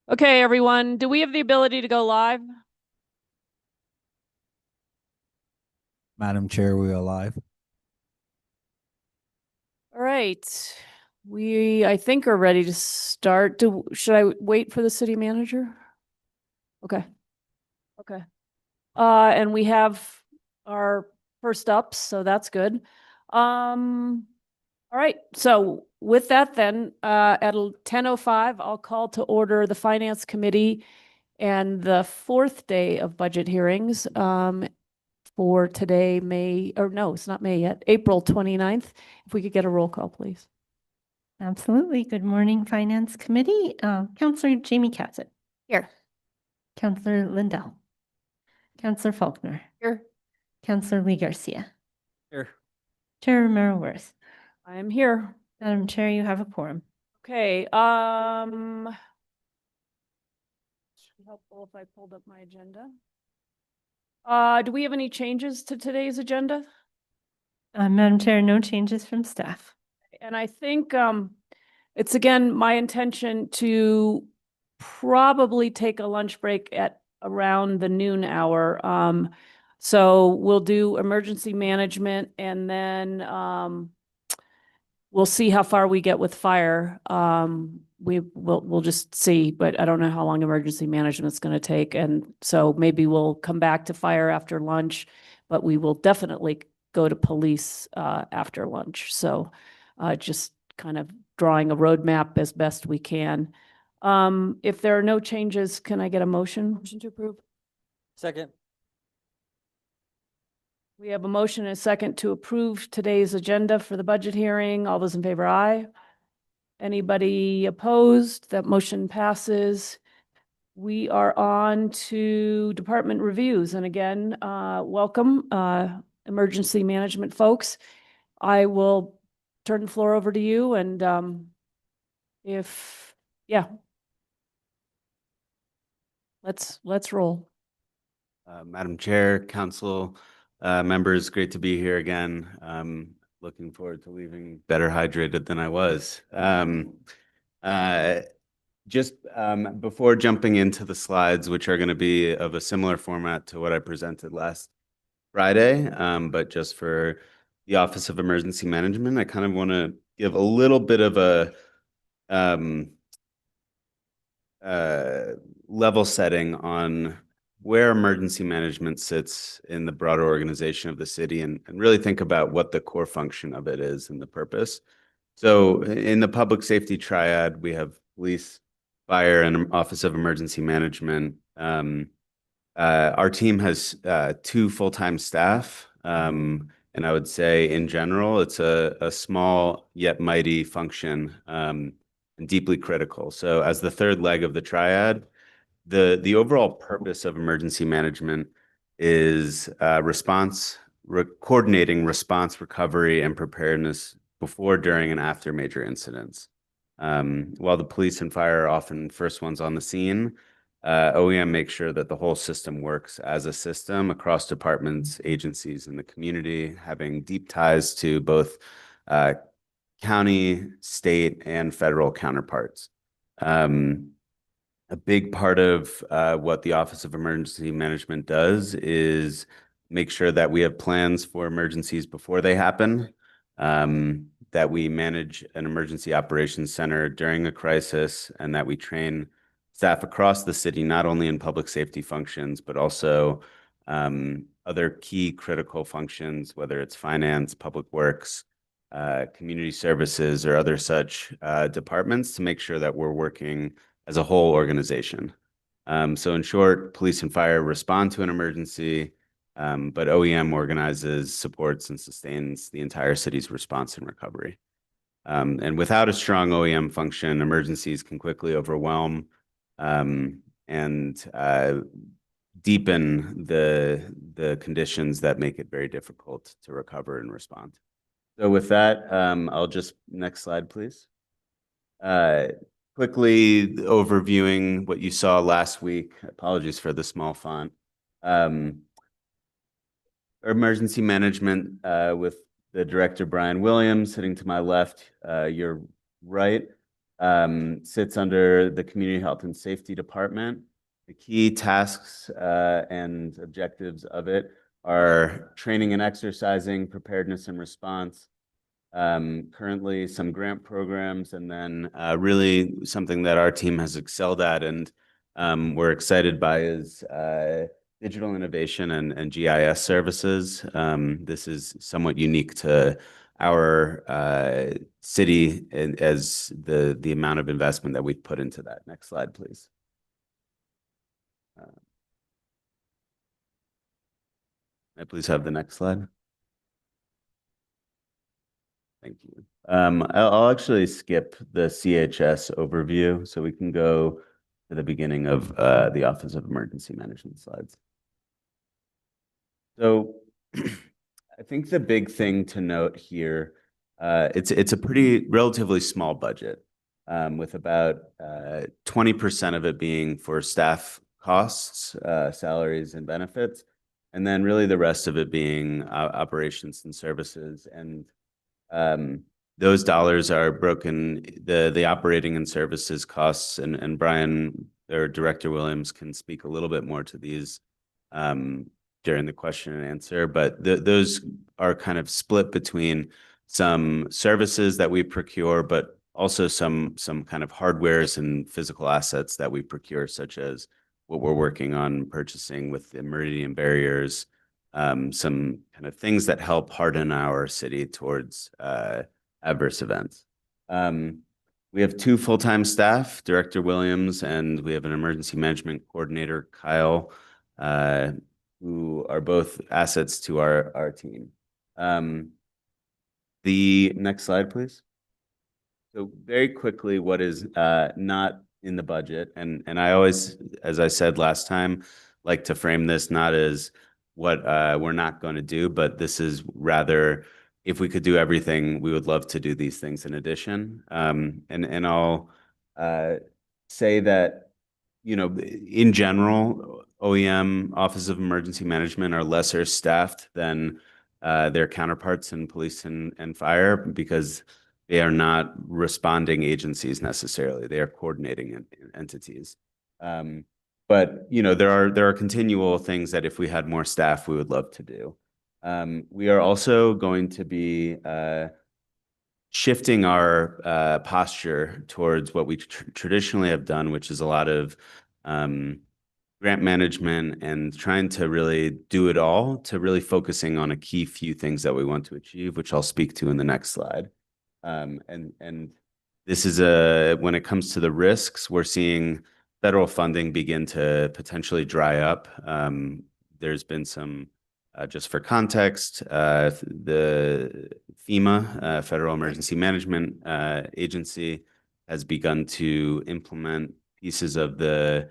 Okay, everyone, do we have the ability to go live? Madam Chair, we are live. All right. I think, are ready to start. Should I wait for the city manager? Okay. Okay. And we have our first ups, so that's good. All right. So with that then, at 10:05, I'll call to order the Finance Committee and the fourth day of budget hearings. For today, it's not May yet, April 29th. If we could get a roll call, please. Absolutely. Good morning, Finance Committee. Councillor Jamie Cassett. Here. Councillor Lindell. Councillor Faulkner. Here. Councillor Lee Garcia. Here. Chair Romero Worth. I am here. Madam Chair, you have a quorum. Okay, it'd be helpful if I pulled up my agenda. Do we have any changes to today's agenda? Madam Chair, no changes from staff. And I think it's again my intention to probably take a lunch break at around the noon hour. So we'll do emergency management and then we'll see how far we get with fire. We'll just see, but I don't know how long emergency management is going to take. And so maybe we'll come back to fire after lunch, but we will definitely go to police after lunch. So just kind of drawing a roadmap as best we can. If there are no changes, can I get a motion? Motion to approve. Second. We have a motion and a second to approve today's agenda for the budget hearing. All those in favor, aye. Anybody opposed? That motion passes. We are on to department reviews. And again, welcome, emergency management folks. I will turn the floor over to you and let's roll. Madam Chair, Council members, great to be here again. Looking forward to leaving better hydrated than I was. Before jumping into the slides, which are going to be of a similar format to what I presented last Friday, but just for the Office of Emergency Management, I kind of want to give a little bit of a level setting on where emergency management sits in the broader organization of the city and really think about what the core function of it is and the purpose. So in the public safety triad, we have police, fire, and Office of Emergency Management. Our team has 2 full-time staff. And I would say in general, it's a small yet mighty function and deeply critical. So as the third leg of the triad, the overall purpose of emergency management is coordinating response, recovery, and preparedness before, during, and after major incidents. While the police and fire are often first ones on the scene, OEM makes sure that the whole system works as a system across departments, agencies, and the community, having deep ties to both county, state, and federal counterparts. A big part of what the Office of Emergency Management does is make sure that we have plans for emergencies before they happen, that we manage an emergency operations center during a crisis, and that we train staff across the city, not only in public safety functions, but also other key critical functions, whether it's finance, public works, community services, or other such departments, to make sure that we're working as a whole organization. So in short, police and fire respond to an emergency, but OEM organizes, supports, and sustains the entire city's response and recovery. And without a strong OEM function, emergencies can quickly overwhelm and deepen the conditions that make it very difficult to recover and respond. So with that, I'll just, next slide, please. Quickly overviewing what you saw last week. Apologies for the small font. Emergency management with the director, Brian Williams, sitting to my left, your right. sits under the Community Health and Safety Department. The key tasks and objectives of it are training and exercising, preparedness and response, currently some grant programs, and then really something that our team has excelled at and we're excited by is digital innovation and GIS services. This is somewhat unique to our city and as the amount of investment that we've put into that. Next slide, please. May I please have the next slide? Thank you. I'll actually skip the CHS overview so we can go to the beginning of the Office of Emergency Management slides. So I think the big thing to note here, it's a pretty relatively small budget with about 20% of it being for staff costs, salaries and benefits, and then really the rest of it being operations and services. And those dollars are broken, the operating and services costs, and Brian or Director Williams can speak a little bit more to these during the question and answer, but those are kind of split between some services that we procure, but also some kind of hardwares and physical assets that we procure, such as what we're working on purchasing with the Meridian barriers, some kind of things that help harden our city towards adverse events. We have 2 full-time staff, Director Williams, and we have an emergency management coordinator, Kyle, who are both assets to our team. The next slide, please. So very quickly, what is not in the budget, and I always, as I said last time, like to frame this not as what we're not going to do, but this is rather, if we could do everything, we would love to do these things in addition. And I'll say that, you know, in general, OEM, Office of Emergency Management, are lesser staffed than their counterparts in police and fire because they are not responding agencies necessarily. They are coordinating entities. But you know, there are continual things that if we had more staff, we would love to do. We are also going to be shifting our posture towards what we traditionally have done, which is a lot of grant management and trying to really do it all, to really focusing on a key few things that we want to achieve, which I'll speak to in the next slide. And this is when it comes to the risks, we're seeing federal funding begin to potentially dry up. There's been some, just for context, the FEMA, Federal Emergency Management Agency, has begun to implement pieces of the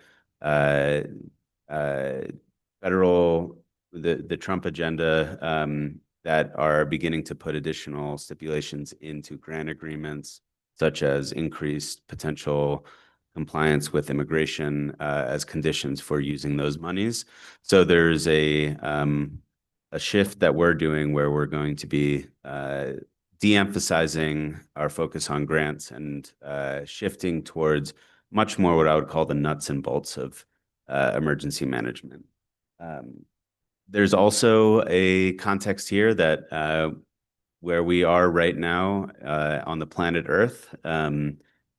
the Trump agenda that are beginning to put additional stipulations into grant agreements, such as increased potential compliance with immigration as conditions for using those monies. So there's a shift that we're doing where we're going to be de-emphasizing our focus on grants and shifting towards much more what I would call the nuts and bolts of emergency management. There's also a context here that where we are right now on the planet Earth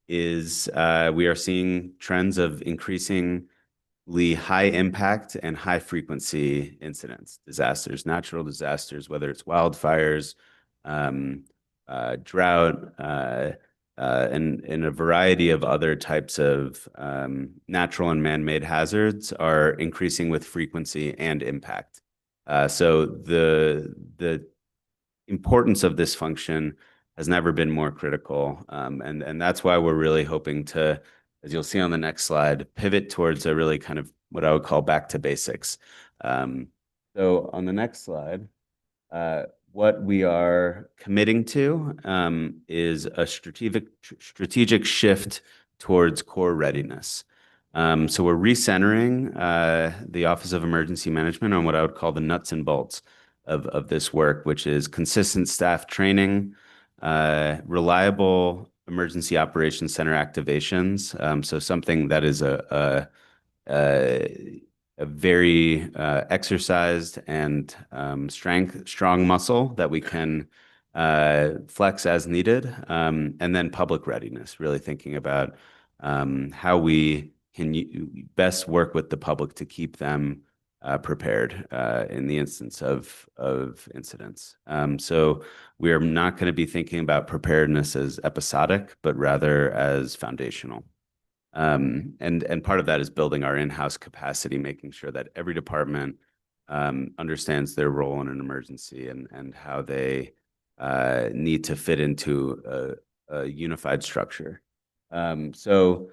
is we are seeing trends of increasingly high impact and high frequency incidents, disasters, natural disasters, whether it's wildfires, drought, and a variety of other types of natural and man-made hazards are increasing with frequency and impact. So the importance of this function has never been more critical. And that's why we're really hoping to, as you'll see on the next slide, pivot towards a really kind of what I would call back to basics. So on the next slide, what we are committing to is a strategic shift towards core readiness. So we're recentering the Office of Emergency Management on what I would call the nuts and bolts of this work, which is consistent staff training, reliable emergency operations center activations. So something that is a very exercised and strong muscle that we can flex as needed. And then public readiness, really thinking about how we can best work with the public to keep them prepared in the instance of incidents. So we are not going to be thinking about preparedness as episodic, but rather as foundational. And part of that is building our in-house capacity, making sure that every department understands their role in an emergency and how they need to fit into a unified structure. So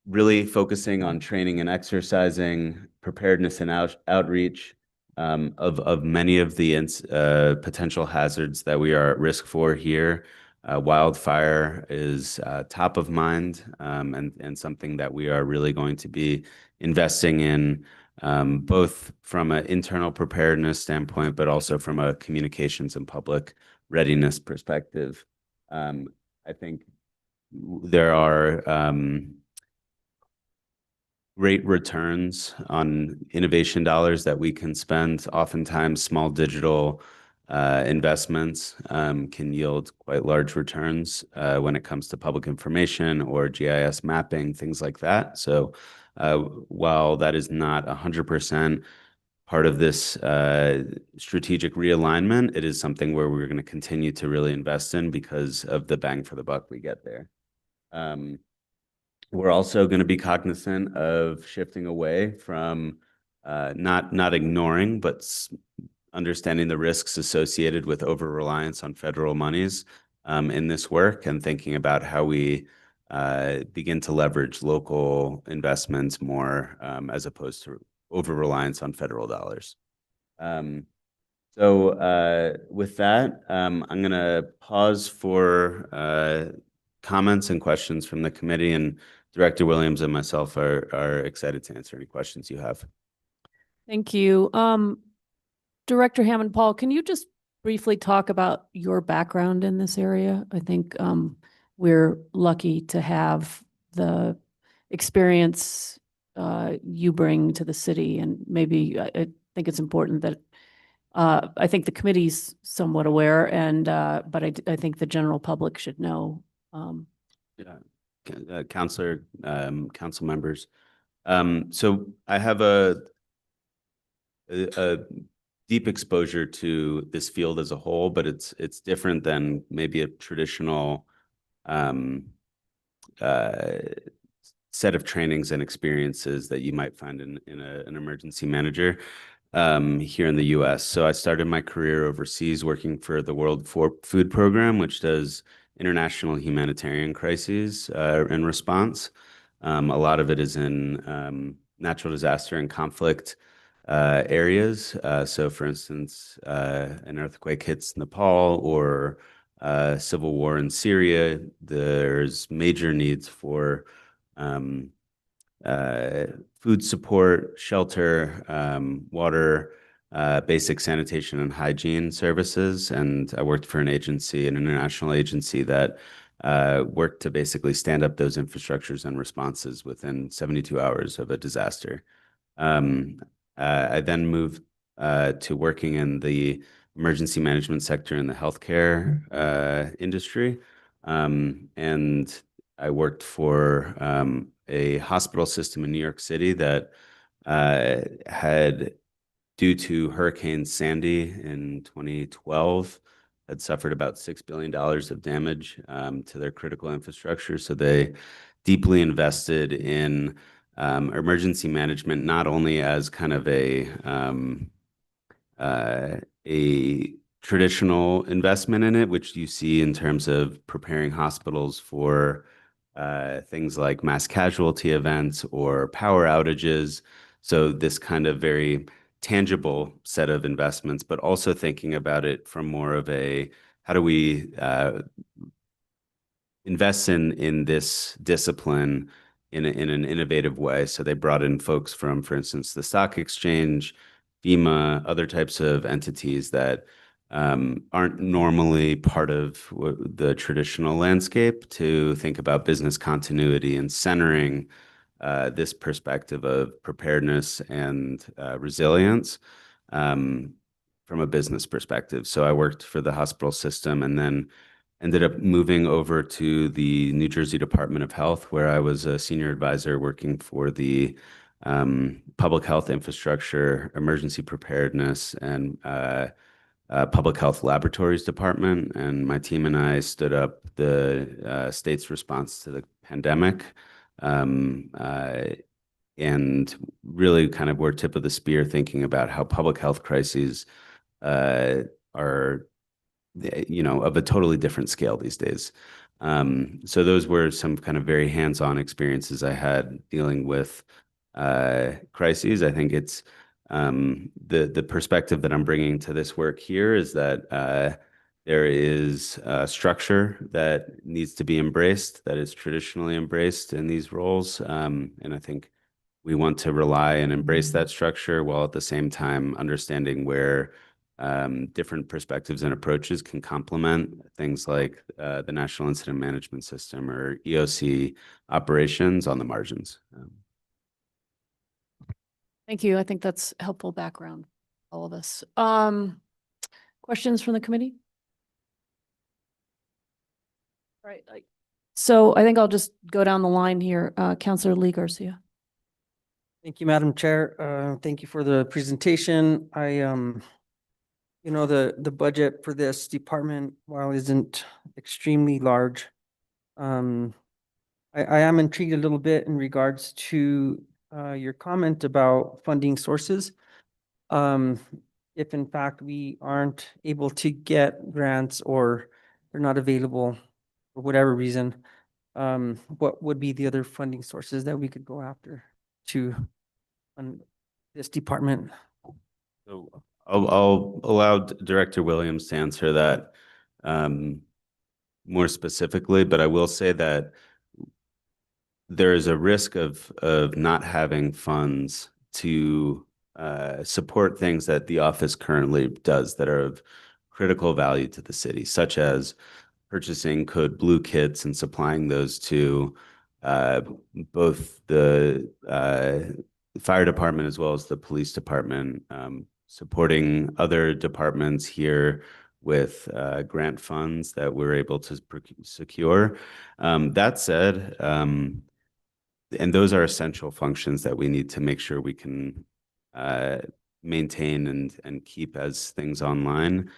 really focusing on training and exercising, preparedness and outreach of many of the potential hazards that we are at risk for here. Wildfire is top of mind and something that we are really going to be investing in, both from an internal preparedness standpoint, but also from a communications and public readiness perspective. I think there are great returns on innovation dollars that we can spend. Oftentimes, small digital investments can yield quite large returns when it comes to public information or GIS mapping, things like that. So while that is not 100% part of this strategic realignment, it is something where we're going to continue to really invest in because of the bang for the buck we get there. We're also going to be cognizant of shifting away from not ignoring, but understanding the risks associated with over-reliance on federal monies in this work and thinking about how we begin to leverage local investments more as opposed to over-reliance on federal dollars. So with that, I'm going to pause for comments and questions from the committee, and Director Williams and myself are excited to answer any questions you have. Thank you. Director Hammond-Paul, can you just briefly talk about your background in this area? I think we're lucky to have the experience you bring to the city, and maybe I think it's important that I think the committee's somewhat aware, and but I think the general public should know. Yeah, council members. So I have a deep exposure to this field as a whole, but it's different than maybe a traditional set of trainings and experiences that you might find in an emergency manager here in the U.S. So I started my career overseas working for the World Food Program, which does international humanitarian crises in response. A lot of it is in natural disaster and conflict areas. So for instance, an earthquake hits Nepal or civil war in Syria, there's major needs for food support, shelter, water, basic sanitation and hygiene services. And I worked for an international agency that worked to basically stand up those infrastructures and responses within 72 hours of a disaster. I then moved to working in the emergency management sector in the healthcare industry. And I worked for a hospital system in New York City that had, due to Hurricane Sandy in 2012, had suffered about $6 billion of damage to their critical infrastructure. So they deeply invested in emergency management, not only as kind of a traditional investment in it, which you see in terms of preparing hospitals for things like mass casualty events or power outages. So this kind of very tangible set of investments, but also thinking about it from more of a, how do we invest in this discipline in an innovative way? So they brought in folks from, for instance, the stock exchange, FEMA, other types of entities that aren't normally part of the traditional landscape, to think about business continuity and centering this perspective of preparedness and resilience from a business perspective. So I worked for the hospital system and then ended up moving over to the New Jersey Department of Health, where I was a senior advisor working for the public health infrastructure, emergency preparedness, and public health laboratories department. And my team and I stood up the state's response to the pandemic, and really kind of were tip of the spear thinking about how public health crises are, of a totally different scale these days. So those were some kind of very hands-on experiences I had dealing with crises. I think it's the perspective that I'm bringing to this work here is that there is a structure that needs to be embraced, that is traditionally embraced in these roles. And I think we want to rely and embrace that structure while at the same time understanding where different perspectives and approaches can complement things like the National Incident Management System or EOC operations on the margins. Thank you. I think that's helpful background, all of us. Questions from the committee? Right. So I think I'll just go down the line here. Councilor Lee Garcia. Thank you, Madam Chair. Thank you for the presentation. The budget for this department, while isn't extremely large, I am intrigued a little bit in regards to your comment about funding sources. If in fact we aren't able to get grants or they're not available for whatever reason, what would be the other funding sources that we could go after to fund this department? So I'll allow Director Williams to answer that more specifically, but I will say that there is a risk of not having funds to support things that the office currently does that are of critical value to the city, such as purchasing code blue kits and supplying those to both the fire department as well as the police department, supporting other departments here with grant funds that we're able to secure. That said, and those are essential functions that we need to make sure we can maintain and keep as things online.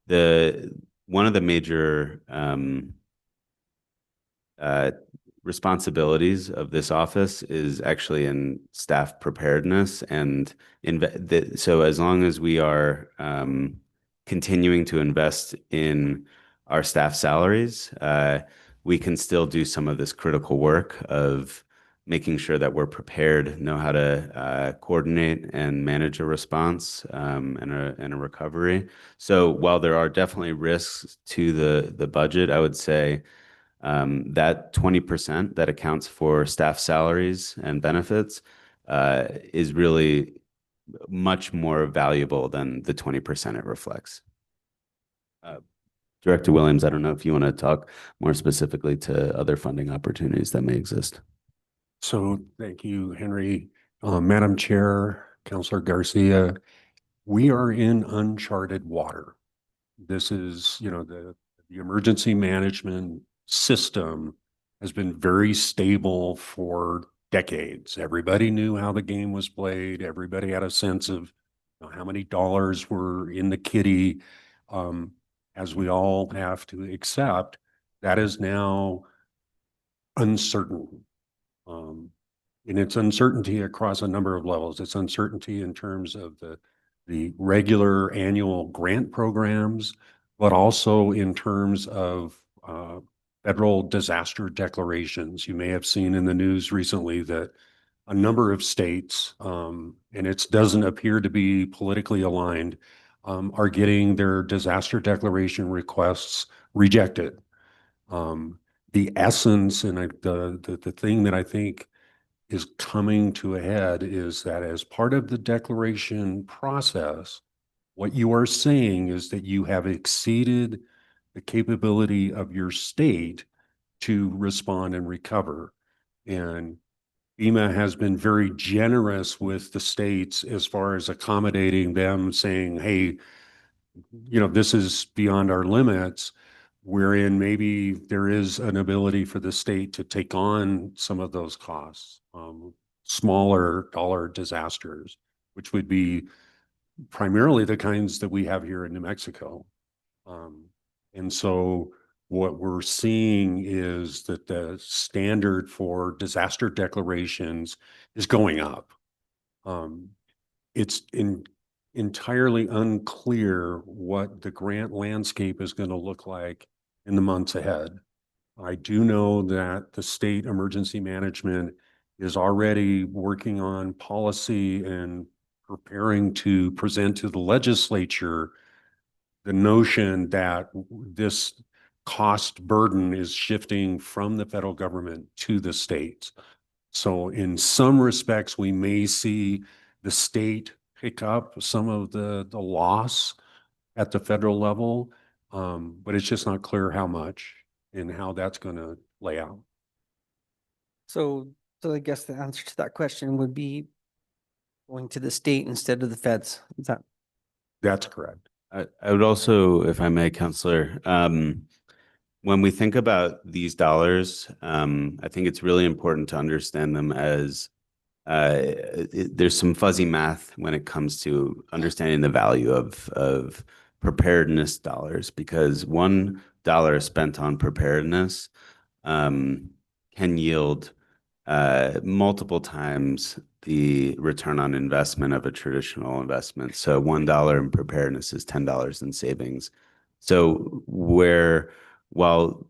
One of the major responsibilities of this office is actually in staff preparedness, and so as long as we are continuing to invest in our staff salaries, we can still do some of this critical work of making sure that we're prepared, know how to coordinate and manage a response and a recovery. So while there are definitely risks to the budget, I would say that 20% that accounts for staff salaries and benefits is really much more valuable than the 20% it reflects. Director Williams, I don't know if you want to talk more specifically to other funding opportunities that may exist. So thank you, Henry. Madam Chair, Councilor Garcia, we are in uncharted water. This is, the emergency management system has been very stable for decades. Everybody knew how the game was played. Everybody had a sense of how many dollars were in the kitty. As we all have to accept, that is now uncertain. And it's uncertainty across a number of levels. It's uncertainty in terms of the regular annual grant programs, but also in terms of federal disaster declarations. You may have seen in the news recently that a number of states, and it doesn't appear to be politically aligned, are getting their disaster declaration requests rejected. The essence and the thing that I think is coming to a head is that as part of the declaration process, What you are saying is that you have exceeded the capability of your state to respond and recover. And FEMA has been very generous with the states as far as accommodating them, saying, hey, this is beyond our limits, wherein maybe there is an ability for the state to take on some of those costs, smaller dollar disasters, which would be primarily the kinds that we have here in New Mexico. And so what we're seeing is that the standard for disaster declarations is going up. It's entirely unclear what the grant landscape is going to look like in the months ahead. I do know that the state emergency management is already working on policy and preparing to present to the legislature the notion that this cost burden is shifting from the federal government to the states. So in some respects, we may see the state pick up some of the loss at the federal level, but it's just not clear how much and how that's going to lay out. So I guess the answer to that question would be going to the state instead of the feds. Is that? That's correct. I would also, if I may, Counselor, when we think about these dollars, I think it's really important to understand them as there's some fuzzy math when it comes to understanding the value of preparedness dollars, because $1 spent on preparedness can yield multiple times the return on investment of a traditional investment. So $1 in preparedness is $10 in savings. So while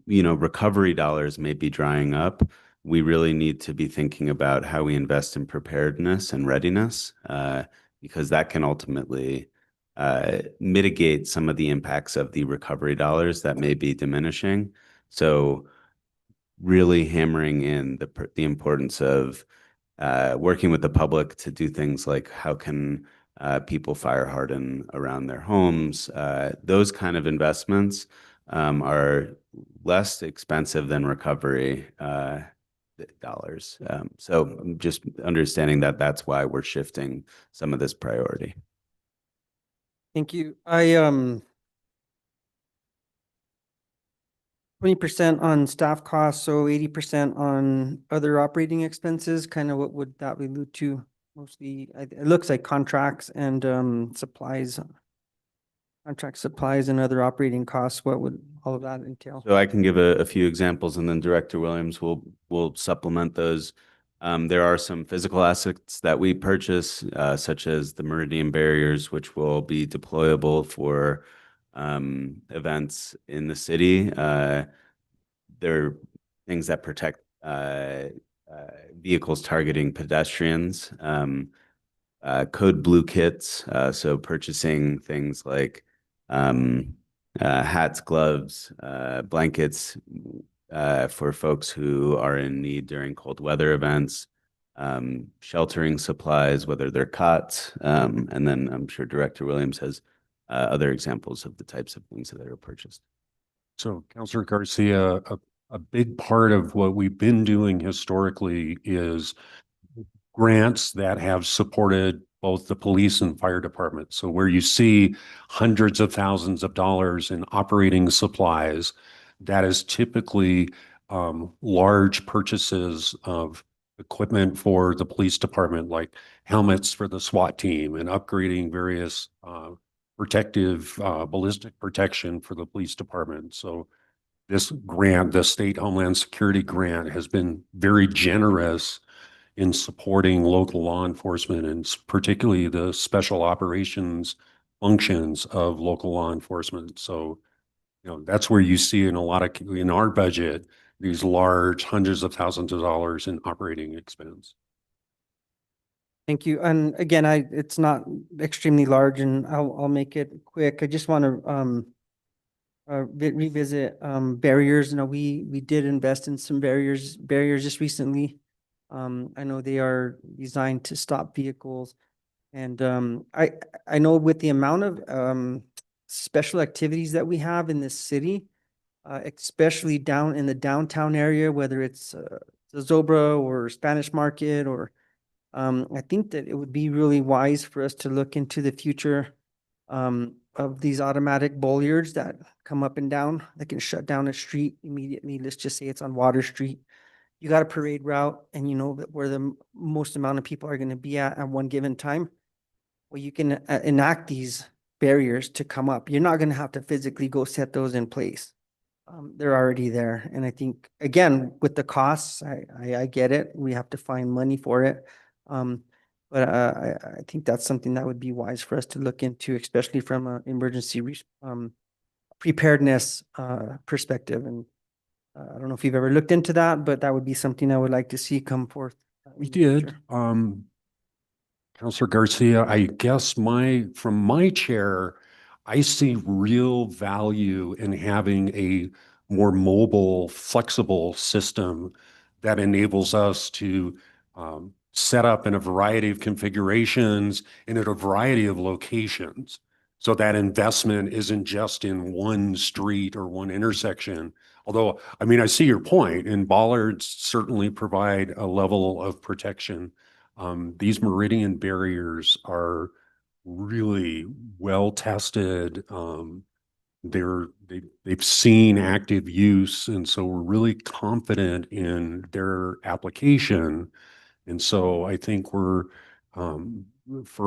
recovery dollars may be drying up, we really need to be thinking about how we invest in preparedness and readiness, because that can ultimately mitigate some of the impacts of the recovery dollars that may be diminishing. So really hammering in the importance of working with the public to do things like how can people fire harden around their homes. Those kind of investments are less expensive than recovery dollars. So just understanding that that's why we're shifting some of this priority. Thank you. 20% on staff costs, so 80% on other operating expenses. Kind of what would that allude to? Mostly, it looks like contracts and supplies. Contract supplies and other operating costs. What would all of that entail? So I can give a few examples, and then Director Williams will supplement those. There are some physical assets that we purchase, such as the Meridian barriers, which will be deployable for events in the city. There are things that protect vehicles targeting pedestrians. Code blue kits, so purchasing things like hats, gloves, blankets for folks who are in need during cold weather events, sheltering supplies, whether they're cots, and then I'm sure Director Williams has other examples of the types of things that are purchased. So Councilor Garcia, a big part of what we've been doing historically is grants that have supported both the police and fire department. So where you see hundreds of thousands of dollars in operating supplies, that is typically large purchases of equipment for the police department, like helmets for the SWAT team and upgrading various protective ballistic protection for the police department. So this grant, the State Homeland Security Grant, has been very generous in supporting local law enforcement and particularly the special operations functions of local law enforcement. So, that's where you see in in our budget, these large hundreds of thousands of dollars in operating expense. Thank you. And again, it's not extremely large, and I'll make it quick. I just want to revisit barriers. We did invest in some barriers just recently. I know they are designed to stop vehicles And I know with the amount of special activities that we have in this city, especially down in the downtown area, whether it's the Zobra or Spanish Market, or I think that it would be really wise for us to look into the future of these automatic bollards that come up and down, that can shut down a street immediately. Let's just say it's on Water Street. You got a parade route and you know that where the most amount of people are going to be at one given time. Well, you can enact these barriers to come up. You're not going to have to physically go set those in place. They're already there. And I think, again, with the costs, I get it. We have to find money for it. But I think that's something that would be wise for us to look into, especially from an emergency preparedness perspective. And I don't know if you've ever looked into that, but that would be something I would like to see come forth. We in the future. did. Counselor Garcia, I guess from my chair, I see real value in having a more mobile, flexible system that enables us to set up in a variety of configurations and at a variety of locations. So that investment isn't just in one street or one intersection. Although, I mean, I see your point, and bollards certainly provide a level of protection. These meridian barriers are really well tested. They've seen active use, and so we're really confident in their application. And so I think for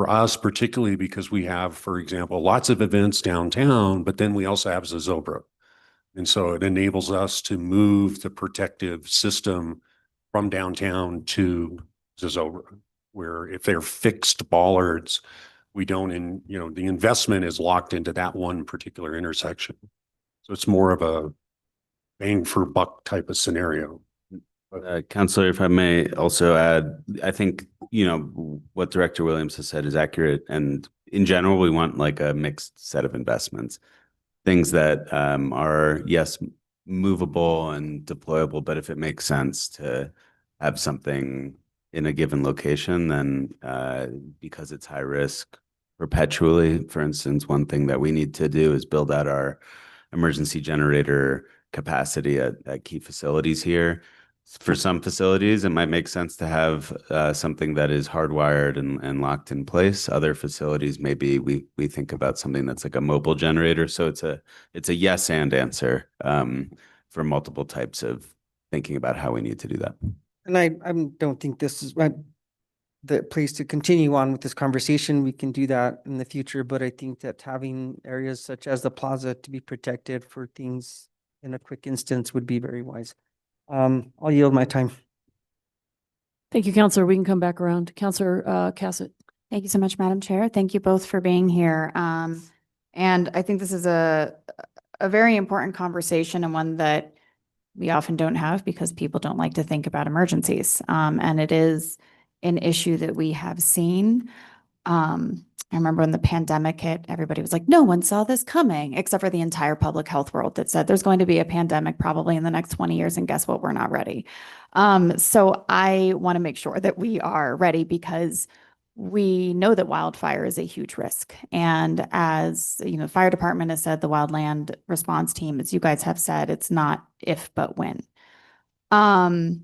us, particularly because we have, for example, lots of events downtown, but then we also have Zozobra. And so it enables us to move the protective system from downtown to Zozobra, where if they're fixed bollards, we don't, the investment is locked into that one particular intersection. So it's more of a bang for buck type of scenario. Counselor, if I may also add, I think, what Director Williams has said is accurate. And in general, we want like a mixed set of investments, things that are, yes, movable and deployable, but if it makes sense to have something in a given location, then because it's high risk perpetually, for instance, one thing that we need to do is build out our emergency generator capacity at key facilities here. For some facilities, it might make sense to have something that is hardwired and locked in place. Other facilities, maybe we think about something that's like a mobile generator. So it's a yes and answer for multiple types of thinking about how we need to do that. And I don't think this is the place to continue on with this conversation. We can do that in the future, but I think that having areas such as the plaza to be protected for things in a quick instance would be very wise. I'll yield my time. Thank you, Counselor. We can come back around. Counselor Cassett. Thank you so much, Madam Chair. Thank you both for being here. And I think this is a very important conversation, and one that we often don't have because people don't like to think about emergencies. And it is an issue that we have seen. I remember when the pandemic hit, everybody was like, no one saw this coming, except for the entire public health world that said there's going to be a pandemic probably in the next 20 years. And guess what? We're not ready. So I want to make sure that we are ready, because we know that wildfire is a huge risk. And as the fire department has said, the wildland response team, as you guys have said, it's not if, but when. I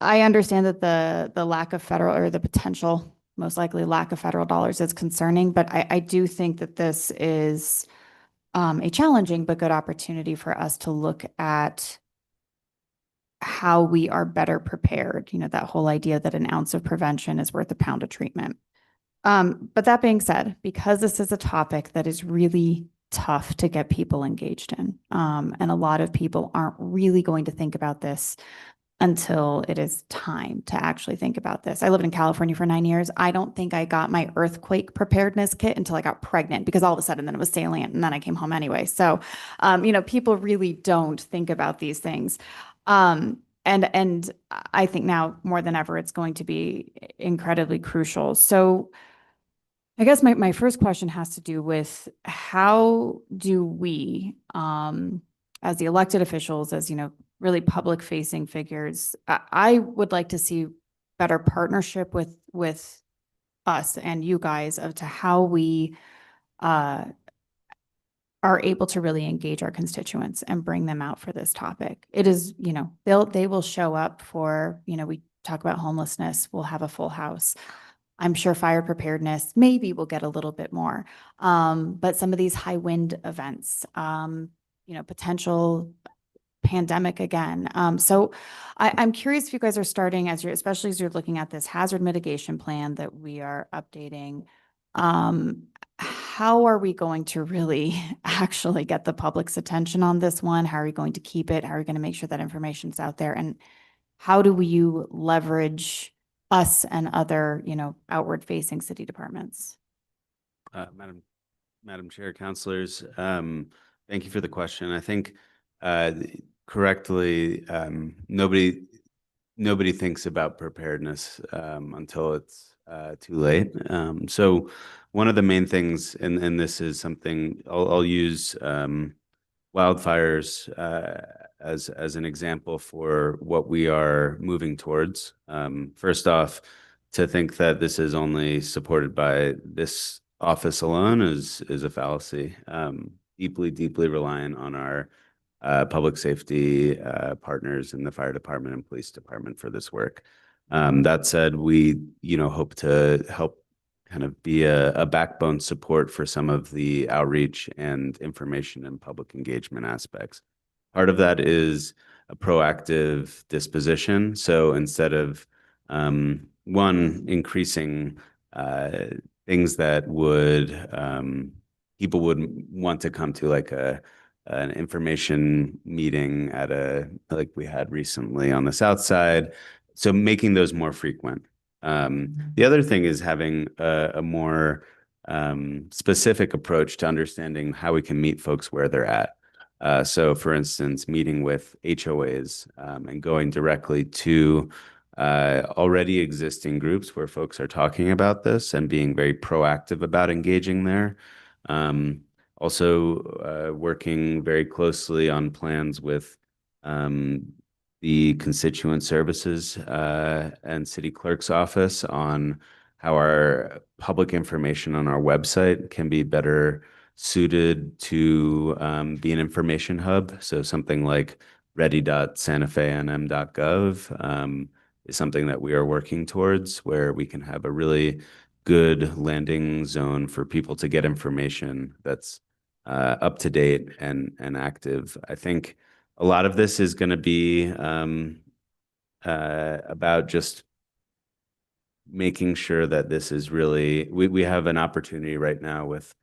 understand that the lack of federal, or the potential, most likely lack of federal dollars, is concerning, but I do think that this is a challenging but good opportunity for us to look at how we are better prepared. That whole idea that an ounce of prevention is worth a pound of treatment. But that being said, because this is a topic that is really tough to get people engaged in, and a lot of people aren't really going to think about this until it is time to actually think about this. I lived in California for 9 years. I don't think I got my earthquake preparedness kit until I got pregnant, because all of a sudden then it was salient, and then I came home anyway. So, people really don't think about these things. And I think now more than ever, it's going to be incredibly crucial. So I guess my first question has to do with, how do we, as the elected officials, as really public facing figures, I would like to see better partnership with us and you guys of to how we are able to really engage our constituents and bring them out for this topic. It is, they will show up for, we talk about homelessness, we'll have a full house. I'm sure fire preparedness, maybe we'll get a little bit more. But some of these high wind events, potential pandemic again. So I'm curious if you guys are starting especially as you're looking at this hazard mitigation plan that we are updating. How are we going to really actually get the public's attention on this one? How are we going to keep it? How are we going to make sure that information's out there? And how do you leverage us and other, outward facing city departments? Madam Chair, councilors, thank you for the question. I think correctly, nobody thinks about preparedness until it's too late. So one of the main things, and this is something I'll use wildfires as an example for what we are moving towards. First off, to think that this is only supported by this office alone is a fallacy. Deeply reliant on our public safety partners in the fire department and police department for this work. That said, we hope to help kind of be a backbone support for some of the outreach and information and public engagement aspects. Part of that is a proactive disposition. So instead of increasing things that people would want to come to, like an information meeting like we had recently on the South Side. So making those more frequent. The other thing is having a more specific approach to understanding how we can meet folks where they're at. So for instance, meeting with HOAs and going directly to already existing groups where folks are talking about this and being very proactive about engaging there. Also working very closely on plans with the constituent services and city clerk's office on how our public information on our website can be better suited to be an information hub. So something like ready.santafenm.gov is something that we are working towards, where we can have a really good landing zone for people to get information that's up to date and active. I think a lot of this is going to be about just making sure that this is really, we have an opportunity right now with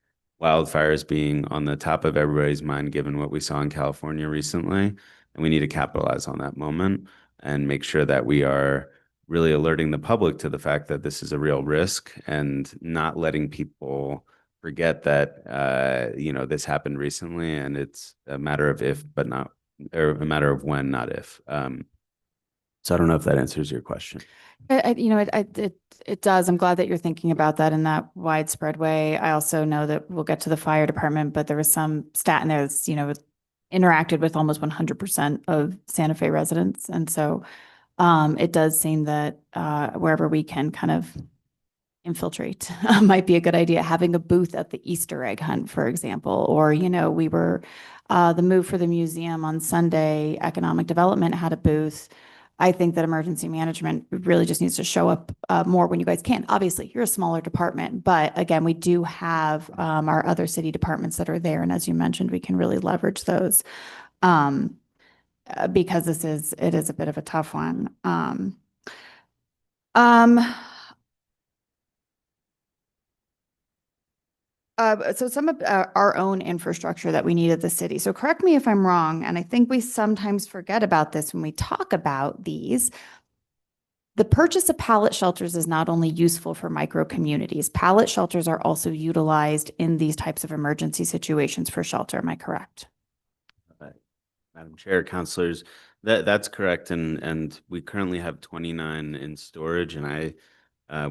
wildfires being on the top of everybody's mind, given what we saw in California recently. And we need to capitalize on that moment and make sure that we are really alerting the public to the fact that this is a real risk and not letting people forget that, this happened recently and it's a matter of if, but not, or a matter of when, not if. So I don't know if that answers your question. It does. I'm glad that you're thinking about that in that widespread way. I also know that we'll get to the fire department, but there was some stat in there that's, interacted with almost 100% of Santa Fe residents. And so it does seem that wherever we can kind of infiltrate might be a good idea. Having a booth at the Easter egg hunt, for example, or, we were, the Move for the Museum on Sunday, economic development had a booth. I think that emergency management really just needs to show up more when you guys can. Obviously, you're a smaller department, but again, we do have our other city departments that are there. And as you mentioned, we can really leverage those because it is a bit of a tough one. So some of our own infrastructure that we need at the city. So correct me if I'm wrong, and I think we sometimes forget about this when we talk about these. The purchase of pallet shelters is not only useful for micro communities. Pallet shelters are also utilized in these types of emergency situations for shelter. Am I correct? Madam Chair, councilors, that's correct. And we currently have 29 in storage. And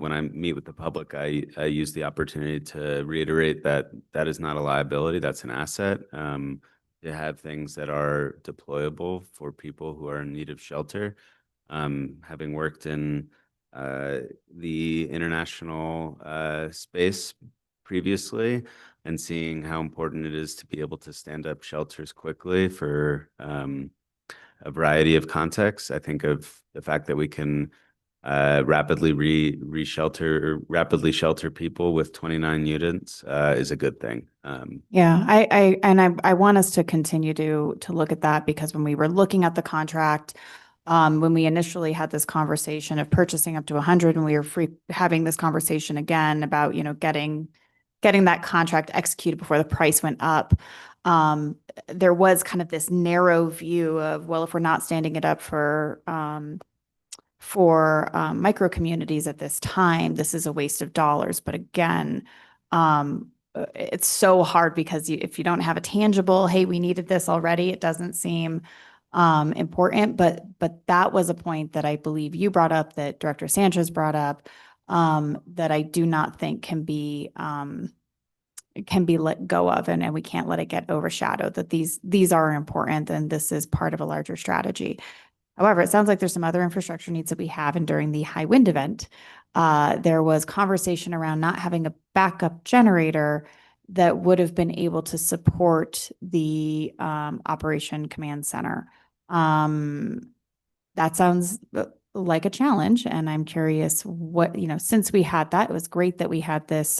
when I meet with the public, I use the opportunity to reiterate that that is not a liability, that's an asset. To have things that are deployable for people who are in need of shelter. Having worked in the international space previously, and seeing how important it is to be able to stand up shelters quickly for a variety of contexts. I think of the fact that we can rapidly shelter people with 29 units is a good thing. Yeah, I want us to continue to look at that, because when we were looking at the contract, when we initially had this conversation of purchasing up to 100, and we were having this conversation again about, getting that contract executed before the price went up, there was kind of this narrow view of, well, if we're not standing it up for micro communities at this time, this is a waste of dollars. But again, it's so hard, because if you don't have a tangible, hey, we needed this already, it doesn't seem important. But that was a point that I believe you brought up, that Director Sanchez brought up, that I do not think can be let go of, and we can't let it get overshadowed, that these are important, and this is part of a larger strategy. However, it sounds like there's some other infrastructure needs that we have, and during the high wind event, there was conversation around not having a backup generator that would have been able to support the Operation Command Center. That sounds like a challenge, and I'm curious what, since we had that, it was great that we had this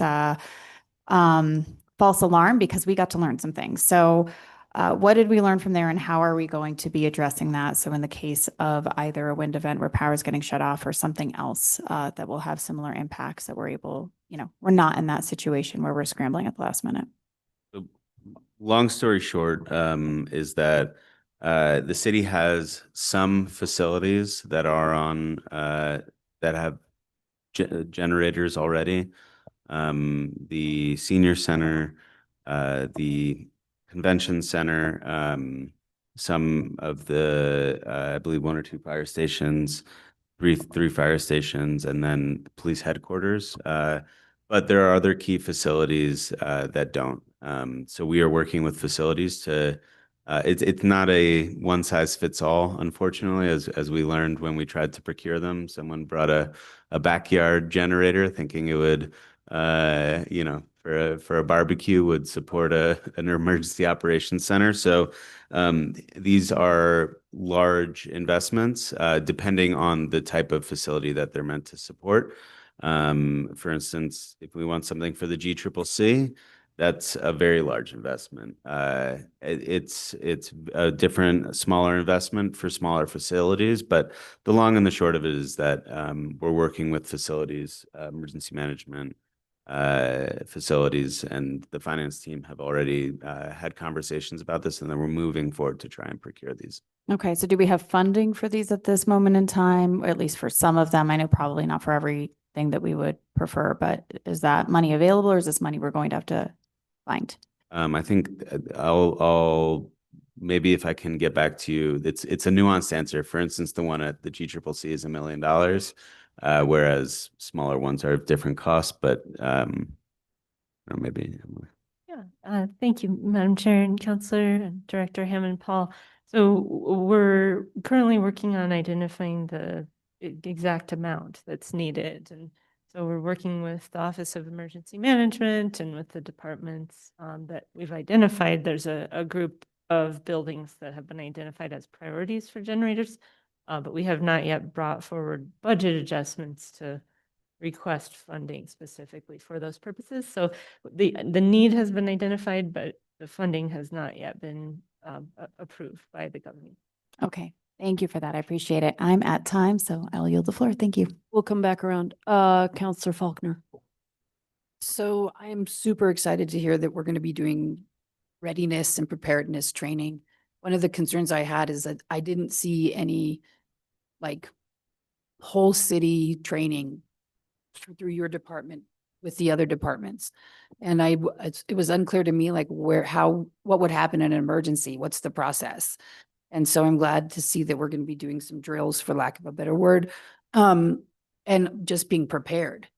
false alarm, because we got to learn some things. So what did we learn from there, and how are we going to be addressing that? So in the case of either a wind event where power is getting shut off, or something else that will have similar impacts, that we're able, we're not in that situation where we're scrambling at the last minute. Long story short, is that the city has some facilities that are on that have generators already. The senior center, the convention center, some of the I believe 1 or 2 fire stations, three fire stations, and then the police headquarters. But there are other key facilities that don't. So we are working with facilities to. It's not a one size fits all, unfortunately, as we learned when we tried to procure them. Someone brought a backyard generator, thinking it would, for a barbecue, would support an emergency operations center. So these are large investments, depending on the type of facility that they're meant to support. For instance, if we want something for the GCCC, that's a very large investment. It's a different, smaller investment for smaller facilities, but the long and the short of it is that we're working with facilities, emergency management facilities, and the finance team have already had conversations about this, and then we're moving forward to try and procure these. Okay, so do we have funding for these at this moment in time, or at least for some of them? I know probably not for everything that we would prefer, but is that money available, or is this money we're going to have to find? I think I'll maybe, if I can get back to you, it's a nuanced answer. For instance, the one at the GCCC is $1 million, whereas smaller ones are of different costs. But or maybe. Yeah, thank you, Madam Chair and Councilor and Director Hammond Paul. So we're currently working on identifying the exact amount that's needed, and so we're working with the Office of Emergency Management and with the departments that we've identified. There's a group of buildings that have been identified as priorities for generators, but we have not yet brought forward budget adjustments to request funding specifically for those purposes. So the need has been identified, but the funding has not yet been approved by the government. Okay, thank you for that. I appreciate it. I'm at time, so I'll yield the floor. Thank you. We'll come back around. Counselor Faulkner. So I am super excited to hear that we're going to be doing readiness and preparedness training. One of the concerns I had is that I didn't see any like whole city training through your department with the other departments. And it was unclear to me, like what would happen in an emergency? What's the process? And so I'm glad to see that we're going to be doing some drills, for lack of a better word, and just being prepared.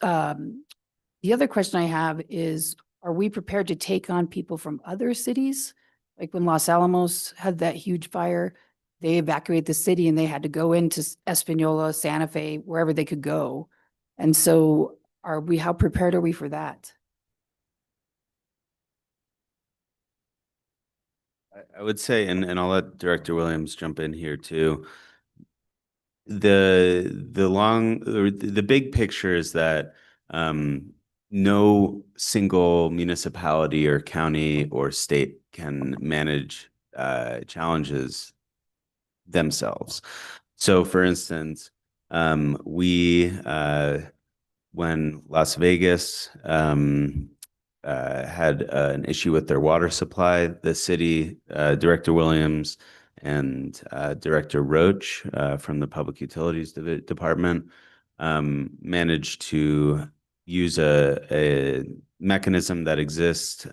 The other question I have is, are we prepared to take on people from other cities? Like when Los Alamos had that huge fire, they evacuated the city and they had to go into Espanola, Santa Fe, wherever they could go. And so how prepared are we for that? I would say, and I'll let Director Williams jump in here too. The big picture is that no single municipality or county or state can manage challenges themselves. So for instance, when Las Vegas had an issue with their water supply, the city, Director Williams and Director Roach from the Public Utilities Department managed to use a mechanism that exists,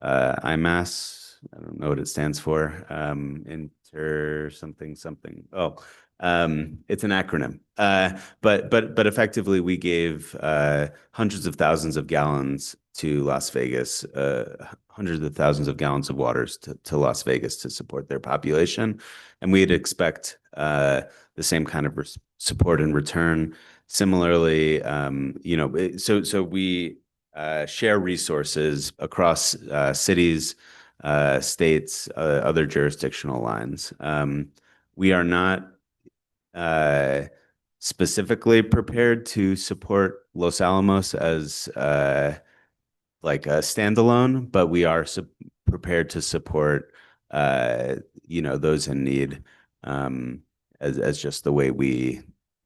IMAS, I don't know what it stands for, something. Oh, it's an acronym. But effectively we gave hundreds of thousands of gallons to Las Vegas, hundreds of thousands of gallons of waters to Las Vegas to support their population. And we'd expect the same kind of support in return. Similarly, so we share resources across cities, states, other jurisdictional lines. We are not specifically prepared to support Los Alamos as like a standalone, but we are prepared to support those in need as just the way we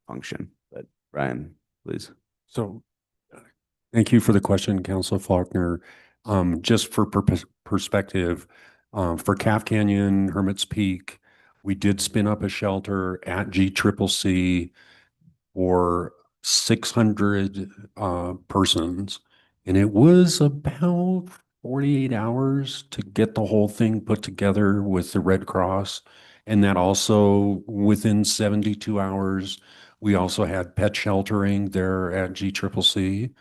function. But Ryan, please. So thank you for the question, Councilor Faulkner. Just for perspective, for Calf Canyon, Hermit's Peak, we did spin up a shelter at GCCC for 600 persons, and it was about 48 hours to get the whole thing put together with the Red Cross. And that also within 72 hours, we also had pet sheltering there at GCCC.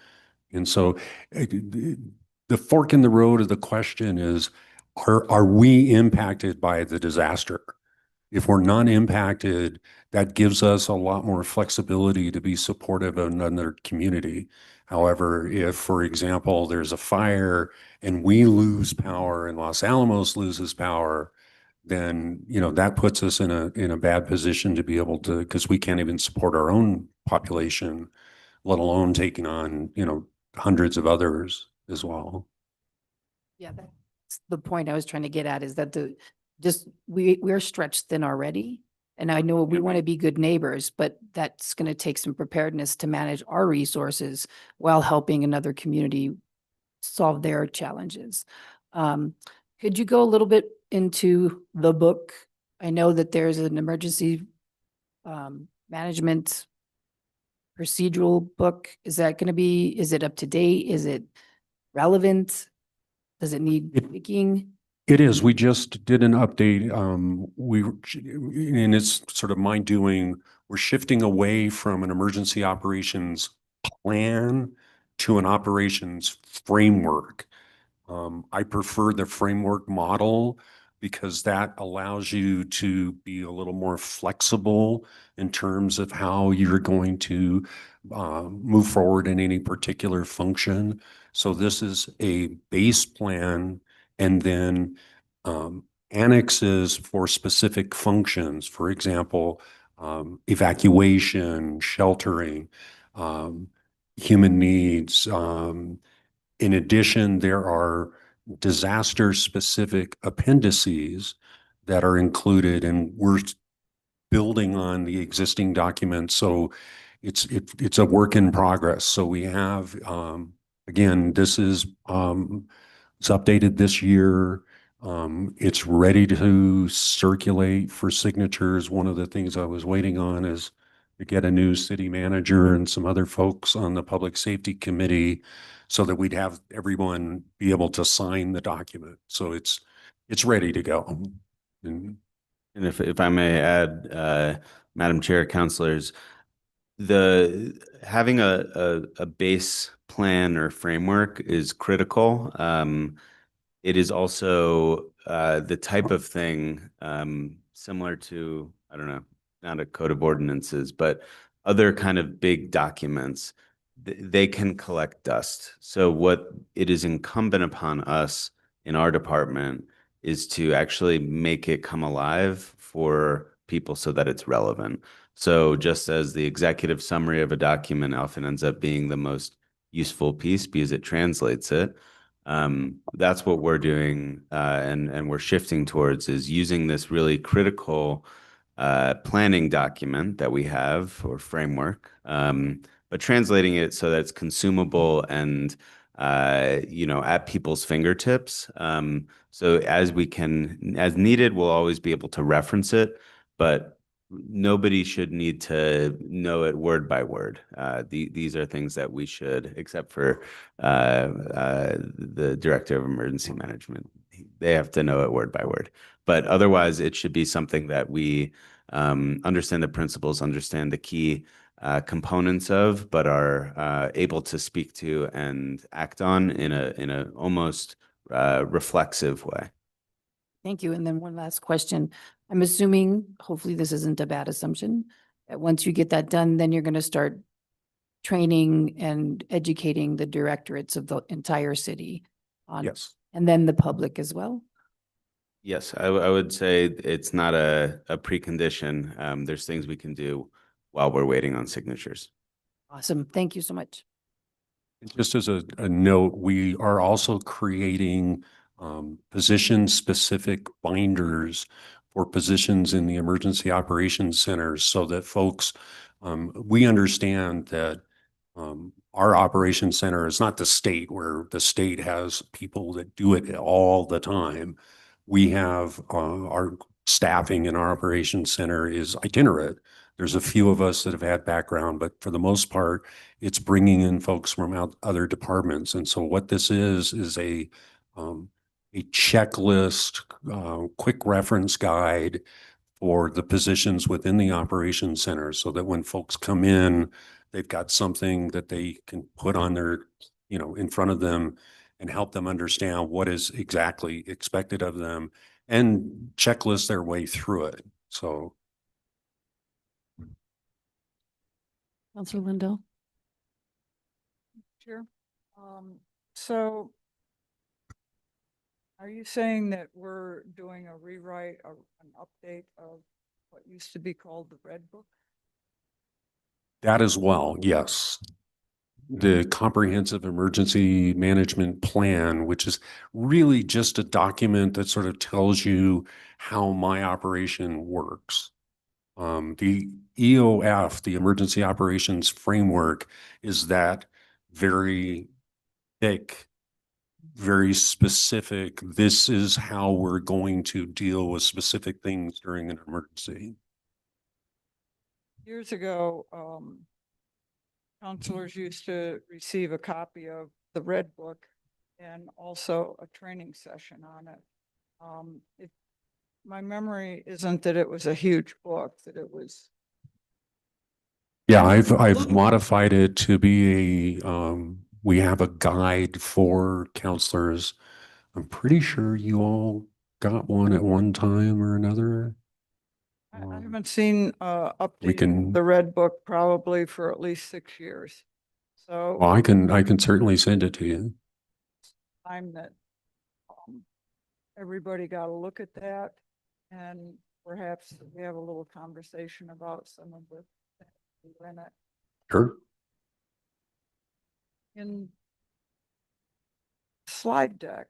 And so the fork in the road of the question is, are we impacted by the disaster? If we're not impacted, that gives us a lot more flexibility to be supportive of another community. However, if, for example, there's a fire and we lose power and Los Alamos loses power, then, that puts us in a bad position to be able to, because we can't even support our own population, let alone taking on, hundreds of others as well. Yeah, that's the point I was trying to get at, is that we're stretched thin already. And I know we want to be good neighbors, but that's going to take some preparedness to manage our resources while helping another community solve their challenges. Could you go a little bit into the book? I know that there's an emergency management procedural book. Is it up to date? Is it relevant? Does it need tweaking? It is. We just did an update. And it's sort of my doing. We're shifting away from an emergency operations plan to an operations framework. I prefer the framework model because that allows you to be a little more flexible in terms of how you're going to move forward in any particular function. So this is a base plan and then annexes for specific functions. For example, evacuation, sheltering, human needs. In addition, there are disaster-specific appendices that are included, and we're building on the existing documents. So it's a work in progress. So we have, again, this is it's updated this year. It's ready to circulate for signatures. One of the things I was waiting on is to get a new city manager and some other folks on the Public Safety Committee so that we'd have everyone be able to sign the document. So it's ready to go. And if I may add, Madam Chair, councilors, having a base plan or framework is critical. It is also the type of thing, similar to, I don't know, not a code of ordinances, but other kind of big documents, they can collect dust. So what it is incumbent upon us in our department is to actually make it come alive for people so that it's relevant. So just as the executive summary of a document often ends up being the most useful piece because it translates it, that's what we're doing, and we're shifting towards is using this really critical planning document that we have or framework, but translating it so that it's consumable and at people's fingertips. So as needed, we'll always be able to reference it, but nobody should need to know it word by word. These are things that we should, except for the director of emergency management. They have to know it word by word. But otherwise, it should be something that we understand the principles, understand the key components of, but are able to speak to and act on in a almost reflexive way. Thank you. And then one last question. I'm assuming, hopefully this isn't a bad assumption, that once you get that done, then you're going to start training and educating the directorates of the entire city on, Yes. and then the public as well. Yes, I would say it's not a precondition. There's things we can do while we're waiting on signatures. Awesome. Thank you so much. Just as a note, we are also creating position-specific binders for positions in the Emergency Operations Centers so that folks, we understand that our operations center is not the state where the state has people that do it all the time. We have our staffing in our operations center is itinerant. There's a few of us that have had background, but for the most part, it's bringing in folks from other departments. And so what this is a checklist, quick reference guide for the positions within the operations center so that when folks come in, they've got something that they can put on their, in front of them and help them understand what is exactly expected of them and checklist their way through it. So. Counselor Lindell? Sure. So are you saying that we're doing a rewrite, an update of what used to be called the Red Book? That as well, yes. The Comprehensive Emergency Management Plan, which is really just a document that sort of tells you how my operation works. The EOF, the Emergency Operations Framework, is that very thick, very specific. This is how we're going to deal with specific things during an emergency. Years ago, counselors used to receive a copy of the Red Book and also a training session on it. My memory isn't that it was a huge book, that it was. Yeah, I've modified it to be we have a guide for counselors. I'm pretty sure you all got one at one time or another. I haven't seen We update can, the Red Book probably for at least 6 years. So well, I can certainly send it to you. time that everybody got to look at that, and perhaps we have a little conversation about some of the things in it. Sure. In slide deck,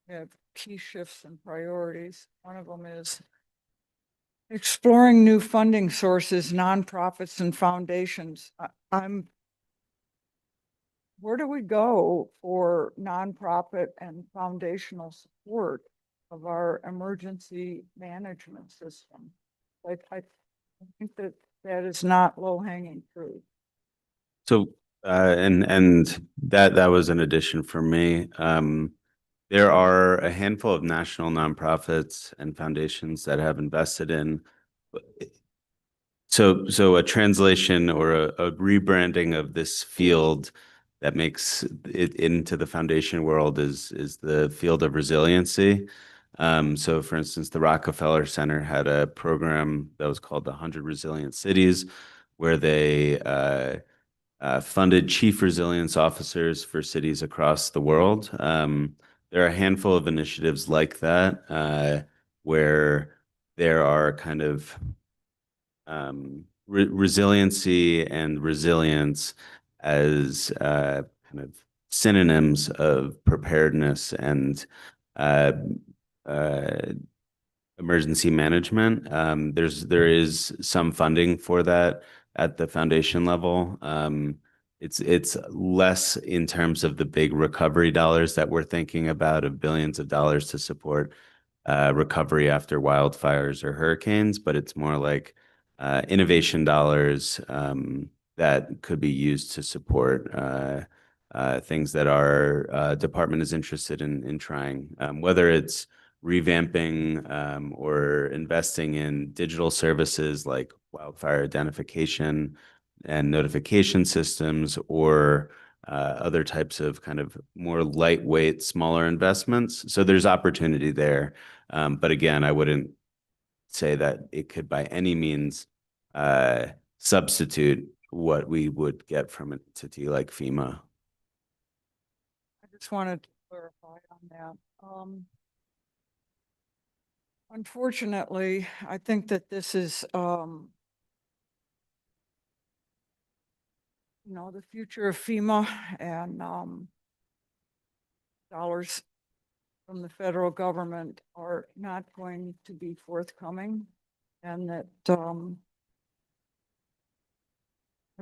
we have key shifts and priorities. One of them is exploring new funding sources, nonprofits and foundations. Where do we go for nonprofit and foundational support of our emergency management system? I think that is not low hanging fruit. So, and that was an addition for me. There are a handful of national nonprofits and foundations that have invested in. So a translation or a rebranding of this field that makes it into the foundation world is the field of resiliency. So for instance, the Rockefeller Center had a program that was called the 100 Resilient Cities, where they funded chief resilience officers for cities across the world. There are a handful of initiatives like that where there are kind of resiliency and resilience as kind of synonyms of preparedness and uh, uh, emergency management. There is some funding for that at the foundation level. It's less in terms of the big recovery dollars that we're thinking about of billions of dollars to support recovery after wildfires or hurricanes, but it's more like innovation dollars that could be used to support things that our department is interested in trying, whether it's revamping or investing in digital services like wildfire identification and notification systems, or other types of kind of more lightweight, smaller investments. So there's opportunity there. But again, I wouldn't say that it could by any means substitute what we would get from an entity like FEMA. I just wanted to clarify on that. Unfortunately, I think that this is, the future of FEMA, and dollars from the federal government are not going to be forthcoming, and that a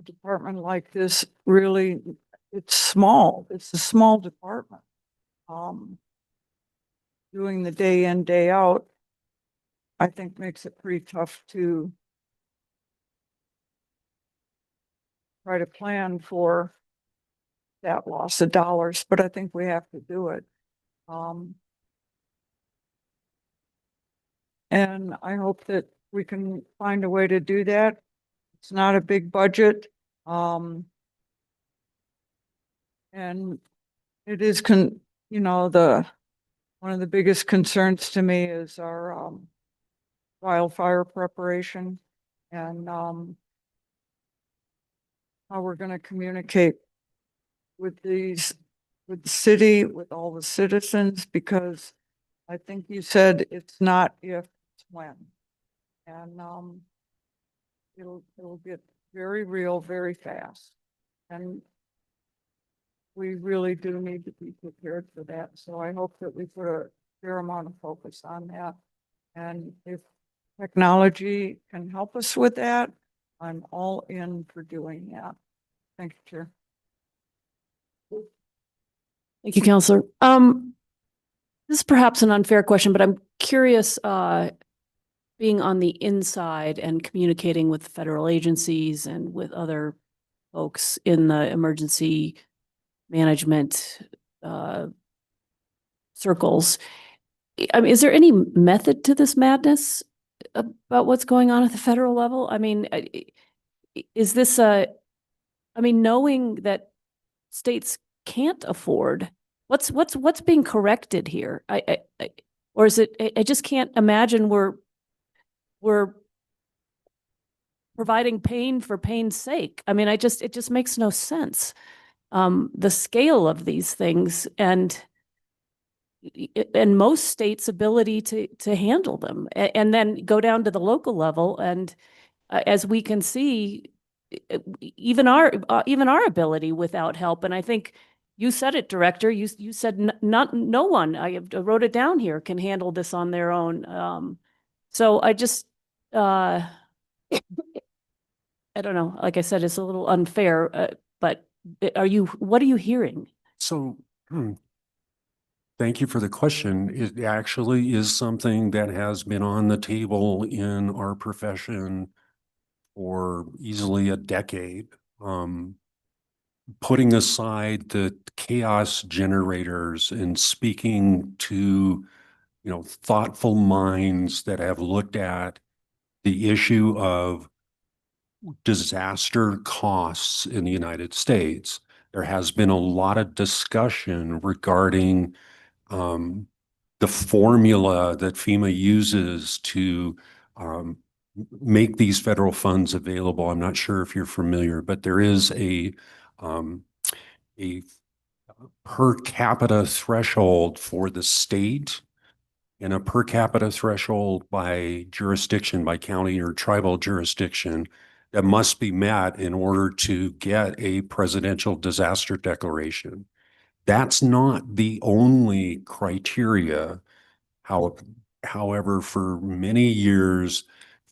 department like this really, it's small. It's a small department. Doing the day in, day out, I think makes it pretty tough to try to plan for that loss of dollars, but I think we have to do it. And I hope that we can find a way to do that. It's not a big budget. And it is one of the biggest concerns to me is our wildfire preparation, and how we're going to communicate with the city, with all the citizens, because I think you said it's not if, it's when. And it'll get very real very fast. And we really do need to be prepared for that. So I hope that we put a fair amount of focus on that. And if technology can help us with that, I'm all in for doing that. Thank you, Chair. Thank you, Counselor. This is perhaps an unfair question, but I'm curious, being on the inside and communicating with federal agencies and with other folks in the emergency management circles. I mean, is there any method to this madness about what's going on at the federal level? I mean, is this knowing that states can't afford, what's being corrected here? Or is it, I just can't imagine we're providing pain for pain's sake. I mean, it just makes no sense. The scale of these things and most states' ability to handle them, and then go down to the local level. And as we can see, even our ability without help. And I think you said it, Director. You said no one. I wrote it down here, can handle this on their own. So I just I don't know. Like I said, it's a little unfair. But what are you hearing? So, thank you for the question. It actually is something that has been on the table in our profession for easily a decade. Putting aside the chaos generators and speaking to, thoughtful minds that have looked at the issue of disaster costs in the United States, there has been a lot of discussion regarding the formula that FEMA uses to make these federal funds available. I'm not sure if you're familiar, but there is a per capita threshold for the state and a per capita threshold by jurisdiction, by county or tribal jurisdiction that must be met in order to get a presidential disaster declaration. That's not the only criteria. However, for many years,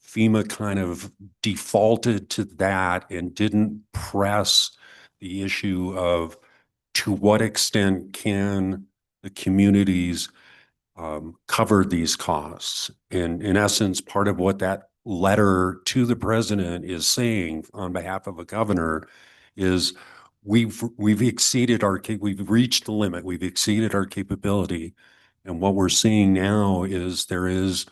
FEMA kind of defaulted to that and didn't press the issue of to what extent can the communities cover these costs. And in essence, part of what that letter to the president is saying on behalf of a governor is we've exceeded we've reached the limit, we've exceeded our capability. And what we're seeing now is there is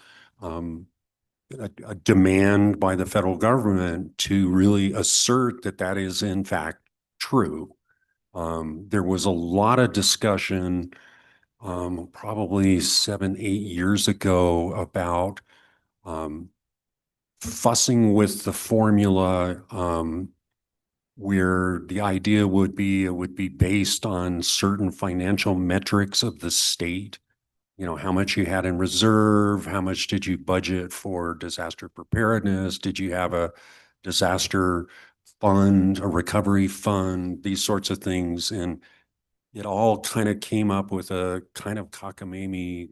a demand by the federal government to really assert that that is in fact true. There was a lot of discussion probably 7, 8 years ago about fussing with the formula where the idea would be it would be based on certain financial metrics of the state. You know, how much you had in reserve, how much did you budget for disaster preparedness? Did you have a disaster fund, a recovery fund, these sorts of things? And it all kind of came up with a kind of cockamamie.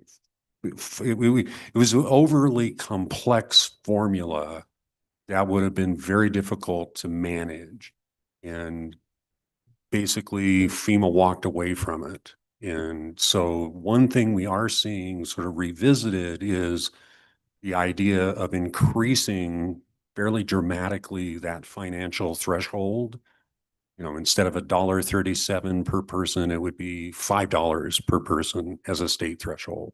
It was an overly complex formula that would have been very difficult to manage. And basically FEMA walked away from it. And so one thing we are seeing sort of revisited is the idea of increasing fairly dramatically that financial threshold. You know, instead of $1.37 per person, it would be $5 per person as a state threshold.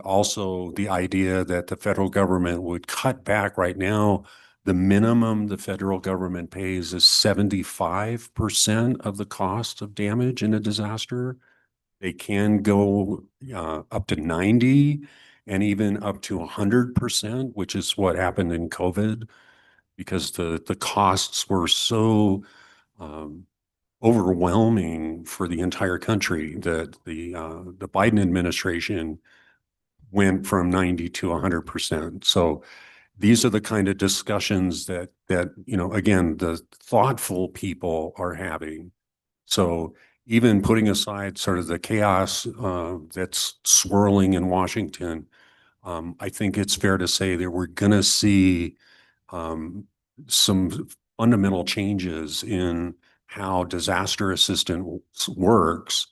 Also the idea that the federal government would cut back. Right now, the minimum the federal government pays is 75% of the cost of damage in a disaster. They can go up to 90 and even up to 100%, which is what happened in COVID, because the costs were so overwhelming for the entire country that the Biden administration went from 90 to 100%. So these are the kind of discussions that you know, again, the thoughtful people are having. So even putting aside sort of the chaos that's swirling in Washington, I think it's fair to say that we're going to see some fundamental changes in how disaster assistance works,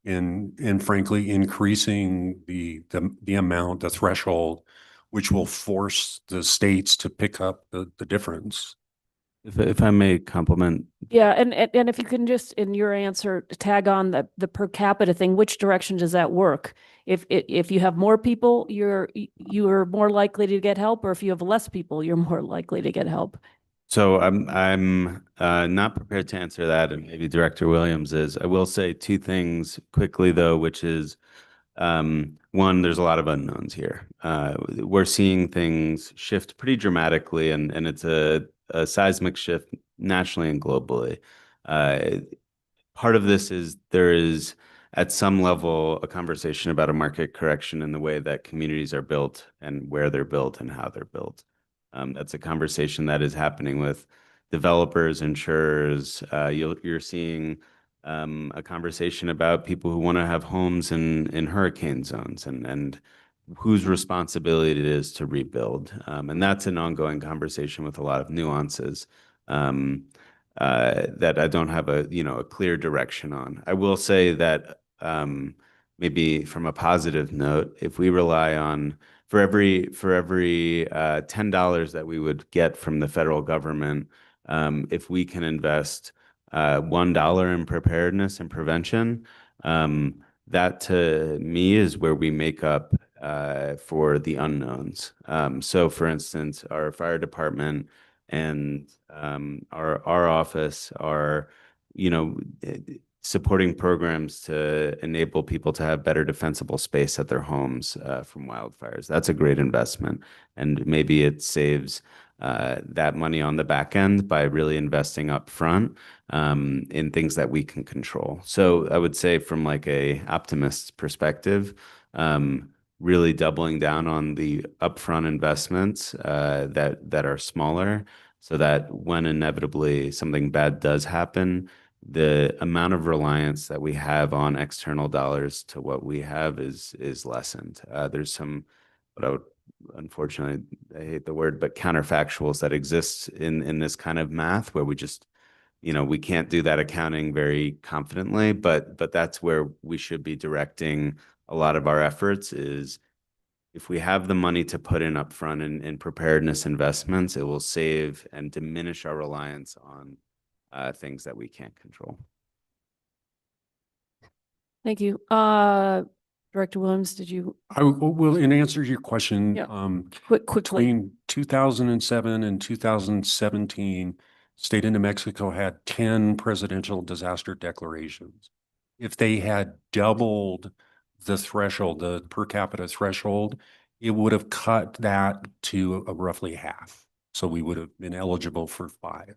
and frankly, increasing the amount, the threshold, which will force the states to pick up the difference. If I may compliment. Yeah, and if you can just, in your answer, tag on the per capita thing, which direction does that work? If you have more people, you're more likely to get help, or if you have less people, you're more likely to get help. So I'm not prepared to answer that, and maybe Director Williams is. I will say two things quickly though, which is one, there's a lot of unknowns here. We're seeing things shift pretty dramatically, and it's a seismic shift nationally and globally. Part of this is there is at some level a conversation about a market correction in the way that communities are built and where they're built and how they're built. That's a conversation that is happening with developers, insurers. You're seeing a conversation about people who want to have homes in hurricane zones and whose responsibility it is to rebuild. And that's an ongoing conversation with a lot of nuances that I don't have a clear direction on. I will say that maybe from a positive note, if we rely on for every $10 that we would get from the federal government, if we can invest $1 in preparedness and prevention, that to me is where we make up for the unknowns. So for instance, our fire department and our office are, supporting programs to enable people to have better defensible space at their homes from wildfires. That's a great investment. And maybe it saves that money on the back end by really investing up front in things that we can control. So I would say from like a optimist's perspective, really doubling down on the upfront investments that are smaller, so that when inevitably something bad does happen, the amount of reliance that we have on external dollars to what we have is lessened. There's some, what I would, unfortunately, I hate the word, but counterfactuals that exist in this kind of math where we just, we can't do that accounting very confidently, but that's where we should be directing a lot of our efforts. Is if we have the money to put in upfront in preparedness investments, it will save and diminish our reliance on things that we can't control. Thank you. Director Williams, did you Will, in answer to your question, Yeah. Quickly? between 2007 and 2017, state of New Mexico had 10 presidential disaster declarations. If they had doubled the threshold, the per capita threshold, it would have cut that to roughly half. So we would have been eligible for 5.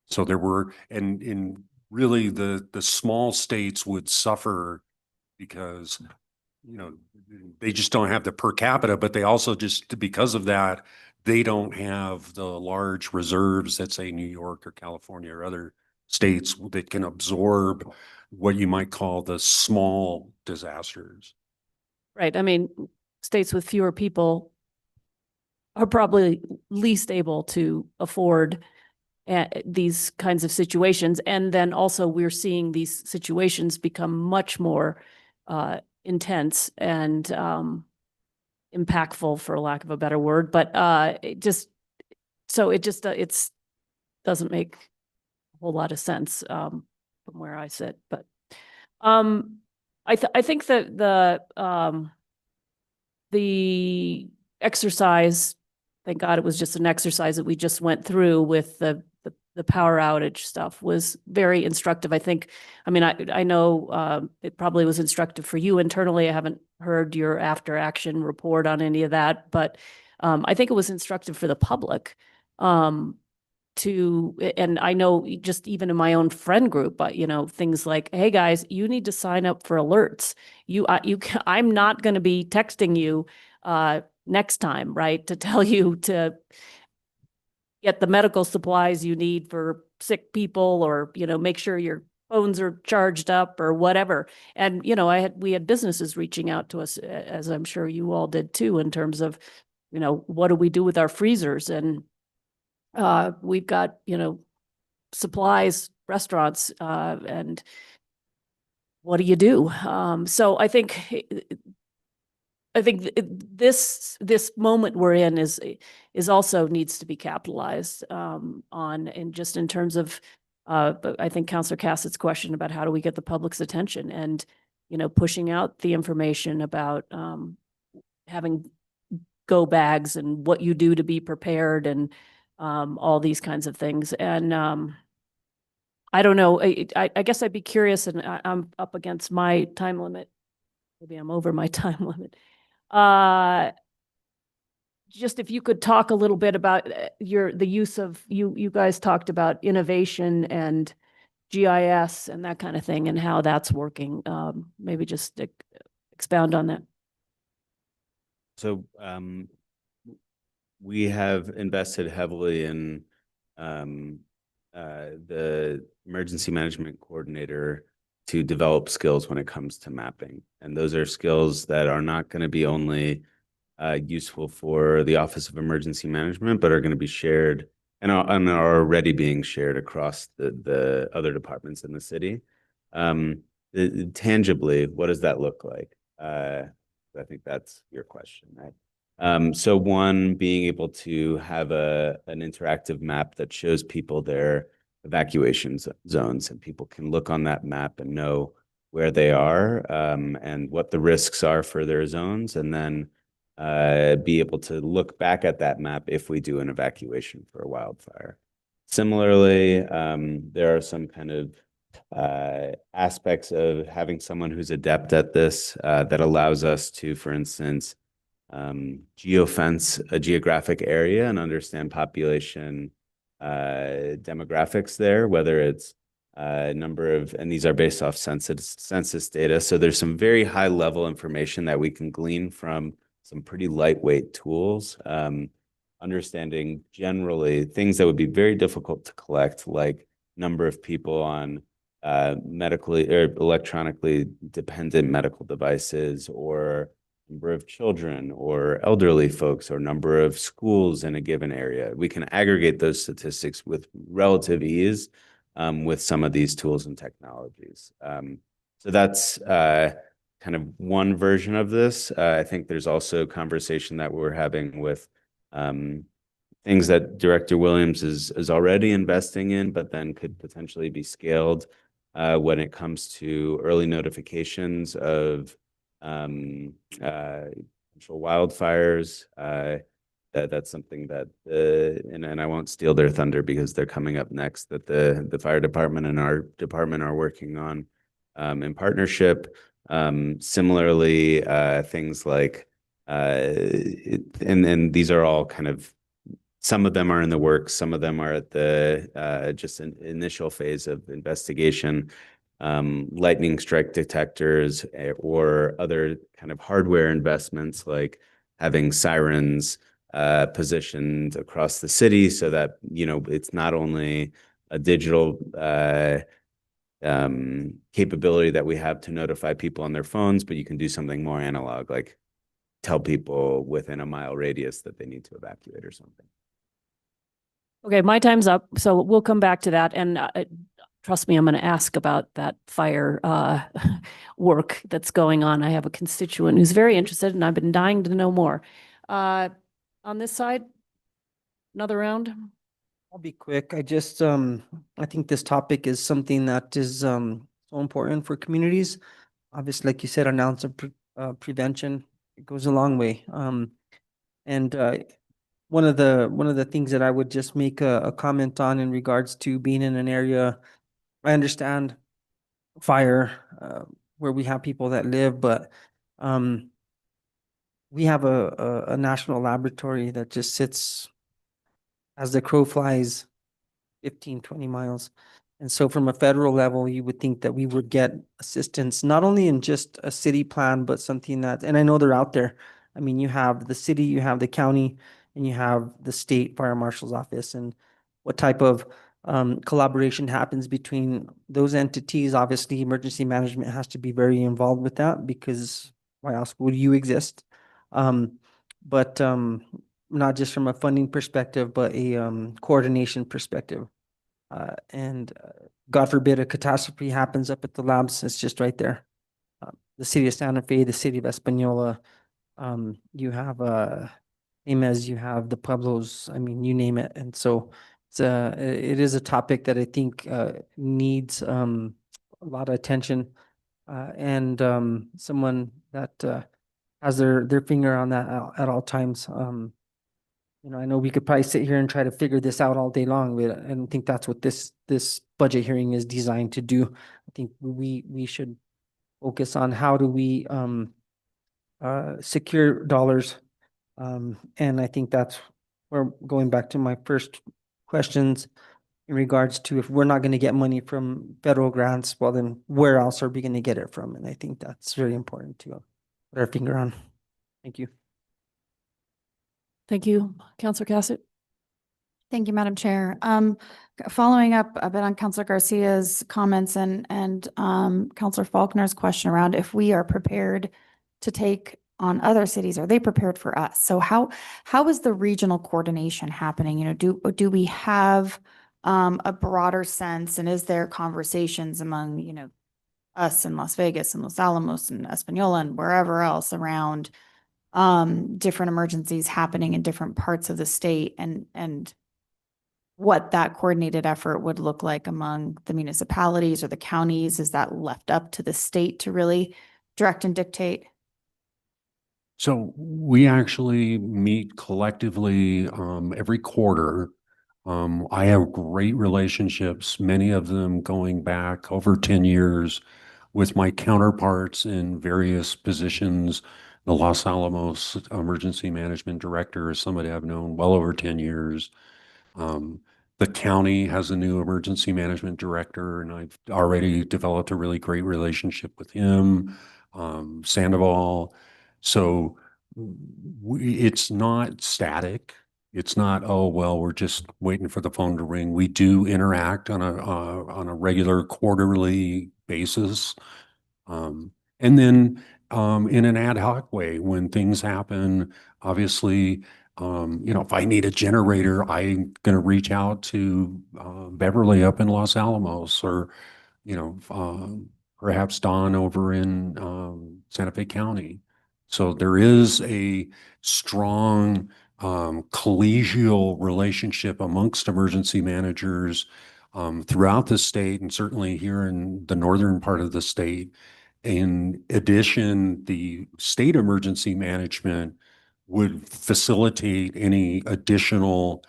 So there were, and in really the small states would suffer because, they just don't have the per capita, but they also just, because of that, they don't have the large reserves that say New York or California or other states that can absorb what you might call the small disasters. Right. I mean, states with fewer people are probably least able to afford these kinds of situations. And then also we're seeing these situations become much more intense and impactful, for lack of a better word. But it doesn't make a whole lot of sense from where I sit. But I think that the exercise, thank God it was just an exercise that we just went through with the power outage stuff, was very instructive. I know it probably was instructive for you internally. I haven't heard your after action report on any of that, but I think it was instructive for the public and I know just even in my own friend group, but things like, hey guys, you need to sign up for alerts. I'm not going to be texting you next time, right, to tell you to get the medical supplies you need for sick people, or make sure your phones are charged up or whatever. And we had businesses reaching out to us, as I'm sure you all did too, in terms of what do we do with our freezers? And we've got supplies, restaurants, and what do you do? So I think this moment we're in is also needs to be capitalized on, and just in terms of but I think Councilor Cassett's question about how do we get the public's attention, and pushing out the information about having go bags and what you do to be prepared, and all these kinds of things. And I don't know, I guess I'd be curious, and I'm up against my time limit. Maybe I'm over my time limit. Just if you could talk a little bit about the use of, you guys talked about innovation and GIS and that kind of thing, and how that's working. Maybe just expound on that. So we have invested heavily in the emergency management coordinator to develop skills when it comes to mapping. And those are skills that are not going to be only useful for the Office of Emergency Management, but are going to be shared and are already being shared across the other departments in the city. Tangibly, what does that look like? I think that's your question, right? So one, being able to have an interactive map that shows people their evacuation zones, and people can look on that map and know where they are and what the risks are for their zones, and then be able to look back at that map if we do an evacuation for a wildfire. Similarly, there are some kind of aspects of having someone who's adept at this that allows us to, for instance, geofence a geographic area and understand population demographics there, whether it's number of, and these are based off census data. So there's some very high level information that we can glean from some pretty lightweight tools. Understanding generally things that would be very difficult to collect, like number of people on medically or electronically dependent medical devices, or number of children or elderly folks, or number of schools in a given area. We can aggregate those statistics with relative ease with some of these tools and technologies. So that's kind of one version of this. I think there's also conversation that we're having with things that Director Williams is already investing in, but then could potentially be scaled when it comes to early notifications of potential wildfires. That's something that, and I won't steal their thunder because they're coming up next, that the fire department and our department are working on in partnership. Similarly, things like, and these are all kind of, some of them are in the works, some of them are at the just an initial phase of investigation. Lightning strike detectors or other kind of hardware investments, like having sirens positioned across the city so that, you know, it's not only a digital capability that we have to notify people on their phones, but you can do something more analog, like tell people within a mile radius that they need to evacuate or something. Okay, my time's up, so we'll come back to that. And trust me, I'm going to ask about that fire work that's going on. I have a constituent who's very interested, and I've been dying to know more. On this side, another round? I'll be quick. I just, I think this topic is something that is so important for communities. Obviously, like you said, an ounce of prevention, it goes a long way. And one of the things that I would just make a comment on in regards to being in an area, I understand fire where we have people that live, but we have a national laboratory that just sits as the crow flies 15, 20 miles. And so from a federal level, you would think that we would get assistance, not only in just a city plan, but something that, and I know they're out there. I mean, you have the city, you have the county, and you have the state fire marshal's office, and what type of collaboration happens between those entities. Obviously, emergency management has to be very involved with that, because why else would you exist? But not just from a funding perspective, but a coordination perspective. And God forbid a catastrophe happens up at the labs, it's just right there. The city of Santa Fe, the city of Espanola, you have Ames, you have the Pueblos, I mean, you name it. And so it is a topic that I think needs a lot of attention and someone that has their finger on that at all times. You know, I know we could probably sit here and try to figure this out all day long, but I don't think that's what this budget hearing is designed to do. I think we should focus on how do we secure dollars. And I think that's where, going back to my first questions in regards to, if we're not going to get money from federal grants, well, then where else are we going to get it from? And I think that's very important to put our finger on. Thank you. Thank you. Councilor Cassett? Thank you, Madam Chair. Following up a bit on Councilor Garcia's comments and Councilor Faulkner's question around if we are prepared to take on other cities, are they prepared for us? So how is the regional coordination happening? You know, do we have a broader sense, and is there conversations among, you know, us in Las Vegas and Los Alamos and Espanola and wherever else around different emergencies happening in different parts of the state, and what that coordinated effort would look like among the municipalities or the counties? Is that left up to the state to really direct and dictate? So we actually meet collectively every quarter I have great relationships, many of them going back over 10 years with my counterparts in various positions. The Los Alamos Emergency Management Director is somebody I've known well over 10 years. The county has a new emergency management director, and I've already developed a really great relationship with him, Sandoval. So it's not static. It's not, oh, well, we're just waiting for the phone to ring. We do interact on a regular quarterly basis. And then in an ad hoc way, when things happen, obviously, if I need a generator, I'm going to reach out to Beverly up in Los Alamos, or, perhaps Don over in Santa Fe County. So there is a strong collegial relationship amongst emergency managers throughout the state, and certainly here in the northern part of the state. In addition, the state emergency management would facilitate any additional,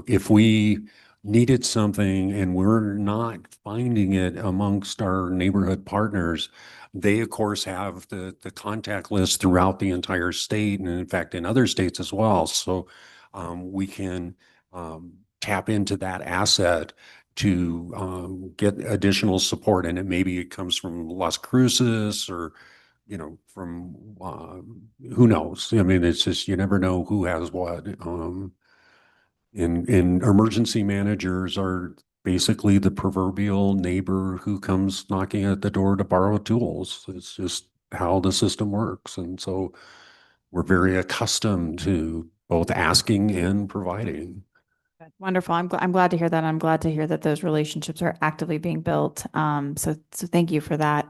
if we needed something and we're not finding it amongst our neighborhood partners, they of course have the contact list throughout the entire state, and in fact in other states as well. So we can tap into that asset to get additional support. And maybe it comes from Las Cruces, or, from who knows? I mean, it's just, you never know who has what. And emergency managers are basically the proverbial neighbor who comes knocking at the door to borrow tools. It's just how the system works. And so we're very accustomed to both asking and providing. Wonderful. I'm glad to hear that. I'm glad to hear that those relationships are actively being built. So thank you for that.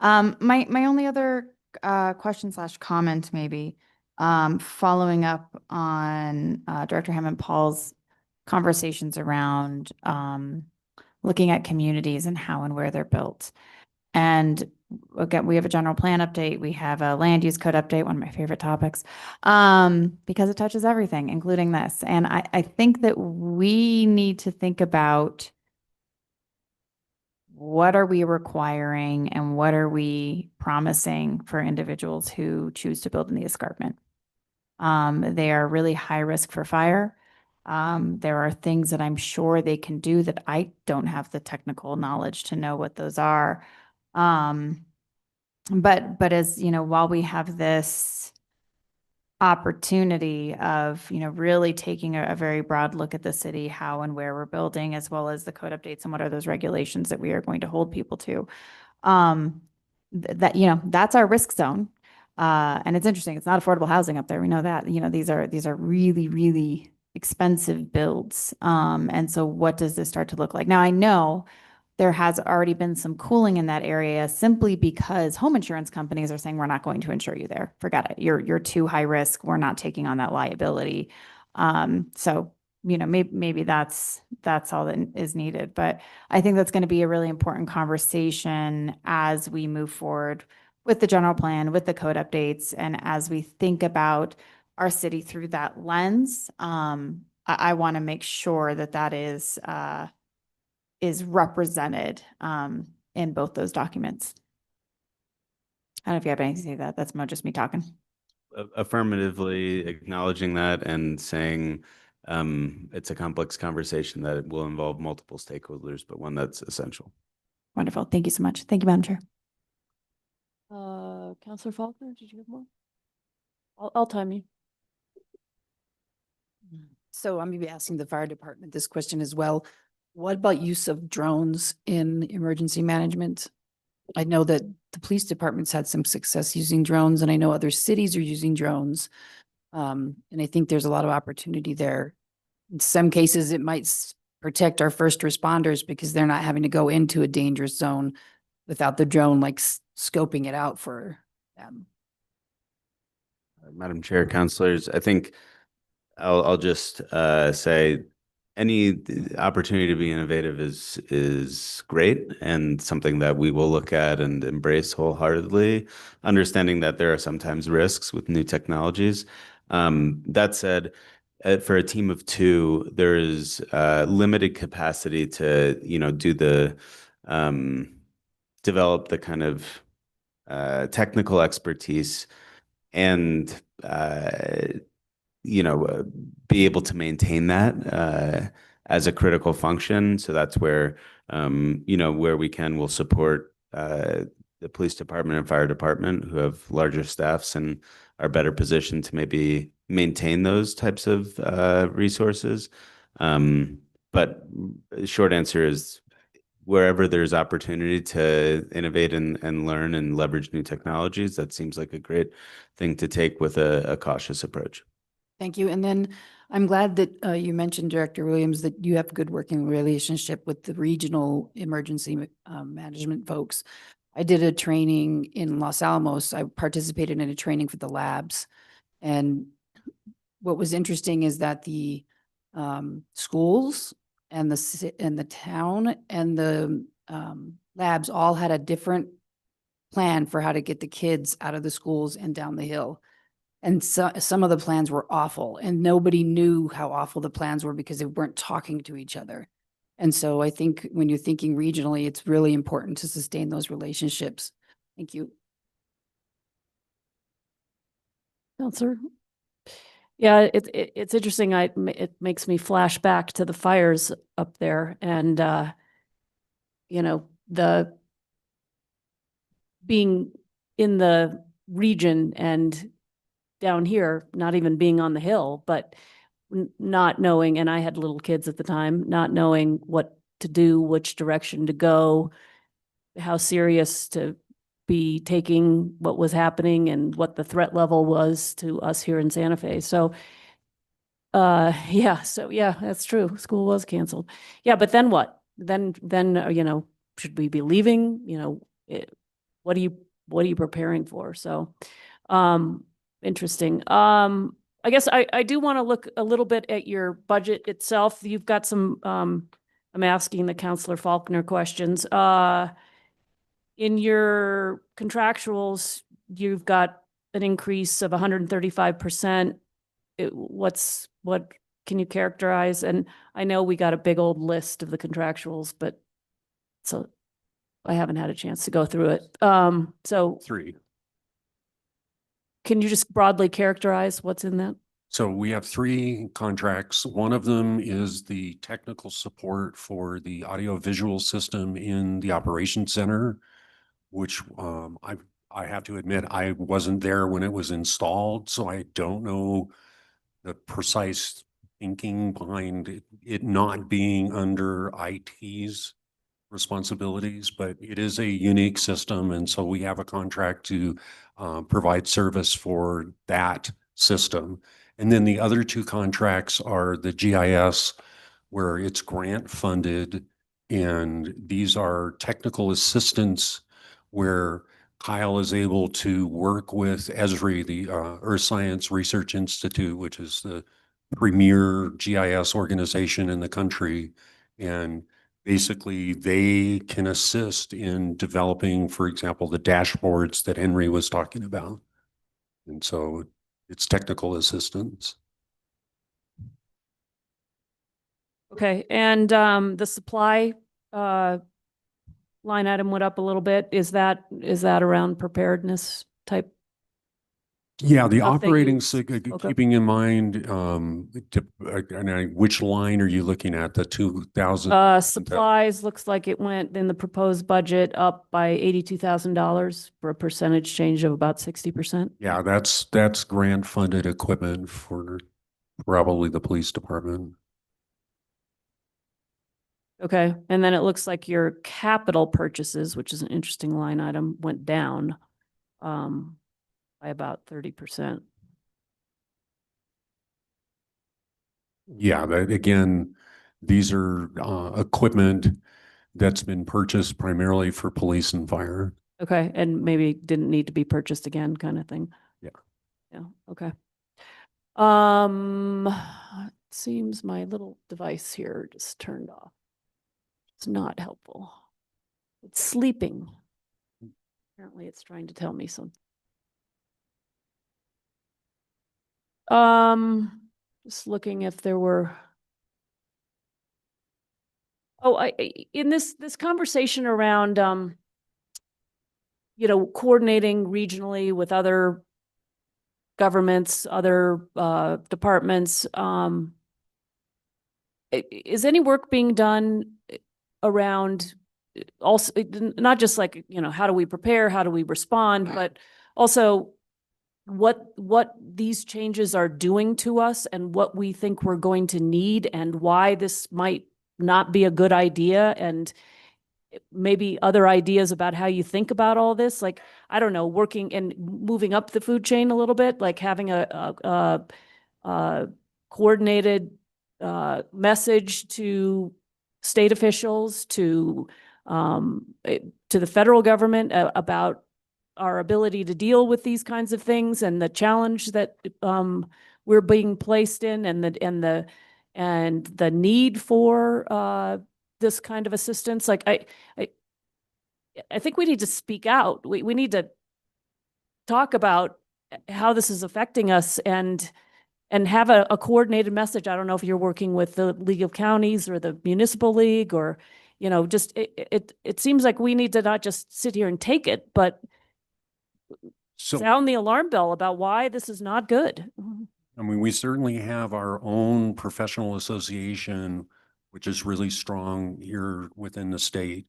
My only other question / comment maybe, following up on Director Hammond Paul's conversations around looking at communities and how and where they're built. And again, we have a general plan update. We have a land use code update, one of my favorite topics, because it touches everything, including this. And I think that we need to think about what are we requiring and what are we promising for individuals who choose to build in the escarpment. They are really high risk for fire. There are things that I'm sure they can do that I don't have the technical knowledge to know what those are. But as while we have this opportunity of, really taking a very broad look at the city, how and where we're building, as well as the code updates and what are those regulations that we are going to hold people to, that's our risk zone. And it's interesting. It's not affordable housing up there. We know that, these are really, really expensive builds. And so what does this start to look like? Now, I know there has already been some cooling in that area simply because home insurance companies are saying, we're not going to insure you there. Forget it. You're too high risk. We're not taking on that liability. So, maybe that's all that is needed. But I think that's going to be a really important conversation as we move forward with the general plan, with the code updates, and as we think about our city through that lens. I want to make sure that is represented in both those documents. I don't know if you have anything to say to that. That's just me talking. Affirmatively acknowledging that and saying it's a complex conversation that will involve multiple stakeholders, but one that's essential. Wonderful. Thank you so much. Thank you, Madam Chair. Councilor Faulkner, did you have more? I'll time you. So I'm going to be asking the fire department this question as well. What about use of drones in emergency management? I know that the police department's had some success using drones, and I know other cities are using drones. And I think there's a lot of opportunity there. In some cases, it might protect our first responders because they're not having to go into a dangerous zone without the drone scoping it out for them. Madam Chair, councilors, I think I'll just say any opportunity to be innovative is great and something that we will look at and embrace wholeheartedly, understanding that there are sometimes risks with new technologies. That said, for a team of two, there is limited capacity to, do the develop the kind of technical expertise and be able to maintain that as a critical function. So that's where where we can, we'll support the police department and fire department who have larger staffs and are better positioned to maybe maintain those types of resources. But the short answer is wherever there's opportunity to innovate and learn and leverage new technologies, that seems like a great thing to take with a cautious approach. Thank you. And then I'm glad that you mentioned, Director Williams, that you have a good working relationship with the regional emergency management folks. I did a training in Los Alamos. I participated in a training for the labs. And what was interesting is that the schools and the town and the labs all had a different plan for how to get the kids out of the schools and down the hill. And so some of the plans were awful, and nobody knew how awful the plans were because they weren't talking to each other. And so I think when you're thinking regionally, it's really important to sustain those relationships. Thank you. Counselor? Yeah, it's interesting. It makes me flash back to the fires up there and, the being in the region and down here, not even being on the hill, but not knowing, and I had little kids at the time, not knowing what to do, which direction to go, how serious to be taking what was happening and what the threat level was to us here in Santa Fe. So, yeah, that's true. School was canceled. Yeah, but then what? Then, should we be leaving? What are you preparing for? So, interesting. I guess I do want to look a little bit at your budget itself. You've got some, I'm asking the Counselor Faulkner questions. In your contractuals, you've got an increase of 135%. What can you characterize? And I know we got a big old list of the contractuals, but so I haven't had a chance to go through it. So Three. can you just broadly characterize what's in that? So we have three contracts. One of them is the technical support for the audio-visual system in the operations center, which I have to admit, I wasn't there when it was installed, so I don't know the precise thinking behind it not being under IT's responsibilities, but it is a unique system. And so we have a contract to provide service for that system. And then the other two contracts are the GIS, where it's grant funded. And these are technical assistance where Kyle is able to work with Esri, the Earth Science Research Institute, which is the premier GIS organization in the country. And basically, they can assist in developing, for example, the dashboards that Henry was talking about. And so it's technical assistance. Okay, and the supply line item went up a little bit. Is that around preparedness type? Yeah, the Stuff that operating, you- okay. keeping in mind, which line are you looking at? The 2000? Supplies looks like it went in the proposed budget up by $82,000 for a percentage change of about 60%. Yeah, that's grant funded equipment for probably the police department. Okay, and then it looks like your capital purchases, which is an interesting line item, went down by about 30%. Yeah, that again, these are equipment that's been purchased primarily for police and fire. Okay, and maybe didn't need to be purchased again, kind of thing. Yeah. Yeah, okay. It seems my little device here just turned off. It's not helpful. It's sleeping. Apparently it's trying to tell me something. Just looking if there were. Oh, in this conversation around, coordinating regionally with other governments, other departments, is any work being done around also, not just like, how do we prepare, how do we respond, but also what these changes are doing to us and what we think we're going to need and why this might not be a good idea, and maybe other ideas about how you think about all this. Like, I don't know, working and moving up the food chain a little bit, like having a coordinated message to state officials, to the federal government about our ability to deal with these kinds of things and the challenge that we're being placed in, and the need for this kind of assistance. Like, I think we need to speak out. We need to talk about how this is affecting us and have a coordinated message. I don't know if you're working with the League of Counties or the Municipal League, or, just it seems like we need to not just sit here and take it, but So, sound the alarm bell about why this is not good. I mean, we certainly have our own professional association, which is really strong here within the state.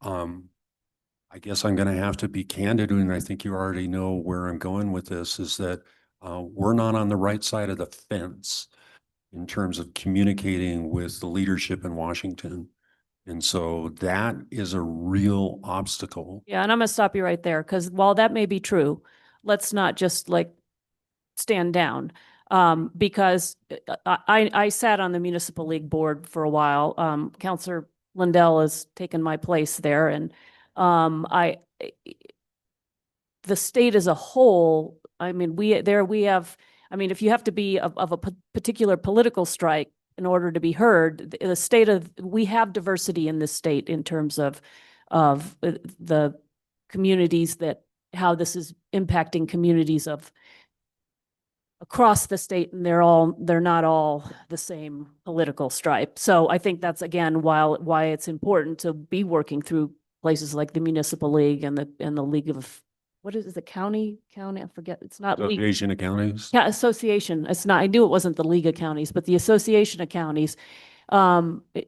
I guess I'm going to have to be candid, and I think you already know where I'm going with this, is that we're not on the right side of the fence in terms of communicating with the leadership in Washington. And so that is a real obstacle. Yeah, and I'm gonna stop you right there, because while that may be true, let's not just like stand down. Because I sat on the Municipal League board for a while. Counselor Lindell has taken my place there, and the state as a whole, I mean, we have, I mean, if you have to be of a particular political strike in order to be heard, the state of, we have diversity in this state in terms of the communities, that how this is impacting communities of across the state, and they're not all the same political stripe. So I think that's, again, why it's important to be working through places like the Municipal League and the League of, what is it, the county, I forget, it's not league. Association of Counties. Yeah, association. It's not, I knew it wasn't the League of Counties, but the Association of Counties.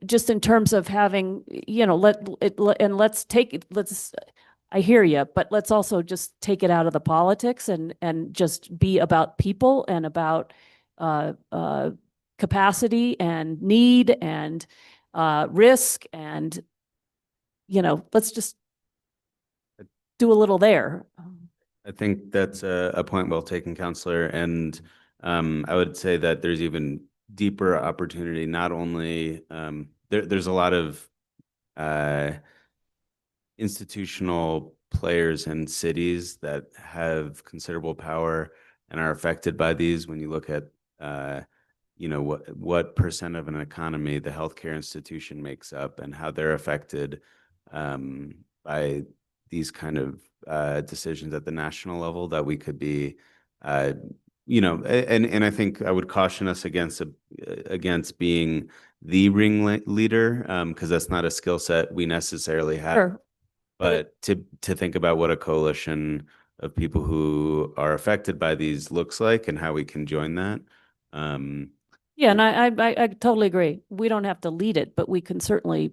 Just in terms of having, let's take it, I hear you, but let's also just take it out of the politics and just be about people and about capacity and need and risk, and let's just do a little there. I think that's a point well taken, Counselor. And I would say that there's even deeper opportunity. Not only there's a lot of institutional players and cities that have considerable power and are affected by these. When you look at what percent of an economy the healthcare institution makes up, and how they're affected by these kind of decisions at the national level, that we could be, and I think I would caution us against being the ringleader, because that's not a skill set we necessarily have. Sure. But to think about what a coalition of people who are affected by these looks like, and how we can join that. Yeah, and I totally agree. We don't have to lead it, but we can certainly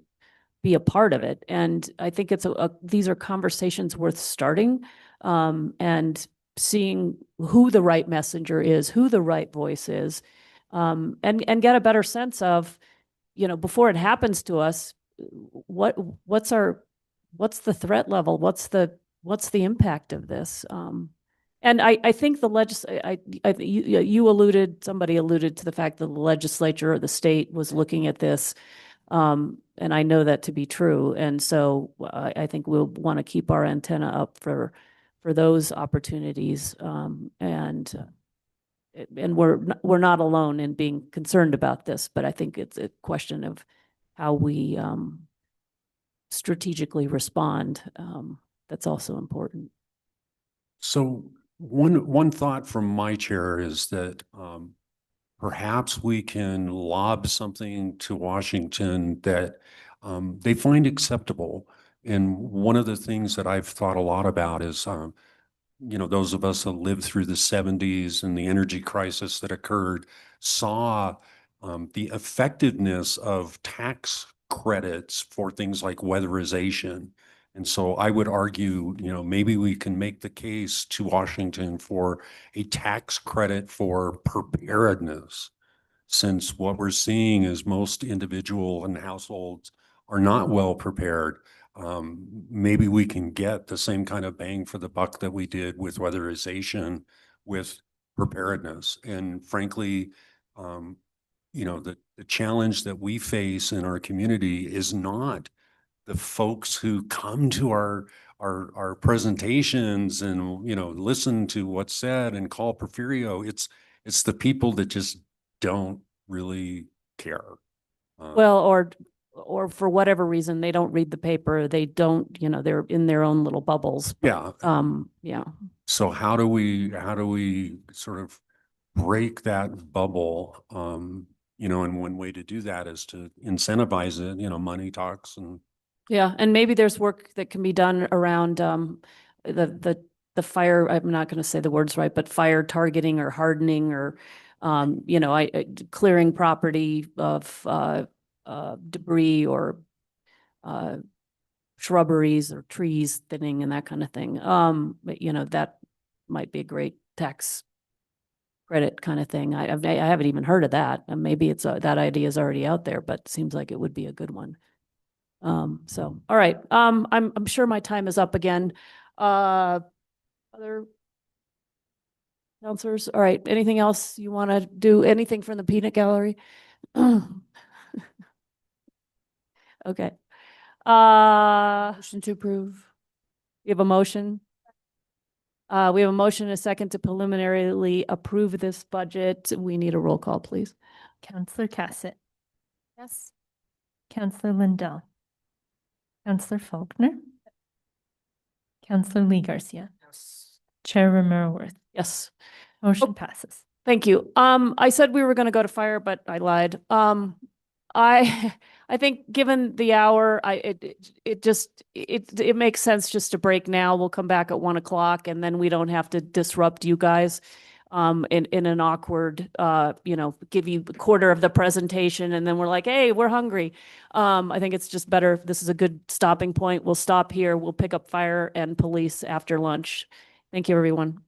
be a part of it. And I think it's these are conversations worth starting, and seeing who the right messenger is, who the right voice is, and get a better sense of, before it happens to us, what's the threat level? What's the impact of this? And I think somebody alluded to the fact that the legislature or the state was looking at this. And I know that to be true. And so I think we'll want to keep our antenna up for those opportunities. And we're not alone in being concerned about this, but I think it's a question of how we strategically respond. That's also important. So one thought from my chair is that perhaps we can lob something to Washington that they find acceptable. And one of the things that I've thought a lot about is, those of us that lived through the 70s and the energy crisis that occurred saw the effectiveness of tax credits for things like weatherization. And so I would argue, maybe we can make the case to Washington for a tax credit for preparedness, since what we're seeing is most individual and households are not well prepared. Maybe we can get the same kind of bang for the buck that we did with weatherization with preparedness. And frankly, the challenge that we face in our community is not the folks who come to our presentations and, listen to what's said and call Porfirio. It's the people that just don't really care. Well, or for whatever reason, they don't read the paper. They don't, they're in their own little bubbles. Yeah. Yeah. So how do we sort of break that bubble? And one way to do that is to incentivize it, money talks and. Yeah, and maybe there's work that can be done around the fire, I'm not going to say the words right, but fire targeting or hardening or clearing property of debris or shrubberies or trees thinning and that kind of thing. But, that might be a great tax credit kind of thing. I haven't even heard of that. And maybe it's that idea is already out there, but it seems like it would be a good one. So, all right. I'm sure my time is up again. Other counselors? All right. Anything else you want to do? Anything from the peanut gallery? Okay. Motion to approve. We have a motion. We have a motion and a second to preliminarily approve this budget. We need a roll call, please. Counselor Cassett, Yes. Counselor Lindell, Counselor Faulkner, Counselor Lee Garcia, Chair Romero Worth. Yes. Motion passes. Thank you. I said we were going to go to fire, but I lied. I think given the hour, it makes sense just to break now. We'll come back at 1 o'clock and then we don't have to disrupt you guys in an awkward, give you a quarter of the presentation and then we're like, hey, we're hungry. I think it's just better. This is a good stopping point. We'll stop here. We'll pick up fire and police after lunch. Thank you, everyone.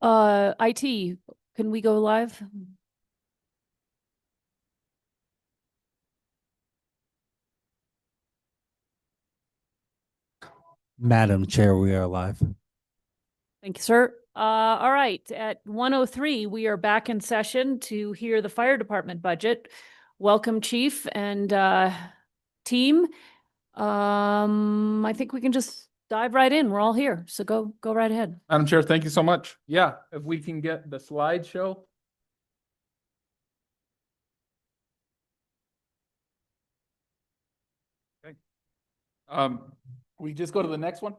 IT, can we go live? Madam Chair, we are live. Thank you, sir. All right, at 1:03, we are back in session to hear the fire department budget. Welcome, chief and team. I think we can just dive right in. We're all here, so go right ahead. Madam Chair, thank you so much. Yeah, if we can get the slideshow. Okay. We just go to the next one.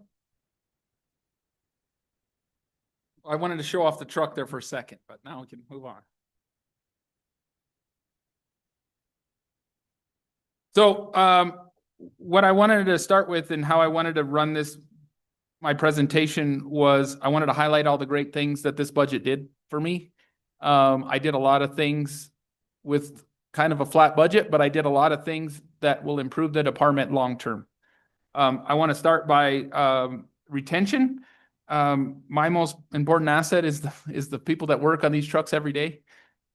I wanted to show off the truck there for a second, but now we can move on. So, what I wanted to start with and how I wanted to run this, my presentation was I wanted to highlight all the great things that this budget did for me. I did a lot of things with kind of a flat budget, but I did a lot of things that will improve the department long-term. I want to start by retention. My most important asset is the people that work on these trucks every day.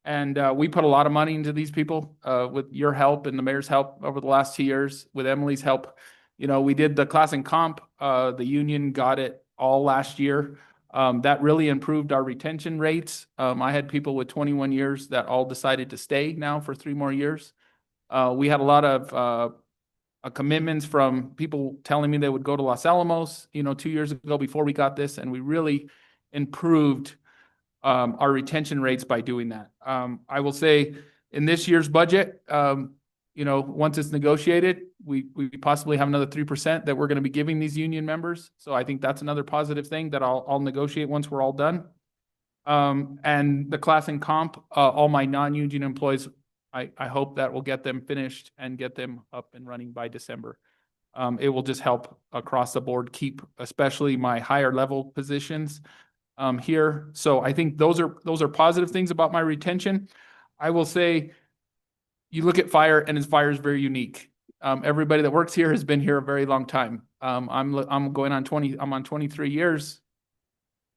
And we put a lot of money into these people with your help and the mayor's help over the last 2 years, with Emily's help. You know, we did the class and comp, the union got it all last year. That really improved our retention rates. I had people with 21 years that all decided to stay now for 3 more years. We had a lot of commitments from people telling me they would go to Los Alamos, 2 years ago before we got this, and we really improved our retention rates by doing that. I will say in this year's budget, once it's negotiated, we possibly have another 3% that we're going to be giving these union members. So I think that's another positive thing that I'll negotiate once we're all done. And the class and comp, all my non-union employees, I hope that will get them finished and get them up and running by December. It will just help across the board keep, especially my higher level positions here. So I think those are positive things about my retention. I will say, you look at fire, and fire is very unique. Everybody that works here has been here a very long time. I'm going on 20. I'm on 23 years.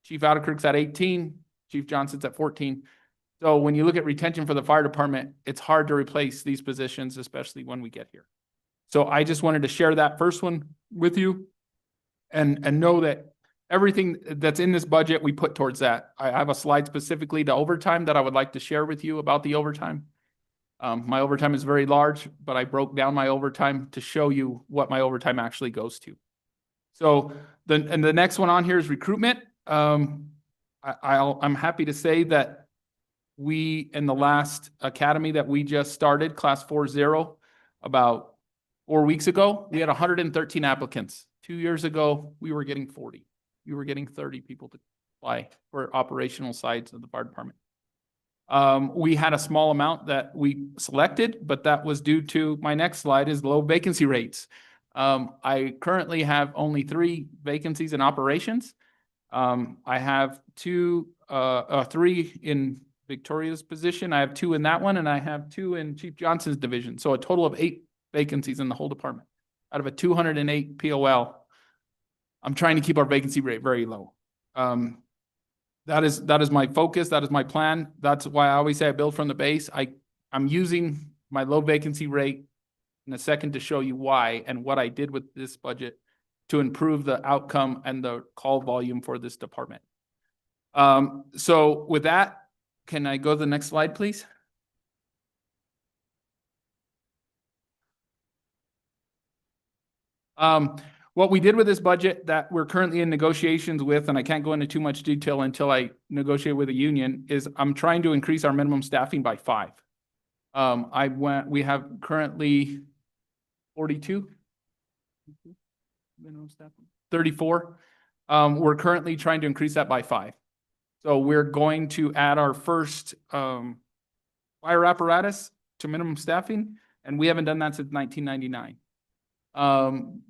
Chief Outerkirk's at 18. Chief Johnson's at 14. So when you look at retention for the fire department, it's hard to replace these positions, especially when we get here. So I just wanted to share that first one with you, and know that everything that's in this budget, we put towards that. I have a slide specifically to overtime that I would like to share with you about the overtime. My overtime is very large, but I broke down my overtime to show you what my overtime actually goes to. So the next one on here is recruitment. I'm happy to say that we, in the last academy that we just started, class 40, about 4 weeks ago, we had 113 applicants. 2 years ago, we were getting 40. We were getting 30 people to apply for operational sides of the fire department. We had a small amount that we selected, but that was due to, my next slide is low vacancy rates. I currently have only 3 vacancies in operations. I have 3 in Victoria's position. I have 2 in that one, and I have 2 in Chief Johnson's division. So a total of 8 vacancies in the whole department out of a 208 POL. I'm trying to keep our vacancy rate very low. That is my focus. That is my plan. That's why I always say I build from the base. I'm using my low vacancy rate in a second to show you why and what I did with this budget to improve the outcome and the call volume for this department. So with that, can I go to the next slide, please? What we did with this budget that we're currently in negotiations with, and I can't go into too much detail until I negotiate with a union, is I'm trying to increase our minimum staffing by 5. We have currently 42 minimum staffing, 34. We're currently trying to increase that by 5. So we're going to add our first fire apparatus to minimum staffing, and we haven't done that since 1999.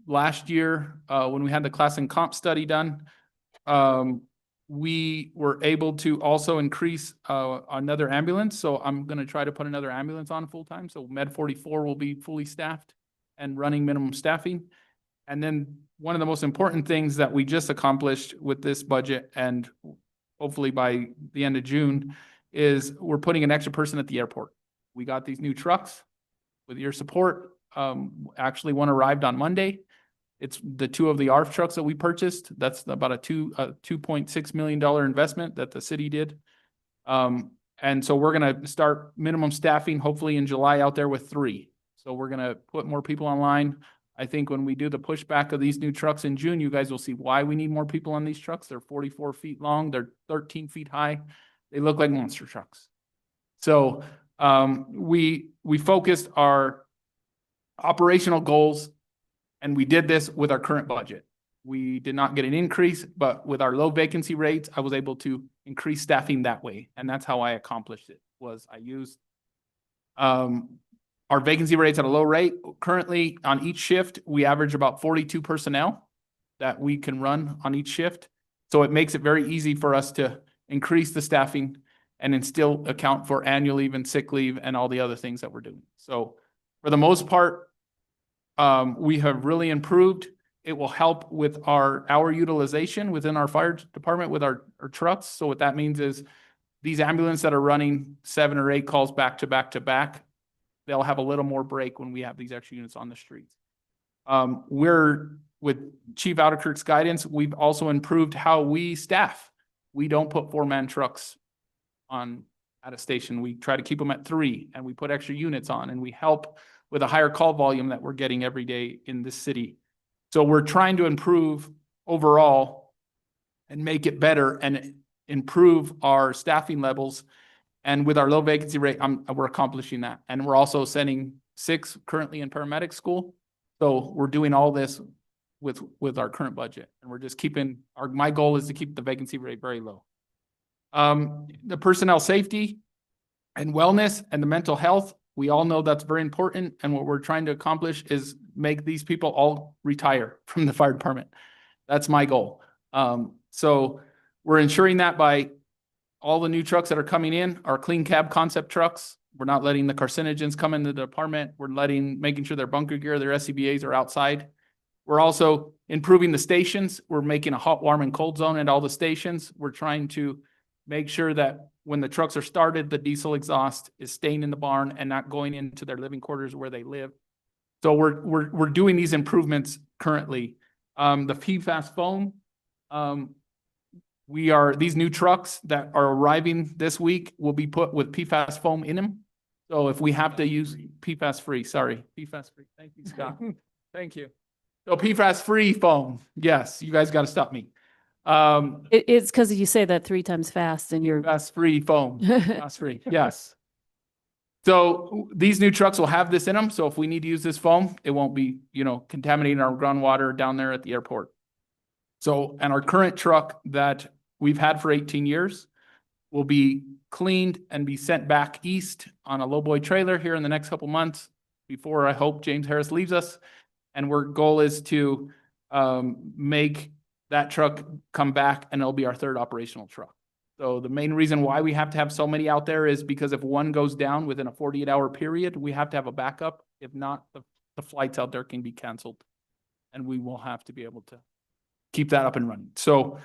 Last year, when we had the class and comp study done, we were able to also increase another ambulance. So I'm going to try to put another ambulance on full time. So Med 44 will be fully staffed and running minimum staffing. And then one of the most important things that we just accomplished with this budget and hopefully by the end of June, is we're putting an extra person at the airport. We got these new trucks with your support. Actually one arrived on Monday. It's the two of the ARF trucks that we purchased. That's about a $2.6 million investment that the city did. And so we're gonna start minimum staffing hopefully in July out there with 3. So we're gonna put more people online. I think when we do the pushback of these new trucks in June, you guys will see why we need more people on these trucks. They're 44 feet long. They're 13 feet high. They look like monster trucks. So we focused our operational goals, and we did this with our current budget. We did not get an increase, but with our low vacancy rates, I was able to increase staffing that way. And that's how I accomplished it, was I used our vacancy rates at a low rate. Currently on each shift, we average about 42 personnel that we can run on each shift. So it makes it very easy for us to increase the staffing and then still account for annual leave and sick leave and all the other things that we're doing. So for the most part, we have really improved. It will help with our hour utilization within our fire department with our trucks. So what that means is these ambulances that are running 7 or 8 calls back to back to back, they'll have a little more break when we have these extra units on the streets. We're, with Chief Outerkirk's guidance, we've also improved how we staff. We don't put 4-man trucks on at a station. We try to keep them at 3, and we put extra units on, and we help with a higher call volume that we're getting every day in this city. So we're trying to improve overall and make it better and improve our staffing levels. And with our low vacancy rate, we're accomplishing that. And we're also sending 6 currently in paramedic school. So we're doing all this with our current budget. And we're just keeping my goal is to keep the vacancy rate very low. The personnel safety and wellness and the mental health, we all know that's very important. And what we're trying to accomplish is make these people all retire from the fire department. That's my goal. So we're ensuring that by all the new trucks that are coming in are clean cab concept trucks. We're not letting the carcinogens come into the department. We're making sure their bunker gear, their SCBAs are outside. We're also improving the stations. We're making a hot, warm, and cold zone at all the stations. We're trying to make sure that when the trucks are started, the diesel exhaust is staying in the barn and not going into their living quarters where they live. So we're doing these improvements currently. The PFAS foam, these new trucks that are arriving this week will be put with PFAS foam in them. So if we have to use PFAS free, sorry, PFAS free. Thank you, Scott. Thank you. So PFAS free foam. Yes, you guys got to stop me. It's because you say that 3 times fast and you're PFAS free foam. PFAS free. Yes. So these new trucks will have this in them. So if we need to use this foam, it won't be, contaminating our groundwater down there at the airport. So, and our current truck that we've had for 18 years will be cleaned and be sent back east on a lowboy trailer here in the next couple months before I hope James Harris leaves us. And our goal is to make that truck come back, and it'll be our 3rd operational truck. So the main reason why we have to have so many out there is because if one goes down within a 48-hour period, we have to have a backup. If not, the flights out there can be canceled, and we will have to be able to keep that up and running. So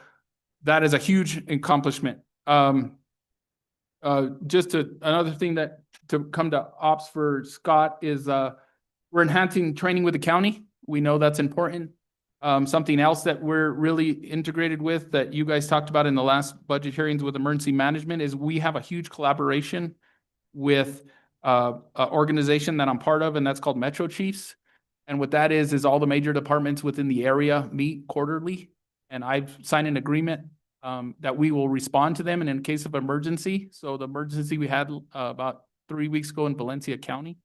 that is a huge accomplishment. Just another thing that to come to ops for Scott is we're enhancing training with the county. We know that's important. Something else that we're really integrated with that you guys talked about in the last budget hearings with emergency management is we have a huge collaboration with an organization that I'm part of, and that's called Metro Chiefs. And what that is all the major departments within the area meet quarterly. And I've signed an agreement that we will respond to them and in case of emergency. So the emergency we had about 3 weeks ago in Valencia County,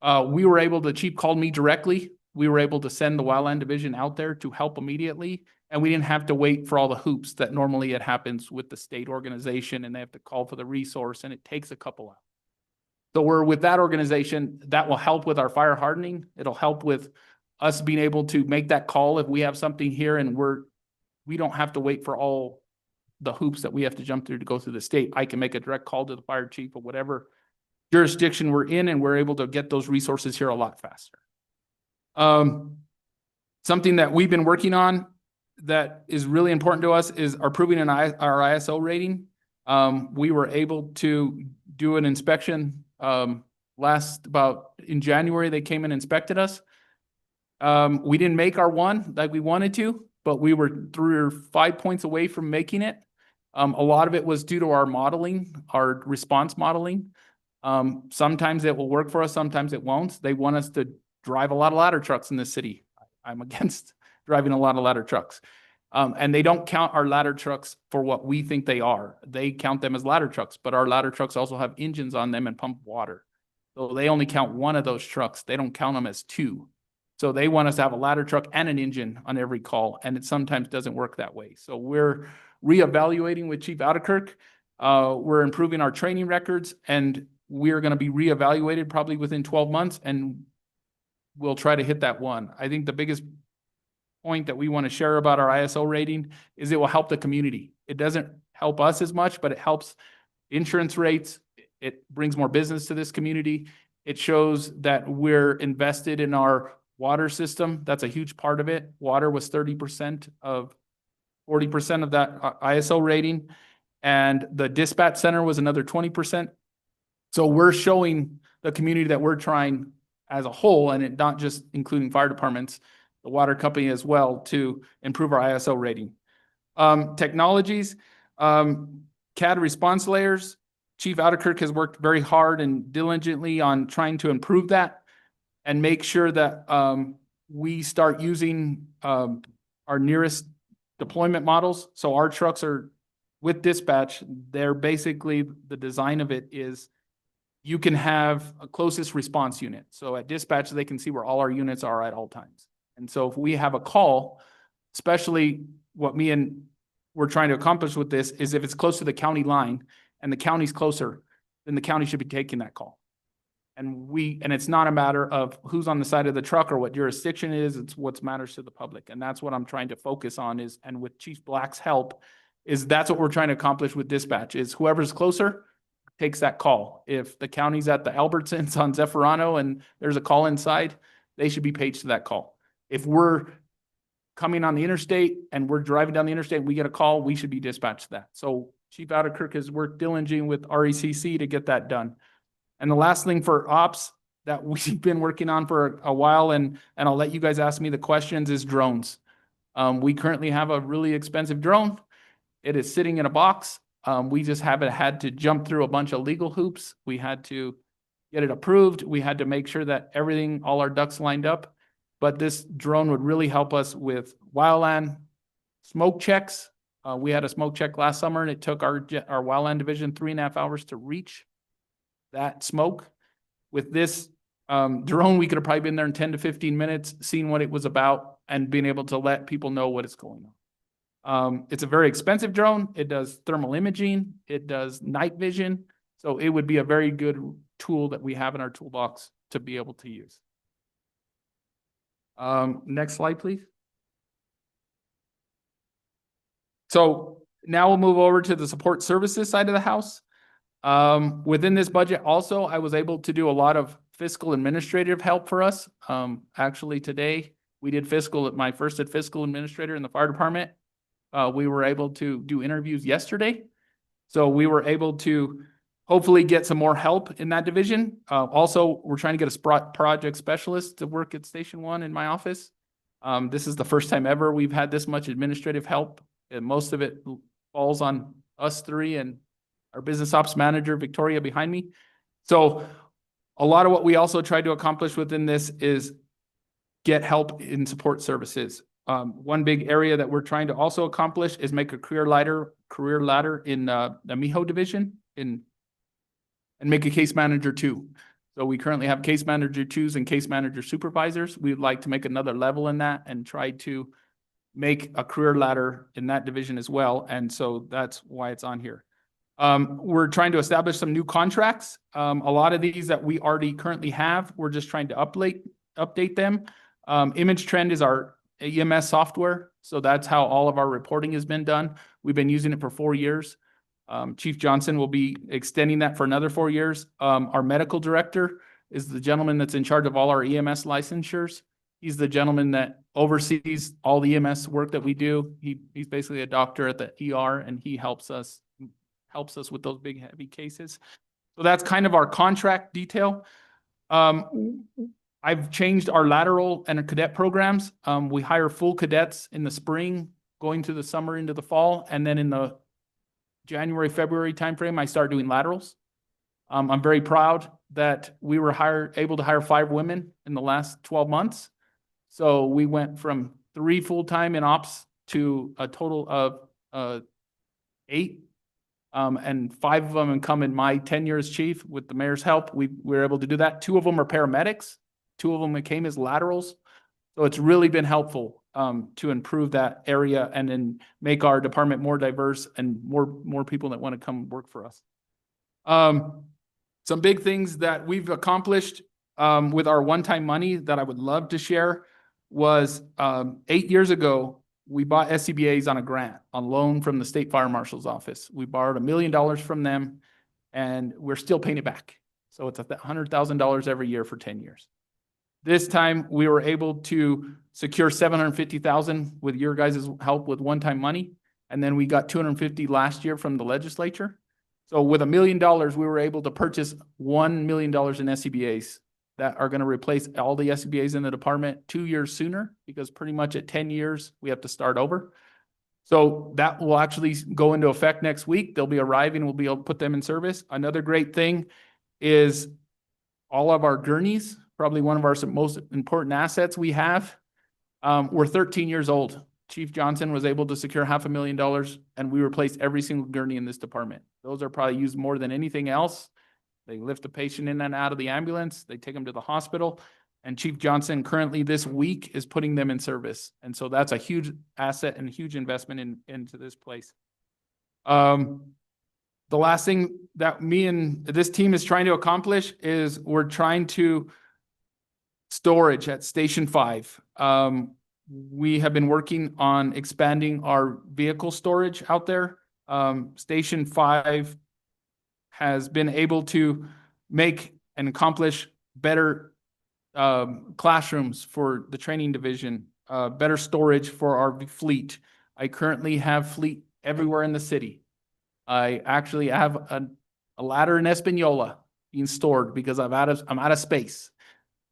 the chief called me directly. We were able to send the wildland division out there to help immediately. And we didn't have to wait for all the hoops that normally it happens with the state organization, and they have to call for the resource, and it takes a couple hours. So we're with that organization that will help with our fire hardening. It'll help with us being able to make that call if we have something here and we don't have to wait for all the hoops that we have to jump through to go through the state. I can make a direct call to the fire chief or whatever jurisdiction we're in, and we're able to get those resources here a lot faster. Something that we've been working on that is really important to us is approving our ISO rating. We were able to do an inspection, in January, they came and inspected us. We didn't make our one like we wanted to, but we were 3 or 5 points away from making it. A lot of it was due to our modeling, our response modeling. Sometimes it will work for us, sometimes it won't. They want us to drive a lot of ladder trucks in this city. I'm against driving a lot of ladder trucks. And they don't count our ladder trucks for what we think they are. They count them as ladder trucks, but our ladder trucks also have engines on them and pump water. So they only count one of those trucks. They don't count them as 2. So they want us to have a ladder truck and an engine on every call, and it sometimes doesn't work that way. So we're reevaluating with Chief Outerkirk. We're improving our training records, and we're going to be reevaluated probably within 12 months, and we'll try to hit that one. I think the biggest point that we want to share about our ISO rating is it will help the community. It doesn't help us as much, but it helps insurance rates. It brings more business to this community. It shows that we're invested in our water system. That's a huge part of it. Water was 40% of that ISO rating. And the dispatch center was another 20%. So we're showing the community that we're trying as a whole, and it not just including fire departments, the water company as well, to improve our ISO rating. Technologies, CAD response layers. Chief Outerkirk has worked very hard and diligently on trying to improve that and make sure that we start using our nearest deployment models. So our trucks are with dispatch. They're basically, the design of it is you can have a closest response unit. So at dispatch, they can see where all our units are at all times. And so if we have a call, especially what we're trying to accomplish with this is if it's close to the county line and the county's closer, then the county should be taking that call. And it's not a matter of who's on the side of the truck or what jurisdiction it is, it's what matters to the public. And that's what I'm trying to focus on and with Chief Black's help, that's what we're trying to accomplish with dispatch is whoever's closer takes that call. If the county's at the Albertsons on Zeffirano and there's a call inside, they should be paged to that call. If we're coming on the interstate and we're driving down the interstate and we get a call, we should be dispatched to that. So Chief Outerkirk has worked diligently with RECC to get that done. And the last thing for ops that we've been working on for a while, and I'll let you guys ask me the questions, is drones. We currently have a really expensive drone. It is sitting in a box. We just haven't had to jump through a bunch of legal hoops. We had to get it approved. We had to make sure that all our ducks lined up. But this drone would really help us with wildland smoke checks. We had a smoke check last summer, and it took our wildland division 3.5 hours to reach that smoke. With this drone, we could have probably been there in 10 to 15 minutes, seen what it was about, and being able to let people know what is going on. It's a very expensive drone. It does thermal imaging. It does night vision. So it would be a very good tool that we have in our toolbox to be able to use. Next slide, please. So now we'll move over to the support services side of the house. Within this budget also, I was able to do a lot of fiscal administrative help for us. Actually today, we did my first fiscal administrator in the fire department. We were able to do interviews yesterday. So we were able to hopefully get some more help in that division. Also, we're trying to get a project specialist to work at Station 1 in my office. This is the first time ever we've had this much administrative help. And most of it falls on us 3 and our business ops manager, Victoria, behind me. So a lot of what we also tried to accomplish within this is get help in support services. One big area that we're trying to also accomplish is make a career ladder in the MIHO division and make a case manager 2. So we currently have case manager 2s and case manager supervisors. We'd like to make another level in that and try to make a career ladder in that division as well. And so that's why it's on here. We're trying to establish some new contracts. A lot of these that we already currently have, we're just trying to update them. ImageTrend is our EMS software. So that's how all of our reporting has been done. We've been using it for 4 years. Chief Johnson will be extending that for another 4 years. Our medical director is the gentleman that's in charge of all our EMS licensures. He's the gentleman that oversees all the EMS work that we do. He's basically a doctor at the ER, and he helps us with those big, heavy cases. So that's kind of our contract detail. I've changed our lateral and our cadet programs. We hire full cadets in the spring, going to the summer into the fall, and then in the January, February timeframe, I start doing laterals. I'm very proud that we were able to hire 5 women in the last 12 months. So we went from 3 full-time in ops to a total of 8. And 5 of them come in my tenure as chief. With the mayor's help, we were able to do that. 2 of them are paramedics. 2 of them came as laterals. So it's really been helpful to improve that area and then make our department more diverse and more people that want to come work for us. Some big things that we've accomplished with our one-time money that I would love to share was 8 years ago, we bought SCBA's on a grant, on loan from the State Fire Marshal's office. We borrowed $1 million from them, and we're still paying it back. So it's $100,000 every year for 10 years. This time, we were able to secure $750,000 with your guys' help with one-time money, and then we got $250,000 last year from the legislature. So with $1 million, we were able to purchase $1 million in SCBA's that are going to replace all the SCBA's in the department 2 years sooner, because pretty much at 10 years, we have to start over. So that will actually go into effect next week. They'll be arriving. We'll be able to put them in service. Another great thing is all of our gurneys, probably one of our most important assets we have. We're 13 years old. Chief Johnson was able to secure $500,000, and we replaced every single gurney in this department. Those are probably used more than anything else. They lift the patient in and out of the ambulance. They take them to the hospital. And Chief Johnson currently this week is putting them in service. And so that's a huge asset and huge investment into this place. The last thing that me and this team is trying to accomplish is we're trying to storage at Station 5. We have been working on expanding our vehicle storage out there. Station 5 has been able to make and accomplish better classrooms for the training division, better storage for our fleet. I currently have fleet everywhere in the city. I actually have a ladder in Espanola being stored because I'm out of space.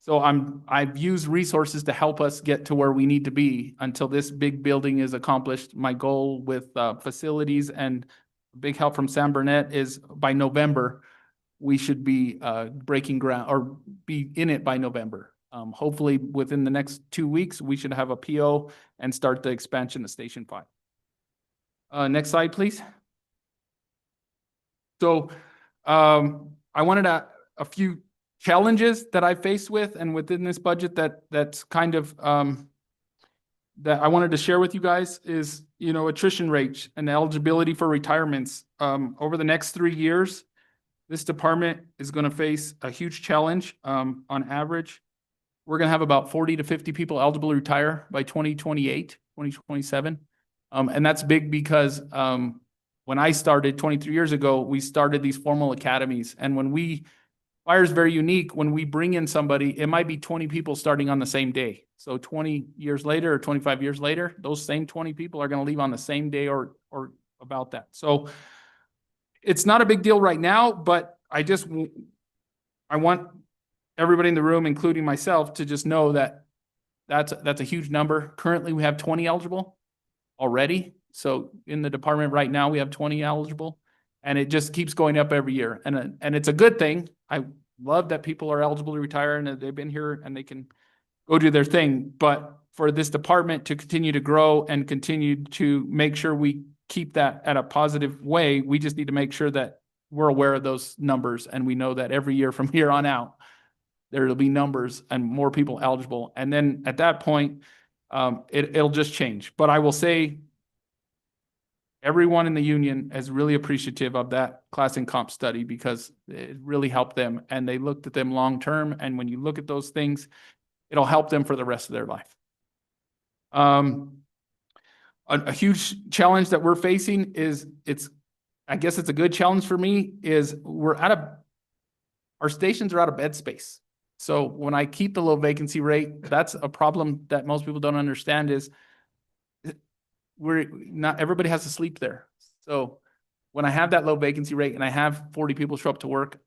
So I've used resources to help us get to where we need to be until this big building is accomplished. My goal with facilities and big help from Sam Burnett is by November, we should be breaking ground or be in it by November. Hopefully within the next 2 weeks, we should have a PO and start the expansion of Station 5. Next slide, please. So I wanted a few challenges that I faced with and within this budget that's kind of that I wanted to share with you guys is, attrition rates and eligibility for retirements. Over the next 3 years, this department is going to face a huge challenge. On average, we're going to have about 40 to 50 people eligible to retire by 2028, 2027. And that's big because when I started 23 years ago, we started these formal academies. And fire is very unique. When we bring in somebody, it might be 20 people starting on the same day. So 20 years later or 25 years later, those same 20 people are going to leave on the same day or about that. So it's not a big deal right now, but I want everybody in the room, including myself, to just know that that's a huge number. Currently, we have 20 eligible already. So in the department right now, we have 20 eligible, and it just keeps going up every year. And it's a good thing. I love that people are eligible to retire and that they've been here and they can go do their thing. But for this department to continue to grow and continue to make sure we keep that at a positive way, we just need to make sure that we're aware of those numbers. And we know that every year from here on out, there'll be numbers and more people eligible. And then at that point, it'll just change. But I will say, everyone in the union is really appreciative of that class and comp study because it really helped them and they looked at them long term. And when you look at those things, it'll help them for the rest of their life. A huge challenge that we're facing is I guess it's a good challenge for me, is our stations are out of bed space. So when I keep the low vacancy rate, that's a problem that most people don't understand is not everybody has to sleep there. So when I have that low vacancy rate and I have 40 people show up to work,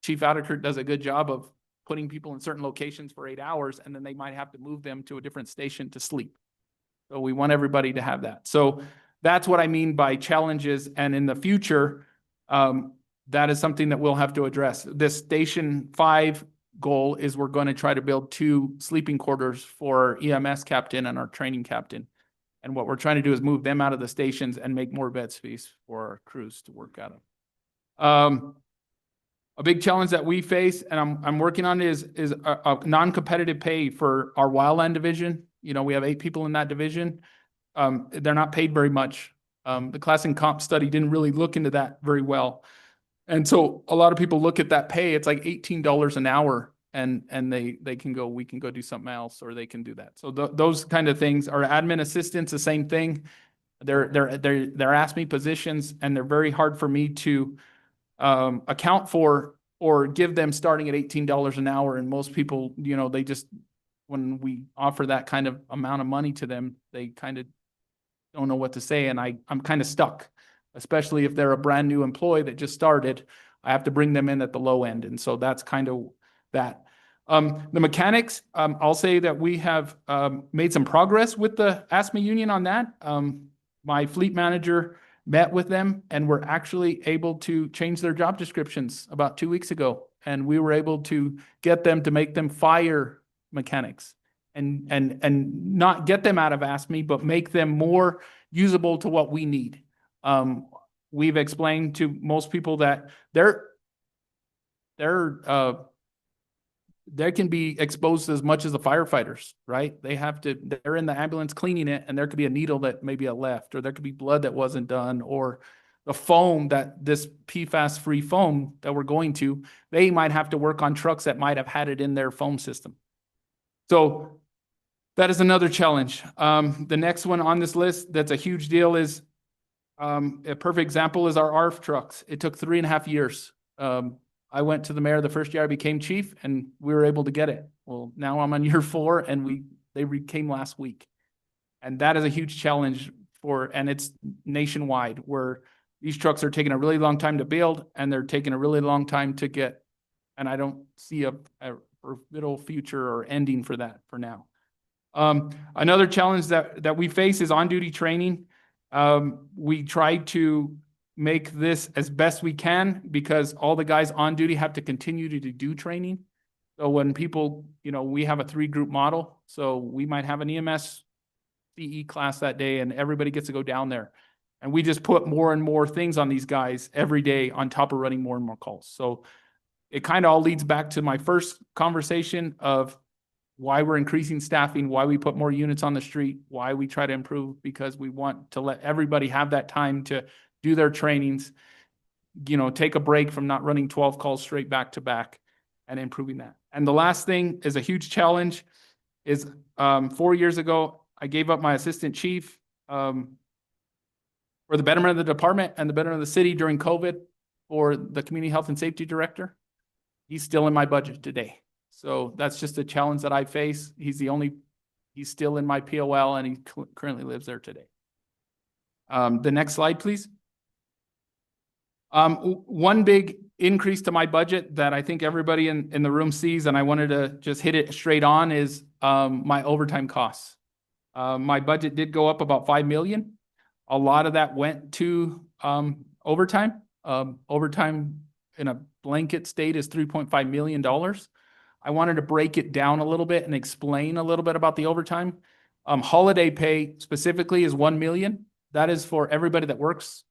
Chief Adderkirk does a good job of putting people in certain locations for 8 hours, and then they might have to move them to a different station to sleep. So we want everybody to have that. So that's what I mean by challenges. And in the future, that is something that we'll have to address. This Station 5 goal is we're going to try to build 2 sleeping quarters for our EMS captain and our training captain. And what we're trying to do is move them out of the stations and make more bed space for our crews to work out of. A big challenge that we face, and I'm working on, is a non-competitive pay for our wildland division. You know, we have 8 people in that division. They're not paid very much. The class and comp study didn't really look into that very well. And so a lot of people look at that pay, it's like $18 an hour, and they can go, we can go do something else, or they can do that. So those kind of things. Our admin assistants, the same thing. They're ASME positions, and they're very hard for me to account for or give them starting at $18 an hour. And most people, you know, they just, when we offer that kind of amount of money to them, they kind of don't know what to say. And I'm kind of stuck, especially if they're a brand new employee that just started. I have to bring them in at the low end. And so that's kind of that. The mechanics, I'll say that we have made some progress with the ASME union on that. My fleet manager met with them, and we're actually able to change their job descriptions about 2 weeks ago. And we were able to get them to make them fire mechanics and not get them out of ASME, but make them more usable to what we need. We've explained to most people that they can be exposed as much as the firefighters, right? They're in the ambulance cleaning it, and there could be a needle that maybe left, or there could be blood that wasn't done, or the foam, that this PFAS-free foam that we're going to, they might have to work on trucks that might have had it in their foam system. So that is another challenge. The next one on this list that's a huge deal is, a perfect example is our ARF trucks. It took 3.5 years. I went to the mayor the first year I became chief, and we were able to get it. Well, now I'm on year 4, and they came last week. And that is a huge challenge and it's nationwide, where these trucks are taking a really long time to build, and they're taking a really long time to get. And I don't see a middle future or ending for that for now. Another challenge that we face is on-duty training. We try to make this as best we can, because all the guys on duty have to continue to do training. So when people, you know, we have a 3-group model, so we might have an EMS CE class that day, and everybody gets to go down there. And we just put more and more things on these guys every day on top of running more and more calls. So it kind of all leads back to my first conversation of why we're increasing staffing, why we put more units on the street, why we try to improve, because we want to let everybody have that time to do their trainings, you know, take a break from not running 12 calls straight back to back, and improving that. And the last thing is a huge challenge is 4 years ago, I gave up my assistant chief for the betterment of the department and the betterment of the city during COVID for the community health and safety director. He's still in my budget today. So that's just a challenge that I face. He's still in my POL, and he currently lives there today. The next slide, please. One big increase to my budget that I think everybody in the room sees, and I wanted to just hit it straight on, is my overtime costs. My budget did go up about $5 million. A lot of that went to overtime. Overtime in a blanket state is $3.5 million. I wanted to break it down a little bit and explain a little bit about the overtime. Holiday pay specifically is $1 million. That is for everybody that works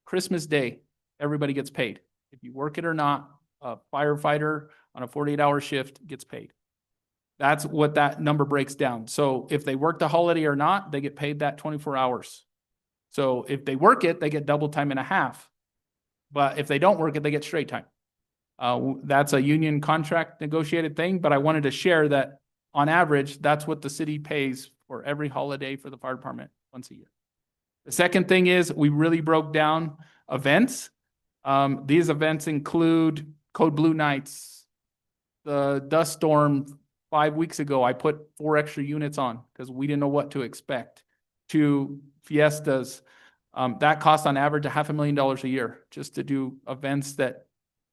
Christmas Day. Everybody gets paid. If you work it or not, a firefighter on a 48-hour shift gets paid. That's what that number breaks down. So if they work the holiday or not, they get paid that 24 hours. So if they work it, they get double time and a half. But if they don't work it, they get straight time. That's a union contract negotiated thing, but I wanted to share that on average, that's what the city pays for every holiday for the fire department once a year. The second thing is we really broke down events. These events include Code Blue Nights, the dust storm 5 weeks ago, I put 4 extra units on because we didn't know what to expect. To fiestas, that cost on average $500,000 a year just to do events that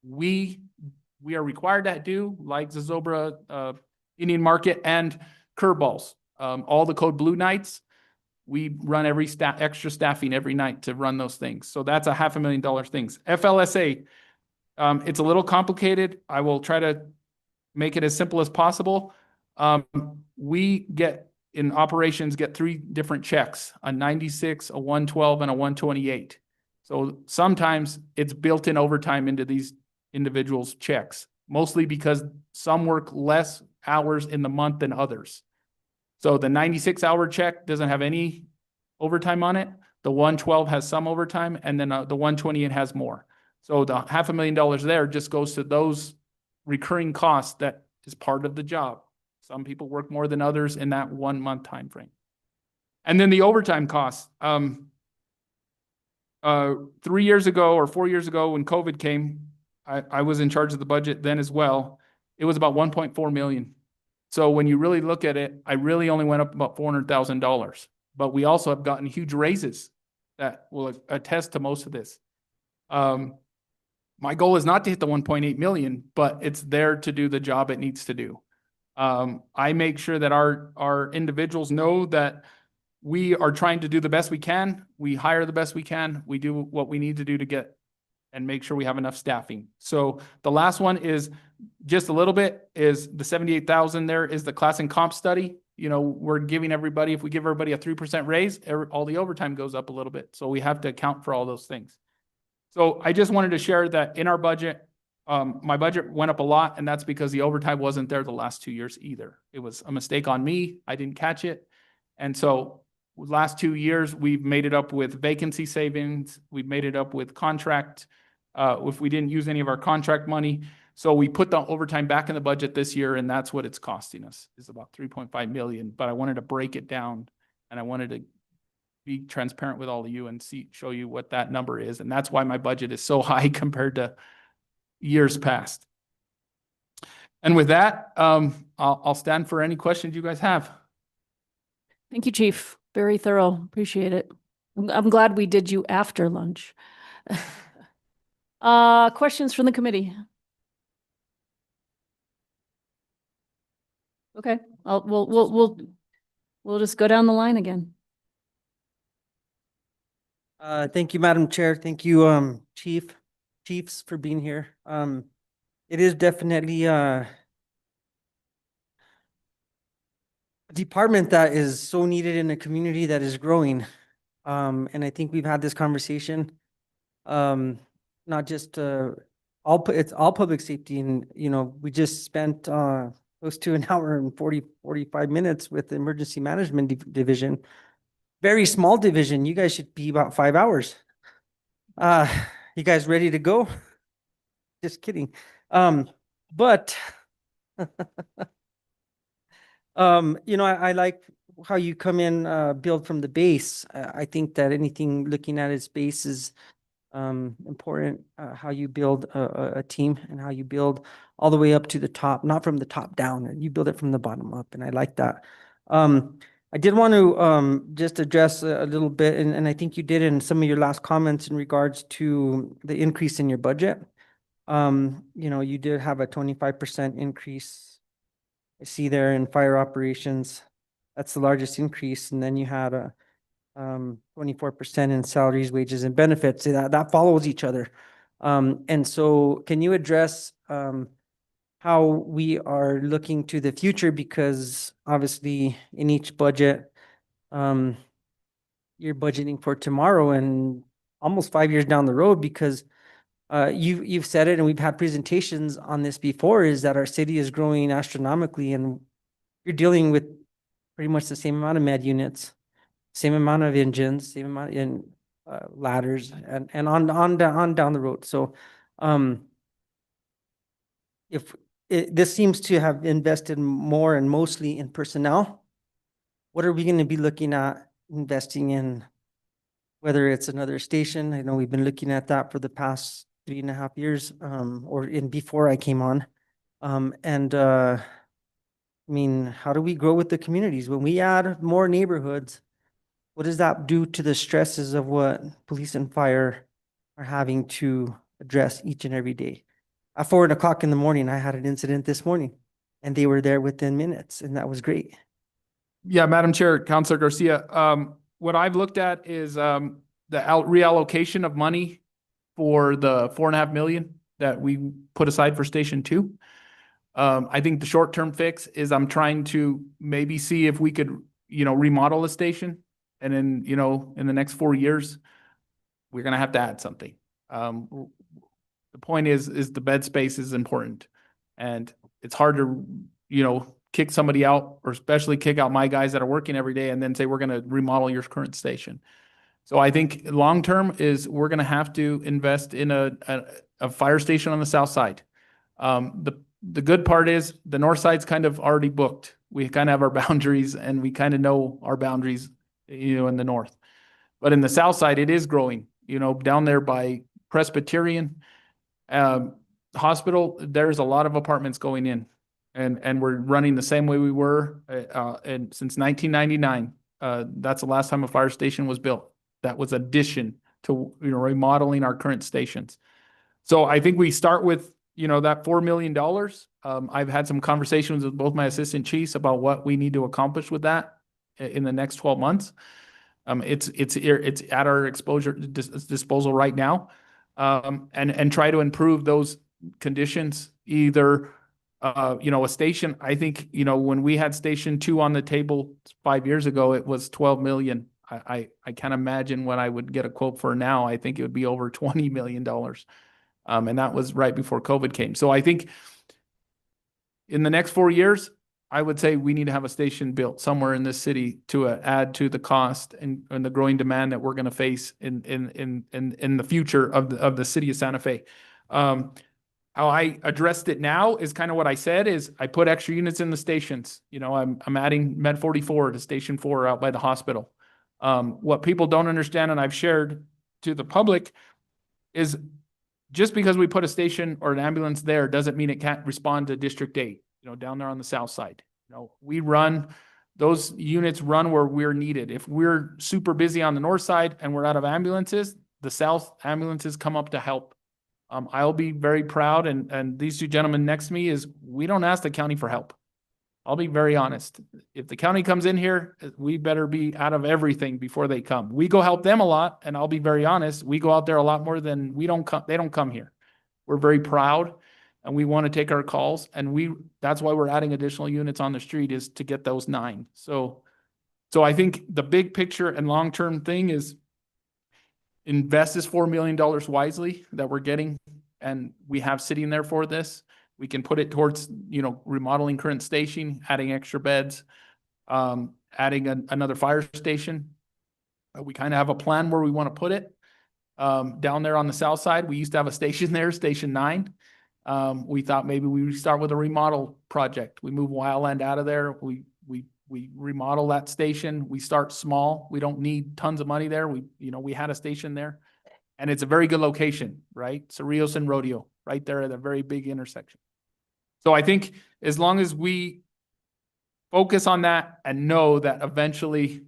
we are required to do, like Zozobra, Indian Market, and curveballs. All the Code Blue nights, we run every extra staffing every night to run those things. So that's a $500,000 things. FLSA, it's a little complicated. I will try to make it as simple as possible. We in operations get 3 different checks, a 96, a 112, and a 128. So sometimes it's built in overtime into these individuals' checks, mostly because some work less hours in the month than others. So the 96-hour check doesn't have any overtime on it. The 112 has some overtime, and then the 128 has more. So the $500,000 there just goes to those recurring costs that is part of the job. Some people work more than others in that 1 month time frame. And then the overtime costs. 3 years ago or 4 years ago when COVID came, I was in charge of the budget then as well. It was about 1.4 million. So when you really look at it, I really only went up about $400,000. But we also have gotten huge raises that will attest to most of this. My goal is not to hit the 1.8 million, but it's there to do the job it needs to do. I make sure that our individuals know that we are trying to do the best we can. We hire the best we can. We do what we need to do to get and make sure we have enough staffing. So the last one is just a little bit is the 78,000 there is the class and comp study. You know, we're giving everybody, if we give everybody a 3% raise, all the overtime goes up a little bit. So we have to account for all those things. So I just wanted to share that in our budget, my budget went up a lot, and that's because the overtime wasn't there the last 2 years either. It was a mistake on me. I didn't catch it. And so last 2 years, we've made it up with vacancy savings. We've made it up with contract, if we didn't use any of our contract money. So we put the overtime back in the budget this year, and that's what it's costing us, is about 3.5 million. But I wanted to break it down, and I wanted to be transparent with all of you and show you what that number is. And that's why my budget is so high compared to years past. And with that, I'll stand for any questions you guys have. Thank you, Chief. Very thorough. Appreciate it. I'm glad we did you after lunch. Questions from the committee? Okay, we'll just go down the line again. Thank you, Madam Chair. Thank you, Chiefs for being here. It is definitely a department that is so needed in a community that is growing. And I think we've had this conversation, not just it's all public safety. And, you know, we just spent close to an hour and 45 minutes with the emergency management division. Very small division. You guys should be about 5 hours. You guys ready to go? Just kidding. But you know, I like how you come in, build from the base. I think that anything looking at its base is important, how you build a team and how you build all the way up to the top, not from the top down, and you build it from the bottom up. And I like that. I did want to just address a little bit, and I think you did in some of your last comments in regards to the increase in your budget. You know, you did have a 25% increase. I see there in fire operations. That's the largest increase. And then you had a 24% in salaries, wages, and benefits. That follows each other. And so can you address how we are looking to the future? Because obviously in each budget, you're budgeting for tomorrow and almost 5 years down the road, because you've said it, and we've had presentations on this before, is that our city is growing astronomically, and you're dealing with pretty much the same amount of med units, same amount of engines, same amount in ladders, and on down the road. So if this seems to have invested more and mostly in personnel, what are we going to be looking at investing in? Whether it's another station, I know we've been looking at that for the past 3.5 years, or before I came on. I mean, how do we grow with the communities? When we add more neighborhoods, what does that do to the stresses of what police and fire are having to address each and every day? At 4 o'clock in the morning, I had an incident this morning and they were there within minutes and that was great. Yeah, Madam Chair, Councilor Garcia, what I've looked at is, the reallocation of money for the 4.5 million that we put aside for Station 2. I think the short-term fix is I'm trying to maybe see if we could, remodel a station. And then, in the next 4 years, we're gonna have to add something. The point is the bed space is important. And it's hard to, kick somebody out, or especially kick out my guys that are working every day and then say, we're gonna remodel your current station. So I think long-term is we're gonna have to invest in a fire station on the south side. The good part is the north side's kind of already booked. We kind of have our boundaries and we kind of know our boundaries, in the north. But in the south side, it is growing, down there by Presbyterian Hospital, there's a lot of apartments going in. And we're running the same way we were and since 1999. That's the last time a fire station was built. That was addition to, remodeling our current stations. So I think we start with, that $4 million. I've had some conversations with both my assistant chiefs about what we need to accomplish with that in the next 12 months. It's at our disposal right now. And try to improve those conditions, either, a station. I think, when we had Station 2 on the table 5 years ago, it was 12 million. I can't imagine what I would get a quote for now. I think it would be over $20 million. And that was right before COVID came. So I think in the next 4 years, I would say we need to have a station built somewhere in this city to add to the cost and the growing demand that we're going to face in the future of the city of Santa Fe. How I addressed it now is kind of what I said is I put extra units in the stations. I'm adding Med 44 to Station 4 out by the hospital. What people don't understand, and I've shared to the public, is just because we put a station or an ambulance there doesn't mean it can't respond to District 8, down there on the south side. Those units run where we're needed. If we're super busy on the north side and we're out of ambulances, the south ambulances come up to help. I'll be very proud, and these two gentlemen next to me, is we don't ask the county for help. I'll be very honest. If the county comes in here, we better be out of everything before they come. We go help them a lot, and I'll be very honest, we go out there a lot more than they don't come here. We're very proud, and we want to take our calls, and that's why we're adding additional units on the street, is to get those 9. So I think the big picture and long-term thing is invest this $4 million wisely that we're getting, and we have sitting there for this. We can put it towards, remodeling current station, adding extra beds, adding another fire station. We kind of have a plan where we want to put it. Down there on the south side, we used to have a station there, Station 9. We thought maybe we would start with a remodel project. We move Wildland out of there. We remodel that station. We start small. We don't need tons of money there. We had a station there, and it's a very good location, right? Cerrillos and Rodeo, right there at a very big intersection. So I think as long as we focus on that and know that eventually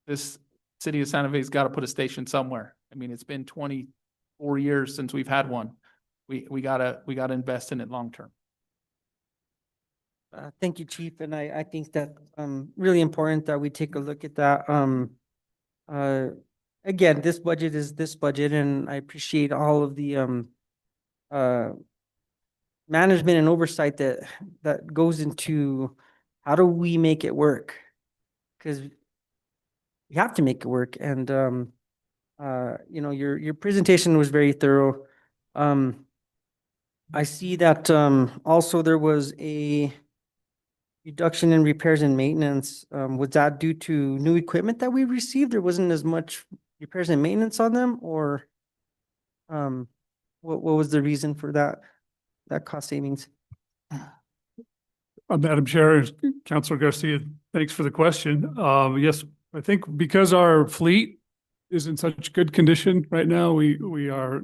this city of Santa Fe's got to put a station somewhere. I mean, it's been 24 years since we've had one. We gotta invest in it long term. Thank you, Chief. And I think that really important that we take a look at that. Again, this budget is this budget, and I appreciate all of the management and oversight that goes into how do we make it work? Because we have to make it work. And your presentation was very thorough. I see that also there was a reduction in repairs and maintenance. Was that due to new equipment that we received? There wasn't as much repairs and maintenance on them, or what was the reason for that cost savings? Madam Chair, Councilor Garcia, thanks for the question. Yes, I think because our fleet is in such good condition right now, we are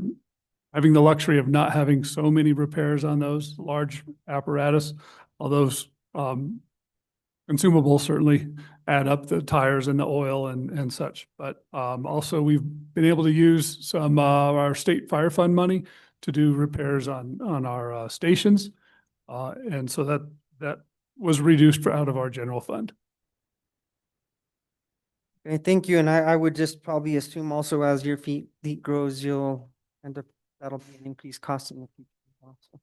having the luxury of not having so many repairs on those large apparatus, all those consumables certainly add up, the tires and the oil and such. But also we've been able to use some our state fire fund money to do repairs on our stations. And so that was reduced out of our general fund. Okay, thank you. And I would just probably assume also as your fleet grows, you'll end up, that'll be an increased cost in the future. Also.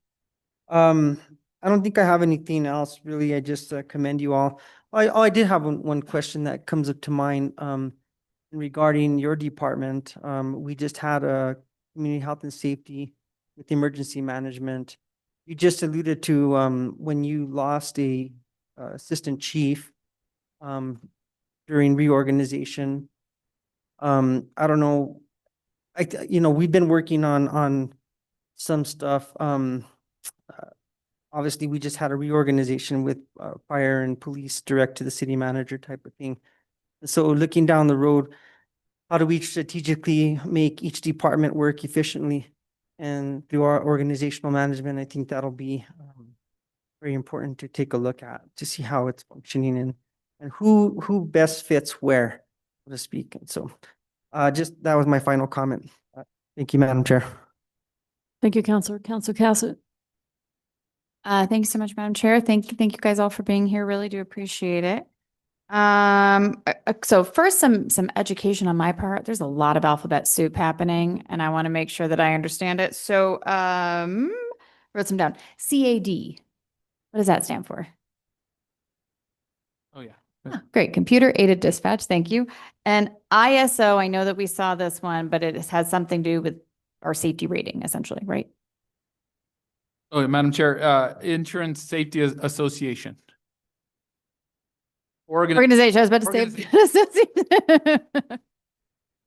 I don't think I have anything else really. I just commend you all. I did have one question that comes up to mind regarding your department. We just had a community health and safety with emergency management. You just alluded to when you lost a assistant chief during reorganization. I don't know. We've been working on some stuff. Obviously, we just had a reorganization with fire and police direct to the city manager type of thing. So looking down the road, how do we strategically make each department work efficiently? And through our organizational management, I think that'll be very important to take a look at to see how it's functioning and who best fits where, so to speak. And so just that was my final comment. Thank you, Madam Chair. Thank you, Counselor. Counselor Cassett. Thank you so much, Madam Chair. Thank you guys all for being here. Really do appreciate it. So first, some education on my part. There's a lot of alphabet soup happening, and I want to make sure that I understand it. So, wrote some down. CAD. What does that stand for? Oh, yeah. Ah, great. Computer aided dispatch. Thank you. And ISO, I know that we saw this one, but it has something to do with our safety rating, essentially, right? Oh, Madam Chair, Insurance Safety Association. Organization, I was about to say. Organization.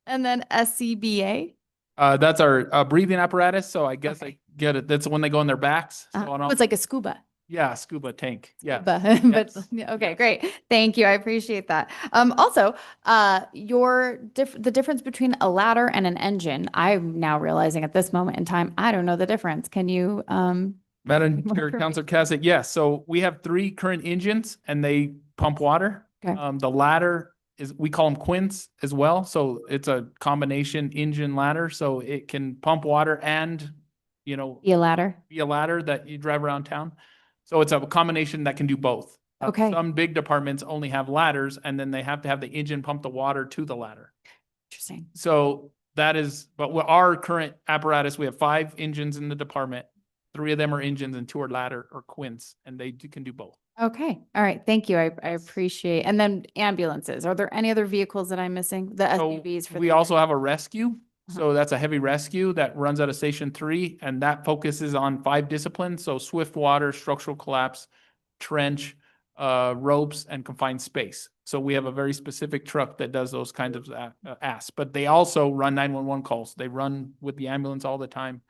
And then SCBA. That's our breathing apparatus. So I guess I get it. That's when they go on their backs. So I don't- It's like a scuba. Yeah, scuba tank. Yeah. But Yes. yeah, okay, great. Thank you. I appreciate that. Also, the difference between a ladder and an engine, I'm now realizing at this moment in time, I don't know the difference. Can you, Madam More Chair, for me. Councilor Cassidy, yes. So we have 3 current engines and they pump water. Okay. The ladder we call them quints as well. So it's a combination engine ladder. So it can pump water and, be a ladder? be a ladder that you drive around town. So it's a combination that can do both. Okay. Some big departments only have ladders and then they have to have the engine pump the water to the ladder. Interesting. So that is, but with our current apparatus, we have 5 engines in the department. 3 of them are engines and 2 are ladder or quints, and can do both. Okay. All right. Thank you. I appreciate. And then ambulances. Are there any other vehicles that I'm missing? The So SUVs for we the also have a rescue. Uh-huh. So that's a heavy rescue that runs out of Station 3, and that focuses on 5 disciplines. So swift water, structural collapse, trench, ropes, and confined space. So we have a very specific truck that does those kinds of asks. But they also run 911 calls. They run with the ambulance all the time.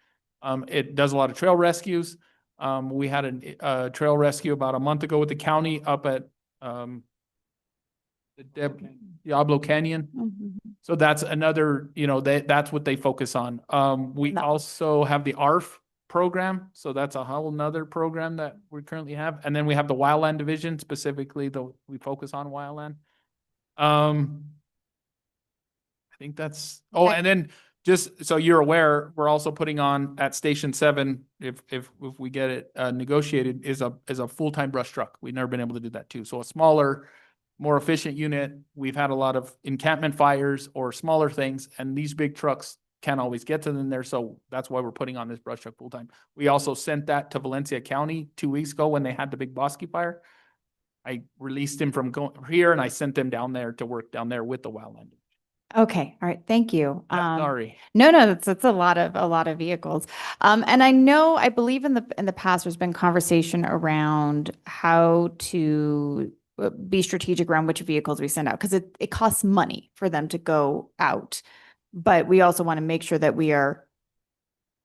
It does a lot of trail rescues. We had a trail rescue about a month ago with the county up at Diablo Canyon. Mhm. So that's another, that's what they focus on. We No. also have the ARF program. So that's a whole nother program that we currently have. And then we have the wildland division, specifically we focus on wildland. I think that's, and then just so you're aware, we're also putting on at Station 7, if we get it negotiated, is a full-time brush truck. We've never been able to do that too. So a smaller, more efficient unit. We've had a lot of encampment fires or smaller things, and these big trucks can't always get to them there. So that's why we're putting on this brush truck full-time. We also sent that to Valencia County 2 weeks ago when they had the big Bosque fire. I released him from going here and I sent them down there to work down there with the wildland. Okay. All right. Thank you. Yeah, sorry. No, that's a lot of vehicles. And I believe in the past, there's been conversation around how to be strategic around which vehicles we send out, because it costs money for them to go out. But we also want to make sure that we are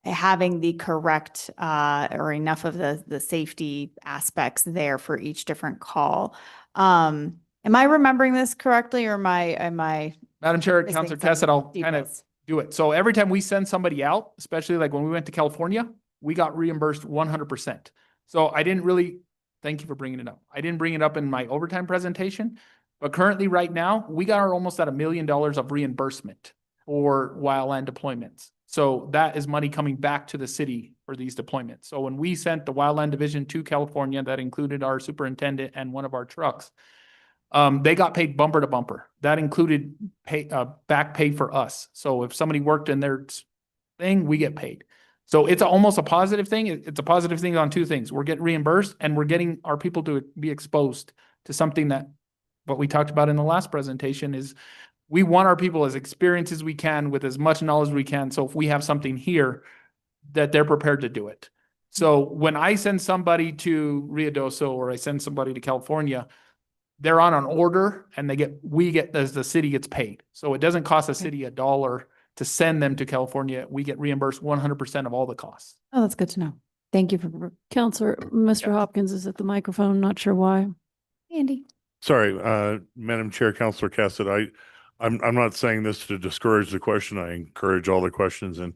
having the correct or enough of the safety aspects there for each different call. Am I remembering this correctly, or am I Madam Chair, missing Councilor some Cassidy, I'll kind of details? do it. So every time we send somebody out, especially like when we went to California, we got reimbursed 100%. So I didn't really, thank you for bringing it up. I didn't bring it up in my overtime presentation, but currently right now, we got almost at $1 million of reimbursement for wildland deployments. So that is money coming back to the city for these deployments. So when we sent the wildland division to California, that included our superintendent and one of our trucks, they got paid bumper to bumper. That included back pay for us. So if somebody worked in their thing, we get paid. So it's almost a positive thing. It's a positive thing on two things. We're getting reimbursed and we're getting our people to be exposed to something that what we talked about in the last presentation is we want our people as experienced as we can with as much knowledge as we can. So if we have something here, that they're prepared to do it. So when I send somebody to Ruidoso or I send somebody to California, they're on an order and we get, as the city gets paid. So it doesn't cost the city $1 to send them to California. We get reimbursed 100% of all the costs. Oh, that's good to know. Thank you for, Counselor, Mr. Yeah. Hopkins is at the microphone, not sure why. Andy. Sorry, Madam Chair, Councilor Cassidy, I'm not saying this to discourage the question. I encourage all the questions and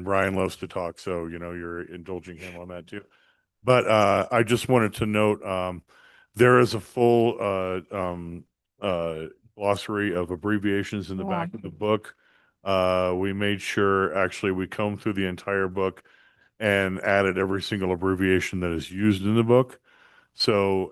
Brian loves to talk. So, you know, you're indulging him on that too. But I just wanted to note, there is a full glossary of abbreviations in the back of the book. We made sure actually we combed through the entire book and added every single abbreviation that is used in the book. So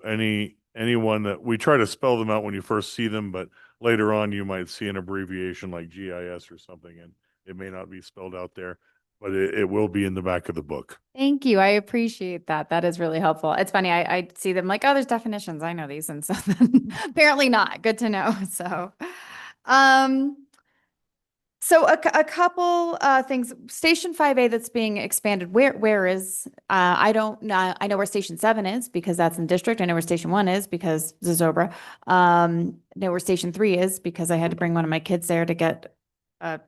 anyone that we try to spell them out when you first see them, but later on you might see an abbreviation like GIS or something, and it may not be spelled out there, but it will be in the back of the book. Thank you. I appreciate that. That is really helpful. It's funny. I see them like, oh, there's definitions. I know these. And so then apparently not. Good to know. So, so a couple things. Station 5A that's being expanded. Where is? I don't know. I know where Station 7 is because that's in district. I know where Station 1 is because Zozobra. Know where Station 3 is because I had to bring one of my kids there to get a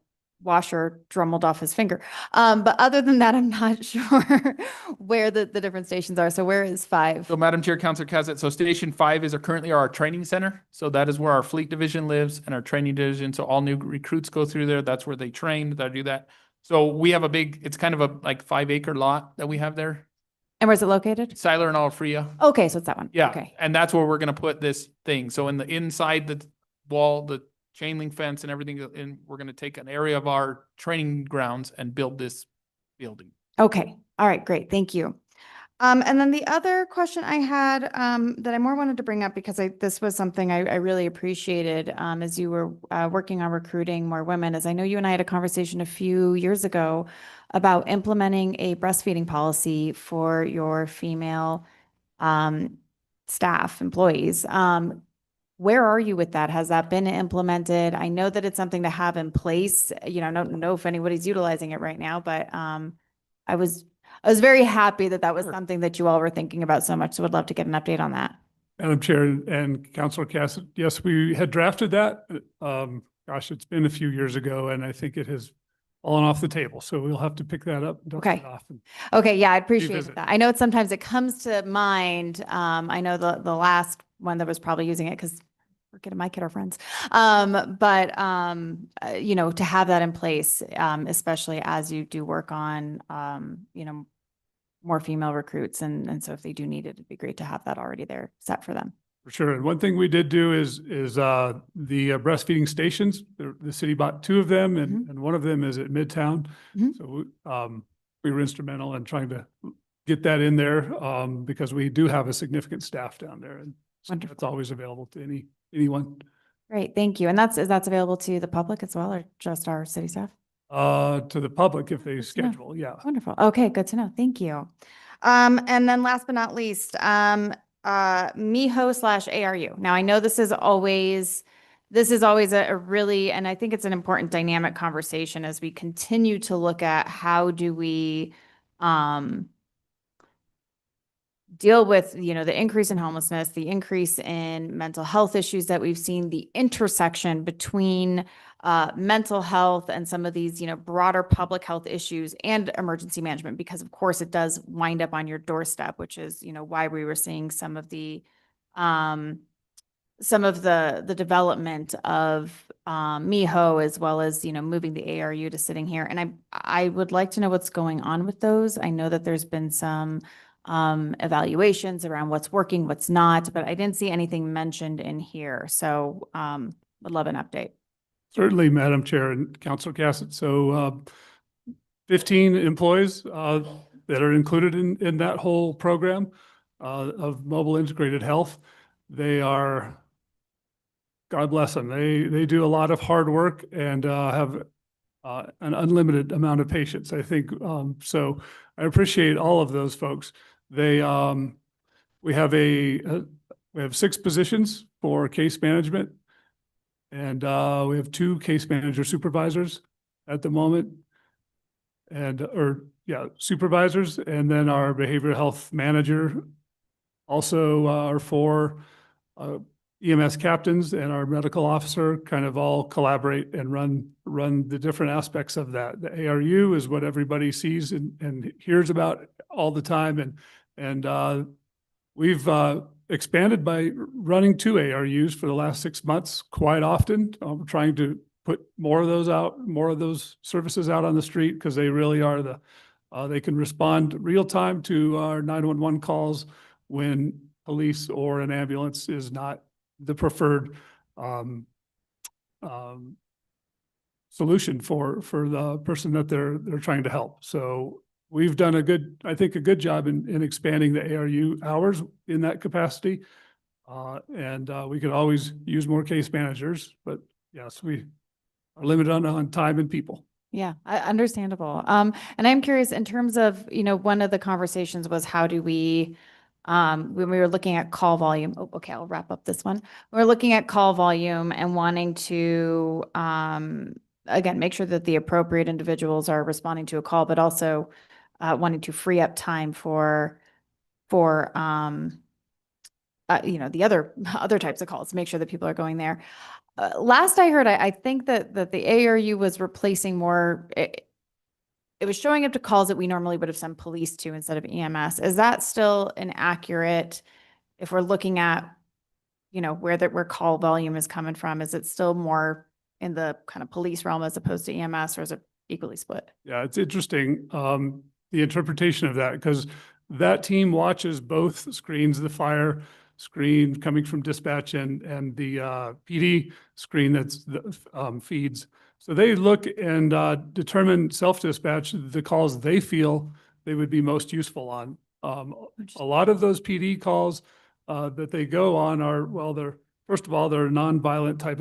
washer drummeled off his finger. But other than that, I'm not sure where the different stations are. So where is 5? So Madam Chair, Councilor Cassett, so Station 5 is currently our training center. So that is where our fleet division lives and our training division. So all new recruits go through there. That's where they train, they do that. So we have it's kind of a like 5-acre lot that we have there. And where's it located? Siler and Alfria. Okay, so it's that one. Yeah. Okay. And that's where we're going to put this thing. So in the inside the wall, the chain link fence and everything, and we're going to take an area of our training grounds and build this building. Okay. All right. Great. Thank you. And then the other question I had that I more wanted to bring up because this was something I really appreciated as you were working on recruiting more women, as I know you and I had a conversation a few years ago about implementing a breastfeeding policy for your female staff, employees. Where are you with that? Has that been implemented? I know that it's something to have in place. You know, I don't know if anybody's utilizing it right now, but I was very happy that was something that you all were thinking about so much. So would love to get an update on that. Madam Chair and Councilor Cassidy, yes, we had drafted that. Gosh, it's been a few years ago and I think it has fallen off the table. So we'll have to pick that up. And dust it off and Okay. Yeah, I appreciate revisit. that. I know sometimes it comes to mind. I know the last one that was probably using it because we're getting my kid our friends. You know, to have that in place, especially as you do work on, you know, more female recruits. And so if they do need it, it'd be great to have that already there set for them. For sure. And one thing we did do is the breastfeeding stations. The city bought 2 of them and one of them is at Midtown. So we were instrumental in trying to get that in there because we do have a significant staff down there. And so that's always available to anyone. Great. Thank you. And that's available to the public as well or just our city staff? To the public if they schedule. Yeah. Wonderful. Okay. Good to know. Thank you. And then last but not least, MIHO/ARU. Now I know this is always a really, and I think it's an important dynamic conversation as we continue to look at how do we, deal with, you know, the increase in homelessness, the increase in mental health issues that we've seen, the intersection between mental health and some of these, you know, broader public health issues and emergency management, because of course it does wind up on your doorstep, which is, you know, why we were seeing some of the some of the development of MIHO as well as, moving the ARU to sitting here. And I would like to know what's going on with those. I know that there's been some evaluations around what's working, what's not, but I didn't see anything mentioned in here. So would love an update. Certainly, Madam Chair and Councilor Cassett. So 15 employees that are included in that whole program of mobile integrated health. They are, God bless them. They do a lot of hard work and have an unlimited amount of patience, I think. So I appreciate all of those folks. We have 6 positions for case management, and we have 2 case manager supervisors at the moment, supervisors, and then our behavioral health manager. Also, our 4 EMS captains and our medical officer kind of all collaborate and run the different aspects of that. The ARU is what everybody sees and hears about all the time. And we've expanded by running 2 ARUs for the last 6 months quite often. We're trying to put more of those services out on the street because they really are they can respond real time to our 911 calls when police or an ambulance is not the preferred solution for the person that they're trying to help. So we've done a good job in expanding the ARU hours in that capacity. And we could always use more case managers, but yes, we are limited on time and people. Yeah, understandable. And I'm curious in terms of, one of the conversations was how do we, when we were looking at call volume, I'll wrap up this one. We're looking at call volume and wanting to, again, make sure that the appropriate individuals are responding to a call, but also wanting to free up time for the other types of calls, make sure that people are going there. Last I heard, I think that the ARU was replacing more, it was showing up to calls that we normally would have sent police to instead of EMS. Is that still inaccurate if we're looking at, where call volume is coming from? Is it still more in the kind of police realm as opposed to EMS, or is it equally split? Yeah, it's interesting, the interpretation of that, because that team watches both screens, the fire screen coming from dispatch and the PD screen that's feeds. So they look and determine self-dispatch, the calls they feel they would be most useful on. A lot of those PD calls that they go on are, first of all, they're a non-violent type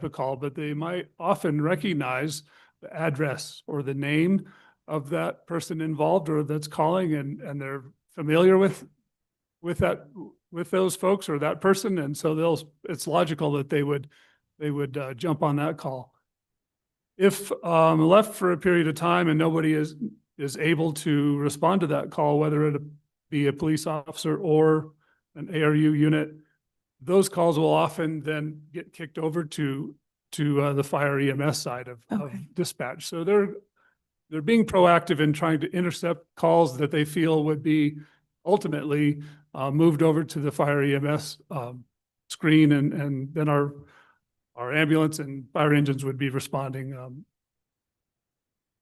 of call, but they might often recognize the address or the name of that person involved or that's calling, and they're familiar with those folks or that person, and so it's logical that they would jump on that call. If left for a period of time and nobody is able to respond to that call, whether it be a police officer or an ARU unit, those calls will often then get kicked over to the fire EMS side of dispatch. So they're being proactive in trying to intercept calls that they feel would be ultimately moved over to the fire EMS screen, and then our ambulance and fire engines would be responding.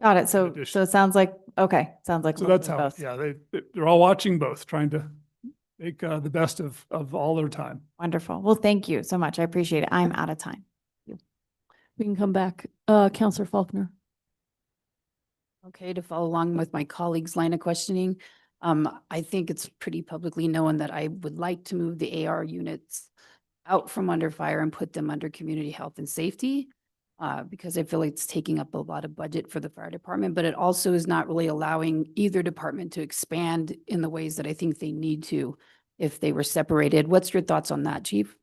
Got it. So it sounds like, So that's how, both. yeah, they're all watching both, trying to make the best of all their time. Wonderful. Well, thank you so much. I appreciate it. I'm out of time. We can come back. Counselor Faulkner. Okay, to follow along with my colleague's line of questioning, I think it's pretty publicly known that I would like to move the AR units out from under fire and put them under community health and safety, because I feel like it's taking up a lot of budget for the fire department, but it also is not really allowing either department to expand in the ways that I think they need to if they were separated. What's your thoughts on that, Chief?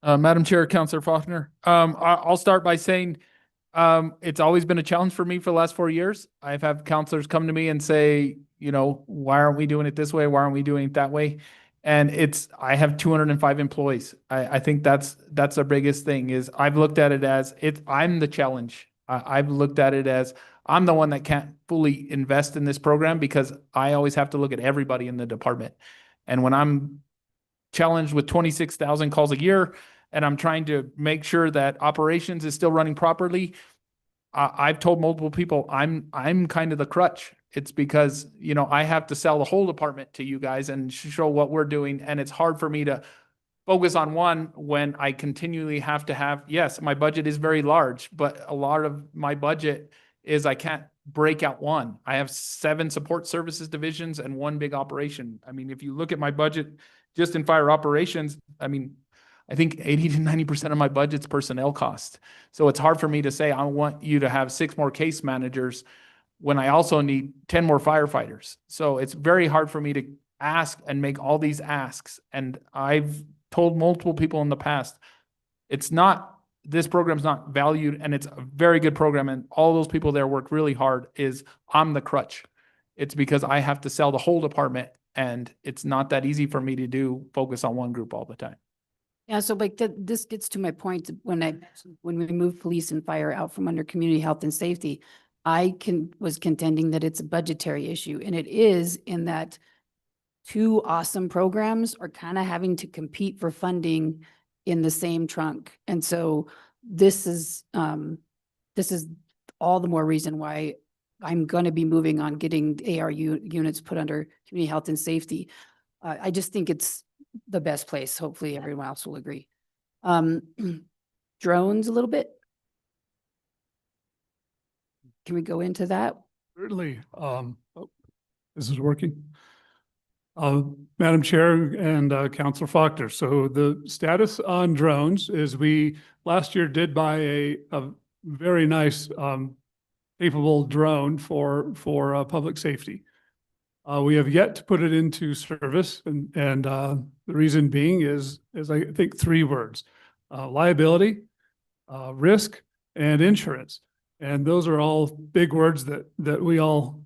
Madam Chair, Councilor Faulkner, I'll start by saying it's always been a challenge for me for the last 4 years. I've had counselors come to me and say, why aren't we doing it this way? Why aren't we doing it that way? And I have 205 employees. I think that's the biggest thing is I've looked at it as I'm the challenge. I've looked at it as I'm the one that can't fully invest in this program because I always have to look at everybody in the department. And when I'm challenged with 26,000 calls a year, and I'm trying to make sure that operations is still running properly. I've told multiple people I'm kind of the crutch. It's because, you know, I have to sell the whole department to you guys and show what we're doing, and it's hard for me to focus on one when I continually have to have, yes, my budget is very large, but a lot of my budget is I can't break out one. I have 7 support services divisions and 1 big operation. I mean, if you look at my budget just in fire operations, I mean, I think 80 to 90% of my budget's personnel cost. So it's hard for me to say, I want you to have 6 more case managers when I also need 10 more firefighters. So it's very hard for me to ask and make all these asks. And I've told multiple people in the past, this program's not valued, and it's a very good program. And all those people there work really hard. I'm the crutch. It's because I have to sell the whole department, and it's not that easy for me to focus on one group all the time. Yeah, so like this gets to my point when we moved police and fire out from under community health and safety, was contending that it's a budgetary issue, and it is, in that 2 awesome programs are kind of having to compete for funding in the same trunk. And so this is all the more reason why I'm going to be moving on getting AR units put under community health and safety. I just think it's the best place. Hopefully everyone else will agree. Drones a little bit. Can we go into that? Certainly. This is working. Madam Chair and Councilor Faulkner. So the status on drones is we last year did buy a very nice capable drone for public safety. We have yet to put it into service, and the reason being is I think 3 words: liability, risk, and insurance. And those are all big words that we all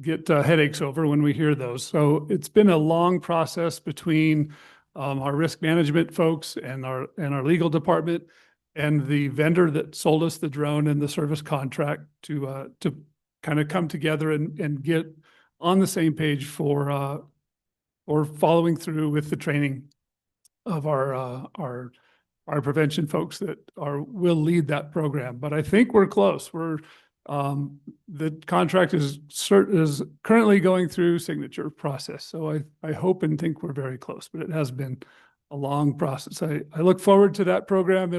get headaches over when we hear those. So it's been a long process between our risk management folks and our legal department and the vendor that sold us the drone and the service contract to kind of come together and get on the same page for following through with the training of our prevention folks that will lead that program. But I think we're close. The contract is currently going through signature process. So I hope and think we're very close, but it has been a long process. I look forward to that program.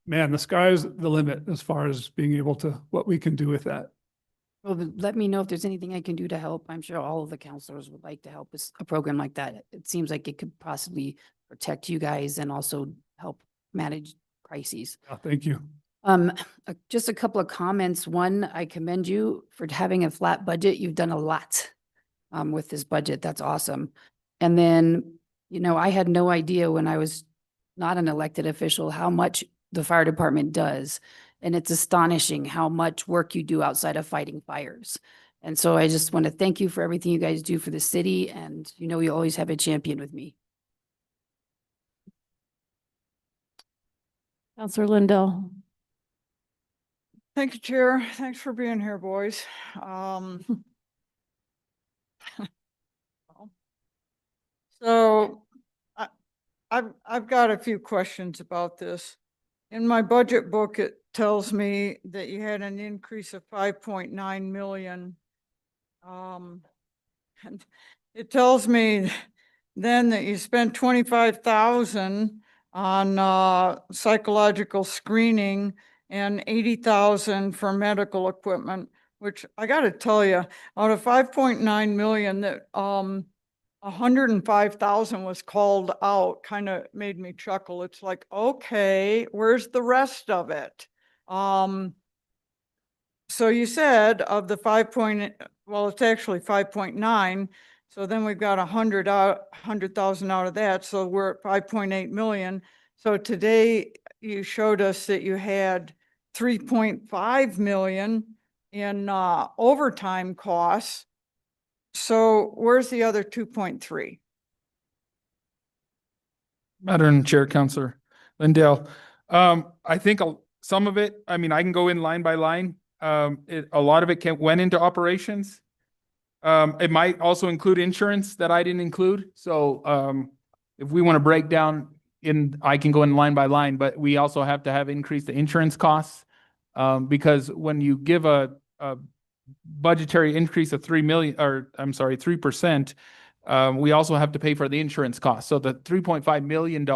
Man, the sky's the limit as far as being able to, what we can do with that. Well, let me know if there's anything I can do to help. I'm sure all of the counselors would like to help with a program like that. It seems like it could possibly protect you guys and also help manage crises. Thank you. Just a couple of comments. One, I commend you for having a flat budget. You've done a lot with this budget. That's awesome. And then, you know, I had no idea when I was not an elected official how much the fire department does. And it's astonishing how much work you do outside of fighting fires. And so I just want to thank you for everything you guys do for the city. And you know, you always have a champion with me. Counselor Lindell. Thank you, Chair. Thanks for being here, boys. So I've got a few questions about this. In my budget book, it tells me that you had an increase of 5.9 million. And it tells me then that you spent 25,000 on psychological screening and 80,000 for medical equipment, which I got to tell you, out of 5.9 million, that 105,000 was called out, kind of made me chuckle. It's like, okay, where's the rest of it? So you said of the well, it's actually 5.9. So then we've got 100,000 out of that. So we're at 5.8 million. So today you showed us that you had 3.5 million in overtime costs. So where's the other 2.3? Madam Chair, Councilor Lindell, I think some of it, I mean, I can go in line by line. A lot of it went into operations. It might also include insurance that I didn't include. So if we want to break down I can go in line by line, but we also have to have increased the insurance costs. Because when you give a budgetary increase of 3%, we also have to pay for the insurance costs. So the $3.5 million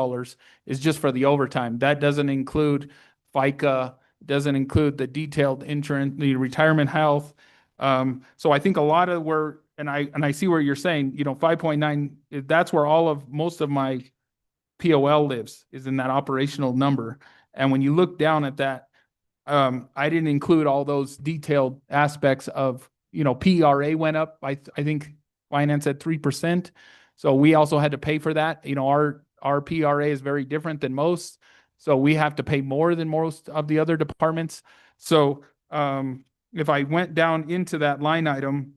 is just for the overtime. That doesn't include FICA, doesn't include the detailed insurance, the retirement health. So I think a lot of and I see where you're saying, 5.9, that's where most of my POL lives, is in that operational number. And when you look down at that, I didn't include all those detailed aspects of, PRA went up. I think finance at 3%. So we also had to pay for that. Our PRA is very different than most. So we have to pay more than most of the other departments. So if I went down into that line item,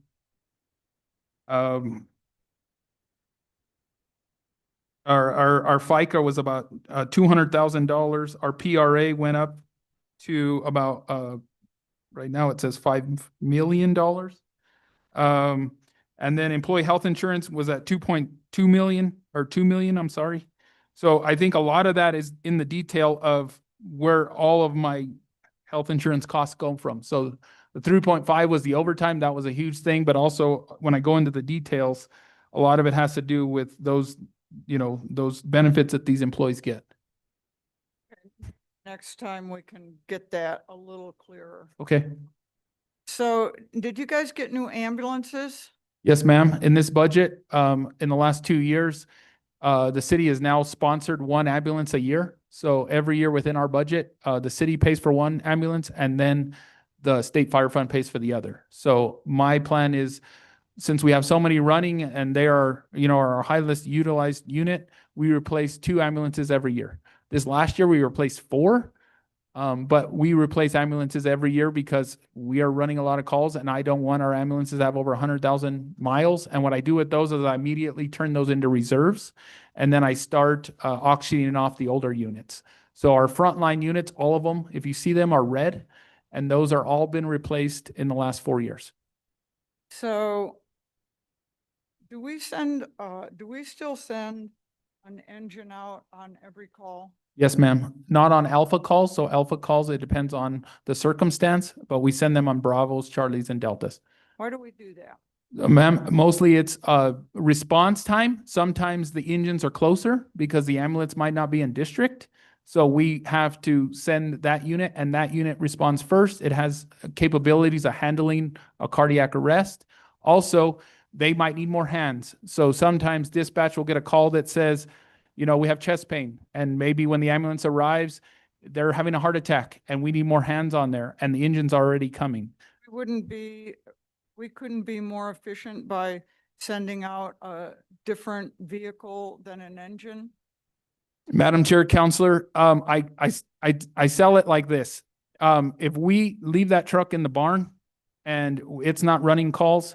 our FICA was about $200,000. Our PRA went up to about right now it says $5 million. And then employee health insurance was at 2.2 million or 2 million, I'm sorry. So I think a lot of that is in the detail of where all of my health insurance costs go from. So the 3.5 was the overtime. That was a huge thing. But also when I go into the details, a lot of it has to do with those, those benefits that these employees get. Next time we can get that a little clearer. Okay. So did you guys get new ambulances? Yes, ma'am. In this budget, in the last 2 years, the city has now sponsored one ambulance a year. So every year within our budget, the city pays for one ambulance and then the state fire fund pays for the other. So my plan is, since we have so many running and they are, our highest utilized unit, we replace 2 ambulances every year. This last year we replaced 4, but we replace ambulances every year because we are running a lot of calls and I don't want our ambulances to have over 100,000 miles. And what I do with those is I immediately turn those into reserves and then I start auctioning off the older units. So our frontline units, all of them, if you see them, are red, and those are all been replaced in the last 4 years. So do we still send an engine out on every call? Yes, ma'am. Not on alpha calls. So alpha calls, it depends on the circumstance, but we send them on Bravos, Charlies, and Deltas. Why do we do that? Ma'am, mostly it's response time. Sometimes the engines are closer because the ambulance might not be in district. So we have to send that unit and that unit responds first. It has capabilities of handling a cardiac arrest. Also, they might need more hands. So sometimes dispatch will get a call that says, we have chest pain. And maybe when the ambulance arrives, they're having a heart attack and we need more hands on there and the engine's already coming. We couldn't be more efficient by sending out a different vehicle than an engine? Madam Chair, Counselor, I sell it like this. If we leave that truck in the barn and it's not running calls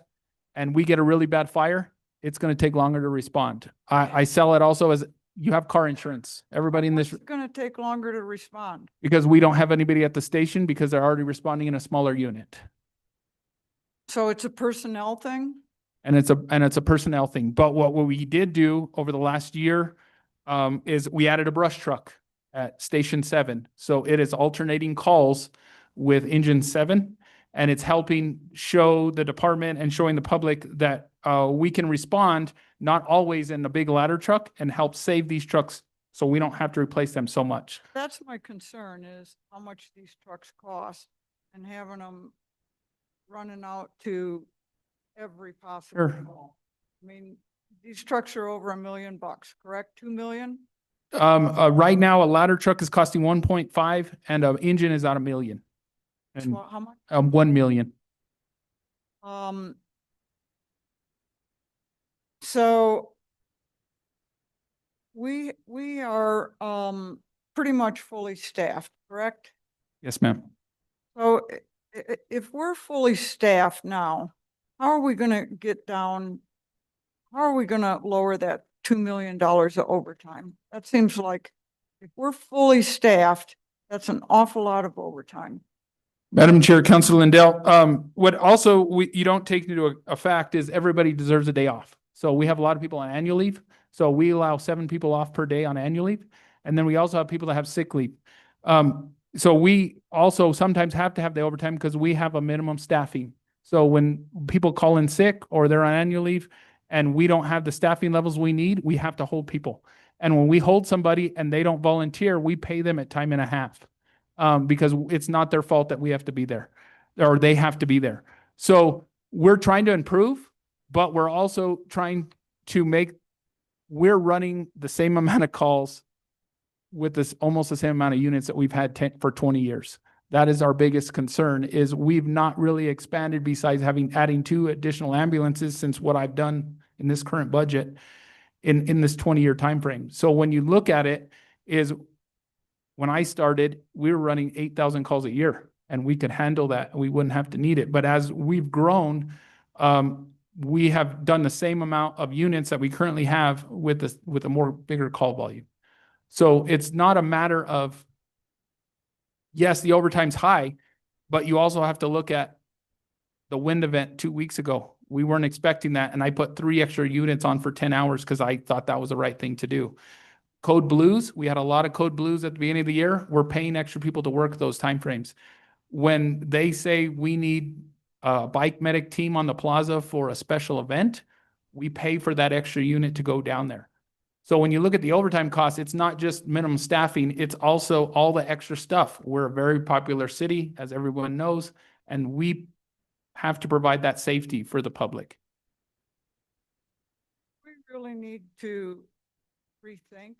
and we get a really bad fire, it's going to take longer to respond. I sell it also as you have car insurance. Everybody in this. It's going to take longer to respond. Because we don't have anybody at the station because they're already responding in a smaller unit. So it's a personnel thing? And it's a personnel thing. But what we did do over the last year is we added a brush truck at Station 7. So it is alternating calls with Engine 7. And it's helping show the department and showing the public that we can respond, not always in a big ladder truck, and help save these trucks so we don't have to replace them so much. That's my concern, is how much these trucks cost and having them running out to every possible Sure. call. I mean, these trucks are over $1 million, correct? 2 million? Right now, a ladder truck is costing 1.5 and an engine is at $1 million. And How much? 1 million. So we are pretty much fully staffed, correct? Yes, ma'am. So if we're fully staffed now, how are we gonna get down? How are we gonna lower that $2 million of overtime? That seems like if we're fully staffed, that's an awful lot of overtime. Madam Chair, Councilor Lindell, what also you don't take into a fact is everybody deserves a day off. So we have a lot of people on annual leave. So we allow 7 people off per day on annual leave. And then we also have people that have sick leave. So we also sometimes have to have the overtime because we have a minimum staffing. So when people call in sick or they're on annual leave and we don't have the staffing levels we need, we have to hold people. And when we hold somebody and they don't volunteer, we pay them at time and a half. Because it's not their fault that we have to be there or they have to be there. So we're trying to improve, but we're also trying to we're running the same amount of calls with this almost the same amount of units that we've had for 20 years. That is our biggest concern, is we've not really expanded besides adding 2 additional ambulances since what I've done in this current budget in this 20-year time frame. So when you look at it, is when I started, we were running 8,000 calls a year and we could handle that and we wouldn't have to need it. But as we've grown, we have done the same amount of units that we currently have with a more bigger call volume. So it's not a matter of, yes, the overtime's high, but you also have to look at the wind event 2 weeks ago. We weren't expecting that. And I put 3 extra units on for 10 hours because I thought that was the right thing to do. Code blues, we had a lot of code blues at the beginning of the year. We're paying extra people to work those timeframes. When they say we need a bike medic team on the plaza for a special event, we pay for that extra unit to go down there. So when you look at the overtime costs, it's not just minimum staffing, it's also all the extra stuff. We're a very popular city, as everyone knows, and we have to provide that safety for the public. We really need to rethink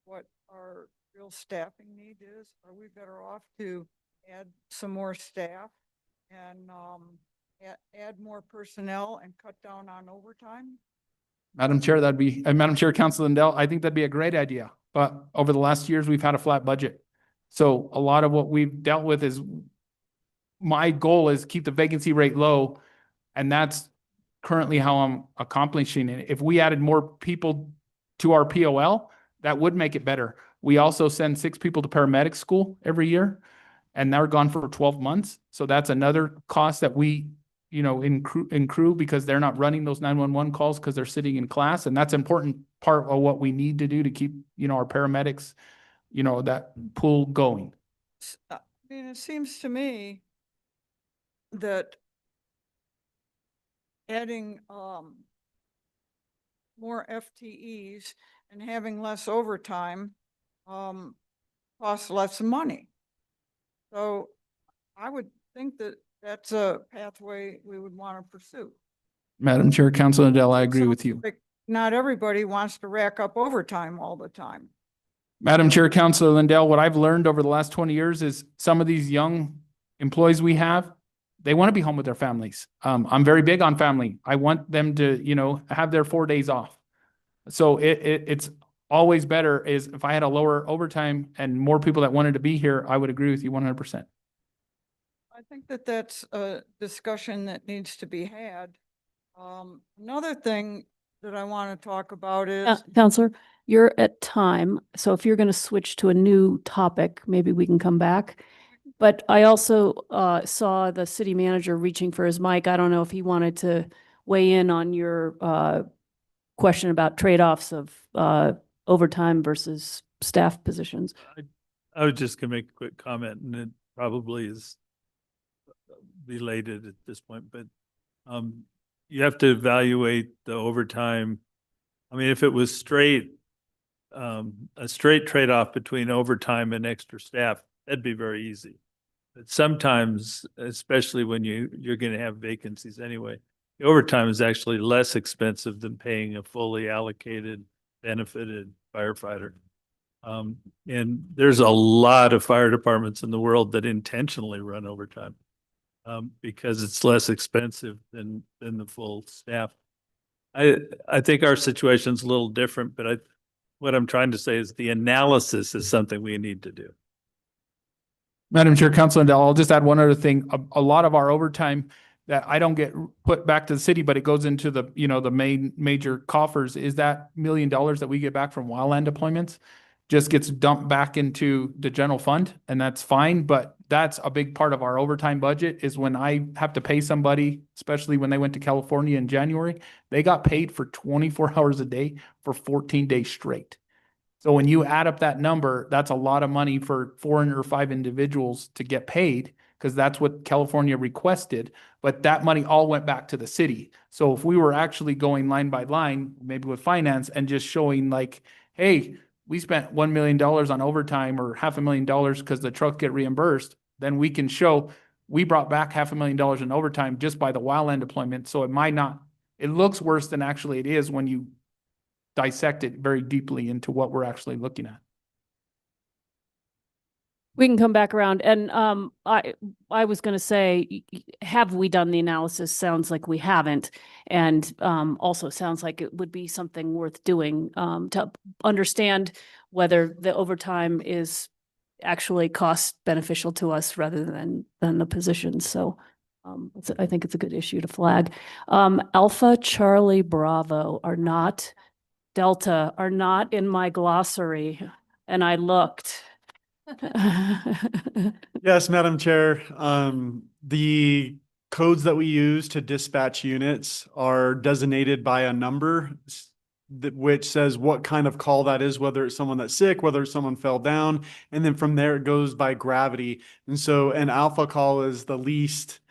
what our real staffing need is. Are we better off to add some more staff and add more personnel and cut down on overtime? Madam Chair, Madam Chair, Councilor Lindell, I think that'd be a great idea. But over the last years, we've had a flat budget. So a lot of what we've dealt with is, my goal is keep the vacancy rate low. And that's currently how I'm accomplishing it. If we added more people to our POL, that would make it better. We also send 6 people to paramedic school every year, and they're gone for 12 months. So that's another cost that we, accrue because they're not running those 911 calls because they're sitting in class. And that's an important part of what we need to do to keep, our paramedics, that pool going. I mean, it seems to me that adding more FTEs and having less overtime costs less money. So I would think that that's a pathway we would want to pursue. Madam Chair, Councilor Adele, I agree with you. Like, not everybody wants to rack up overtime all the time. Madam Chair, Councilor Lindell, what I've learned over the last 20 years is some of these young employees we have, they want to be home with their families. I'm very big on family. I want them to, have their 4 days off. So it's always better is if I had a lower overtime and more people that wanted to be here, I would agree with you 100%. I think that that's a discussion that needs to be had. Another thing that I want to talk about is, Counselor, you're at time. So if you're going to switch to a new topic, maybe we can come back. But I also saw the city manager reaching for his mic. I don't know if he wanted to weigh in on your question about trade-offs of overtime versus staff positions. I was just gonna make a quick comment, and it probably is related at this point, but you have to evaluate the overtime. I mean, if it was a straight trade-off between overtime and extra staff, that'd be very easy. But sometimes, especially when you're going to have vacancies anyway, the overtime is actually less expensive than paying a fully allocated, benefited firefighter. And there's a lot of fire departments in the world that intentionally run overtime because it's less expensive than the full staff. I think our situation's a little different, but what I'm trying to say is the analysis is something we need to do. Madam Chair, Councilor Lindell, I'll just add one other thing. A lot of our overtime that I don't get put back to the city, but it goes into the, the major coffers is that $1 million that we get back from wildland deployments. just gets dumped back into the general fund, and that's fine, but that's a big part of our overtime budget is when I have to pay somebody, especially when they went to California in January, they got paid for 24 hours a day for 14 days straight. So when you add up that number, that's a lot of money for 4 or 5 individuals to get paid, because that's what California requested, but that money all went back to the city. So if we were actually going line by line, maybe with finance, and just showing like, hey, we spent $1 million on overtime or $500,000 because the trucks get reimbursed, then we can show we brought back $500,000 in overtime just by the wildland deployment. So it might not, it looks worse than actually it is when you dissect it very deeply into what we're actually looking at. We can come back around. And I was going to say, have we done the analysis? Sounds like we haven't. And also sounds like it would be something worth doing to understand whether the overtime is actually cost beneficial to us rather than the positions. So I think it's a good issue to flag. Alpha, Charlie, Bravo are not, Delta are not in my glossary. And I looked. Yes, Madam Chair. The codes that we use to dispatch units are designated by a number which says what kind of call that is, whether it's someone that's sick, whether someone fell down, and then from there it goes by gravity. And so an alpha call is the least,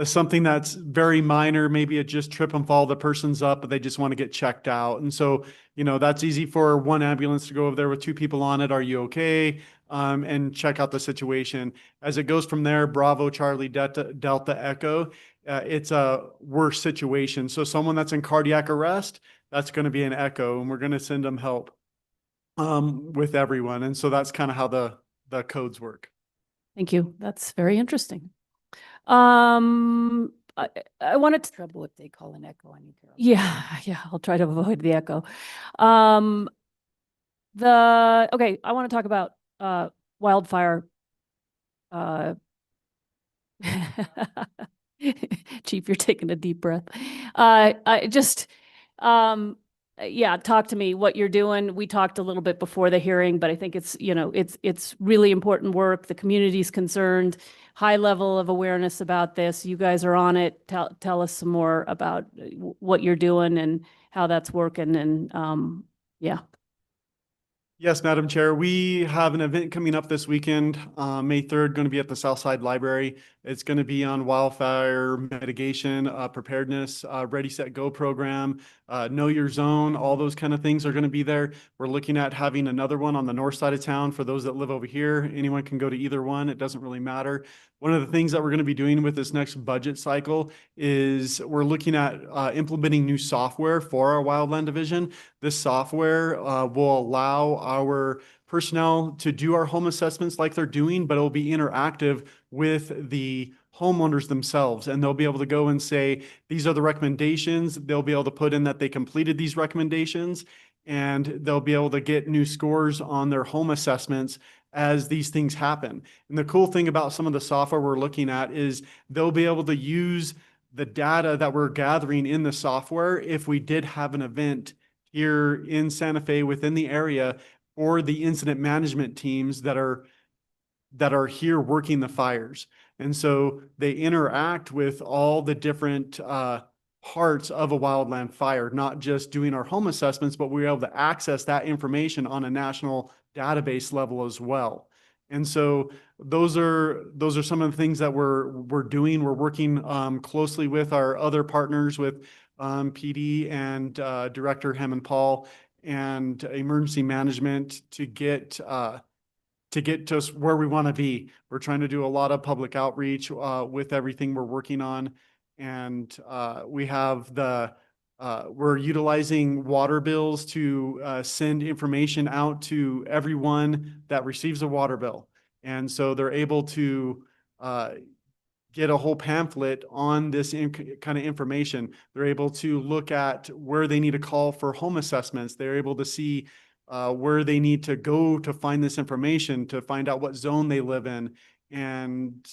something that's very minor, maybe it just trip and fall, the person's up, but they just want to get checked out. And so, you know, that's easy for one ambulance to go over there with 2 people on it. Are you okay? And check out the situation. As it goes from there, Bravo, Charlie, Delta, Echo, it's a worse situation. So someone that's in cardiac arrest, that's going to be an Echo, and we're going to send them help with everyone. And so that's kind of how the codes work. Thank you. That's very interesting. I wanted to. Trouble if they call an echo on you, Carol. Yeah, I'll try to avoid the echo. Okay, I want to talk about wildfire. Chief, you're taking a deep breath. Yeah, talk to me what you're doing. We talked a little bit before the hearing, but I think it's, you know, it's really important work. The community's concerned, high level of awareness about this. You guys are on it. Tell us some more about what you're doing and how that's working. And yeah. Yes, Madam Chair. We have an event coming up this weekend, May 3rd, going to be at the Southside Library. It's going to be on wildfire mitigation, preparedness, Ready, Set, Go program, Know Your Zone, all those kind of things are going to be there. We're looking at having another one on the north side of town for those that live over here. Anyone can go to either one. It doesn't really matter. One of the things that we're going to be doing with this next budget cycle is we're looking at implementing new software for our wildland division. This software will allow our personnel to do our home assessments like they're doing, but it'll be interactive with the homeowners themselves. And they'll be able to go and say, these are the recommendations. They'll be able to put in that they completed these recommendations, and they'll be able to get new scores on their home assessments as these things happen. And the cool thing about some of the software we're looking at is they'll be able to use the data that we're gathering in the software if we did have an event here in Santa Fe within the area, or the incident management teams that are here working the fires. And so they interact with all the different parts of a wildland fire, not just doing our home assessments, but we're able to access that information on a national database level as well. And so those are some of the things that we're doing. We're working closely with our other partners, with PD and Director Hammond Paul and emergency management to get us where we want to be. We're trying to do a lot of public outreach with everything we're working on. And we have we're utilizing water bills to send information out to everyone that receives a water bill. And so they're able to get a whole pamphlet on this kind of information. They're able to look at where they need to call for home assessments. They're able to see where they need to go to find this information, to find out what zone they live in. And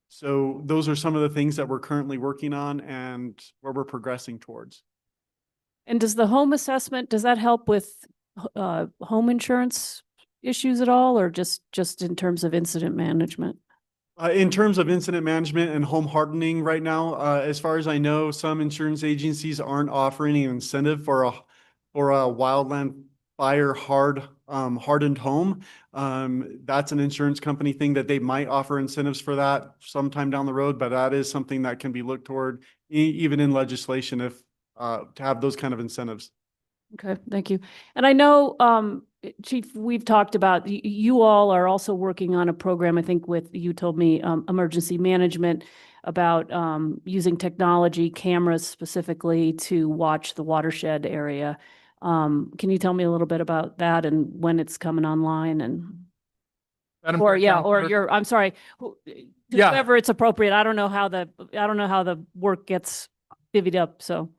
so those are some of the things that we're currently working on and where we're progressing towards. And does the home assessment, does that help with home insurance issues at all, or just in terms of incident management? In terms of incident management and home hardening right now, as far as I know, some insurance agencies aren't offering an incentive for a wildland fire hardened home. That's an insurance company thing that they might offer incentives for that sometime down the road, but that is something that can be looked toward even in legislation if to have those kind of incentives. Okay, thank you. And I know, Chief, we've talked about, you all are also working on a program, I think with, you told me, emergency management about using technology, cameras specifically to watch the watershed area. Can you tell me a little bit about that and when it's coming online and? Madam Or Chair, yeah, or Counselor- I'm sorry, Yeah. whoever it's appropriate. I don't know how the work gets divvied up, so.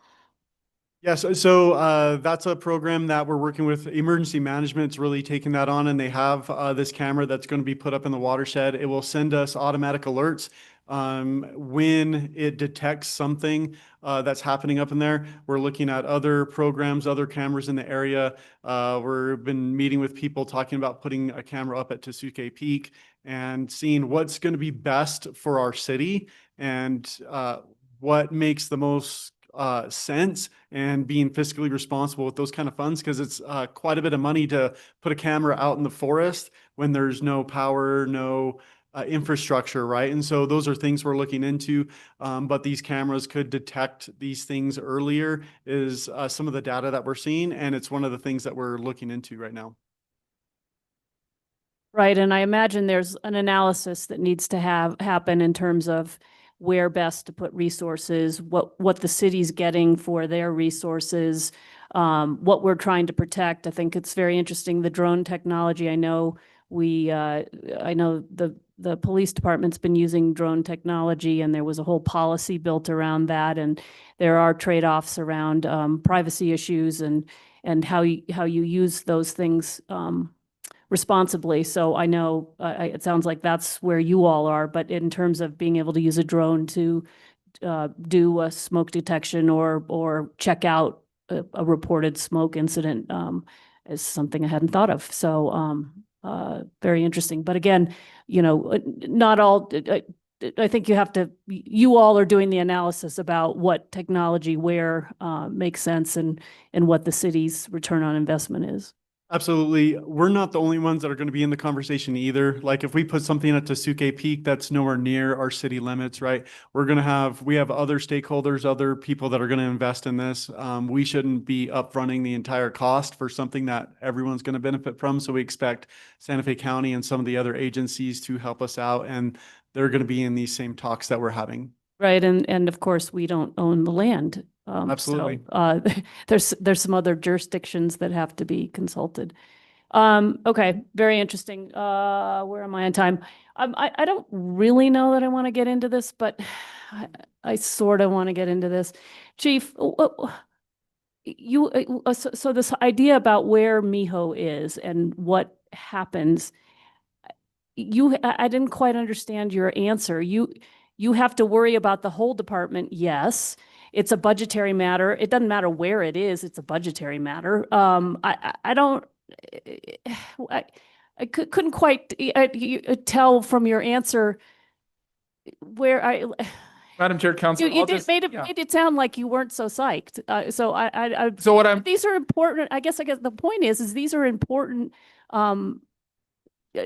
Yes, that's a program that we're working with. Emergency Management's really taking that on, and they have this camera that's going to be put up in the watershed. It will send us automatic alerts when it detects something that's happening up in there. We're looking at other programs, other cameras in the area. We've been meeting with people talking about putting a camera up at Tesuque Peak and seeing what's going to be best for our city and what makes the most sense and being fiscally responsible with those kind of funds, because it's quite a bit of money to put a camera out in the forest when there's no power, no infrastructure, right? And so those are things we're looking into, but these cameras could detect these things earlier is some of the data that we're seeing, and it's one of the things that we're looking into right now. Right, and I imagine there's an analysis that needs to happen in terms of where best to put resources, what the city's getting for their resources, what we're trying to protect. I think it's very interesting, the drone technology. I know the police department's been using drone technology, and there was a whole policy built around that, and there are trade-offs around privacy issues and how you use those things responsibly. So I know it sounds like that's where you all are, but in terms of being able to use a drone to do a smoke detection or check out a reported smoke incident is something I hadn't thought of. So very interesting. But again, not all. I think you all are doing the analysis about what technology where makes sense and what the city's return on investment is. Absolutely. We're not the only ones that are going to be in the conversation either. Like if we put something at Tesuque Peak that's nowhere near our city limits, right? We have other stakeholders, other people that are going to invest in this. We shouldn't be upfronting the entire cost for something that everyone's going to benefit from. So we expect Santa Fe County and some of the other agencies to help us out, and they're going to be in these same talks that we're having. Right, and of course, we don't own the land. Absolutely. So, there's some other jurisdictions that have to be consulted. Okay, very interesting. Where am I on time? I don't really know that I want to get into this, but I sort of want to get into this. Chief, so this idea about where MIHO is and what happens, I didn't quite understand your answer. You have to worry about the whole department, yes. It's a budgetary matter. It doesn't matter where it is. It's a budgetary matter. I couldn't quite tell from your answer where Madam Chair, Council, you made it sound like you weren't so psyched. These are important. I guess the point is these are important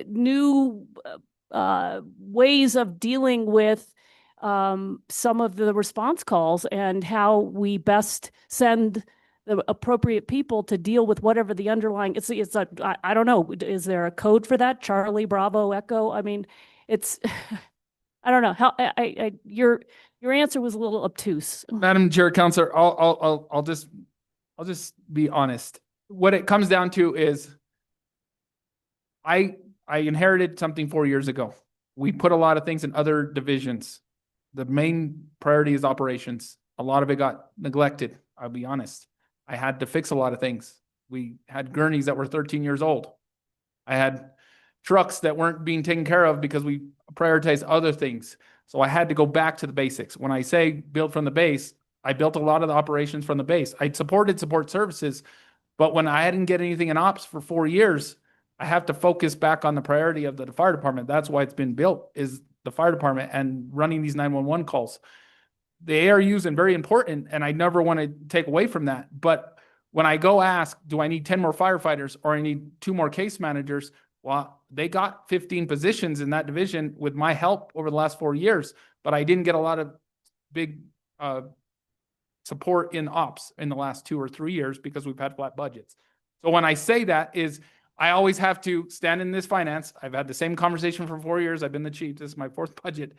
new ways of dealing with some of the response calls and how we best send the appropriate people to deal with whatever the underlying, I don't know, is there a code for that? Charlie, Bravo, Echo? I mean, I don't know how, your answer was a little obtuse. Madam Chair, Counselor, I'll just be honest. What it comes down to is I inherited something 4 years ago. We put a lot of things in other divisions. The main priority is operations. A lot of it got neglected. I'll be honest. I had to fix a lot of things. We had gurneys that were 13 years old. I had trucks that weren't being taken care of because we prioritized other things. So I had to go back to the basics. When I say build from the base, I built a lot of the operations from the base. I supported support services, But when I didn't get anything in ops for 4 years, I have to focus back on the priority of the fire department. That's why it's been built, is the fire department and running these 911 calls. The ARU's and very important, and I never want to take away from that. But when I go ask, do I need 10 more firefighters or I need 2 more case managers? Well, they got 15 positions in that division with my help over the last 4 years, but I didn't get a lot of big support in ops in the last 2 or 3 years because we've had flat budgets. So when I say that is I always have to stand in this finance. I've had the same conversation for 4 years. I've been the chief. This is my 4th budget.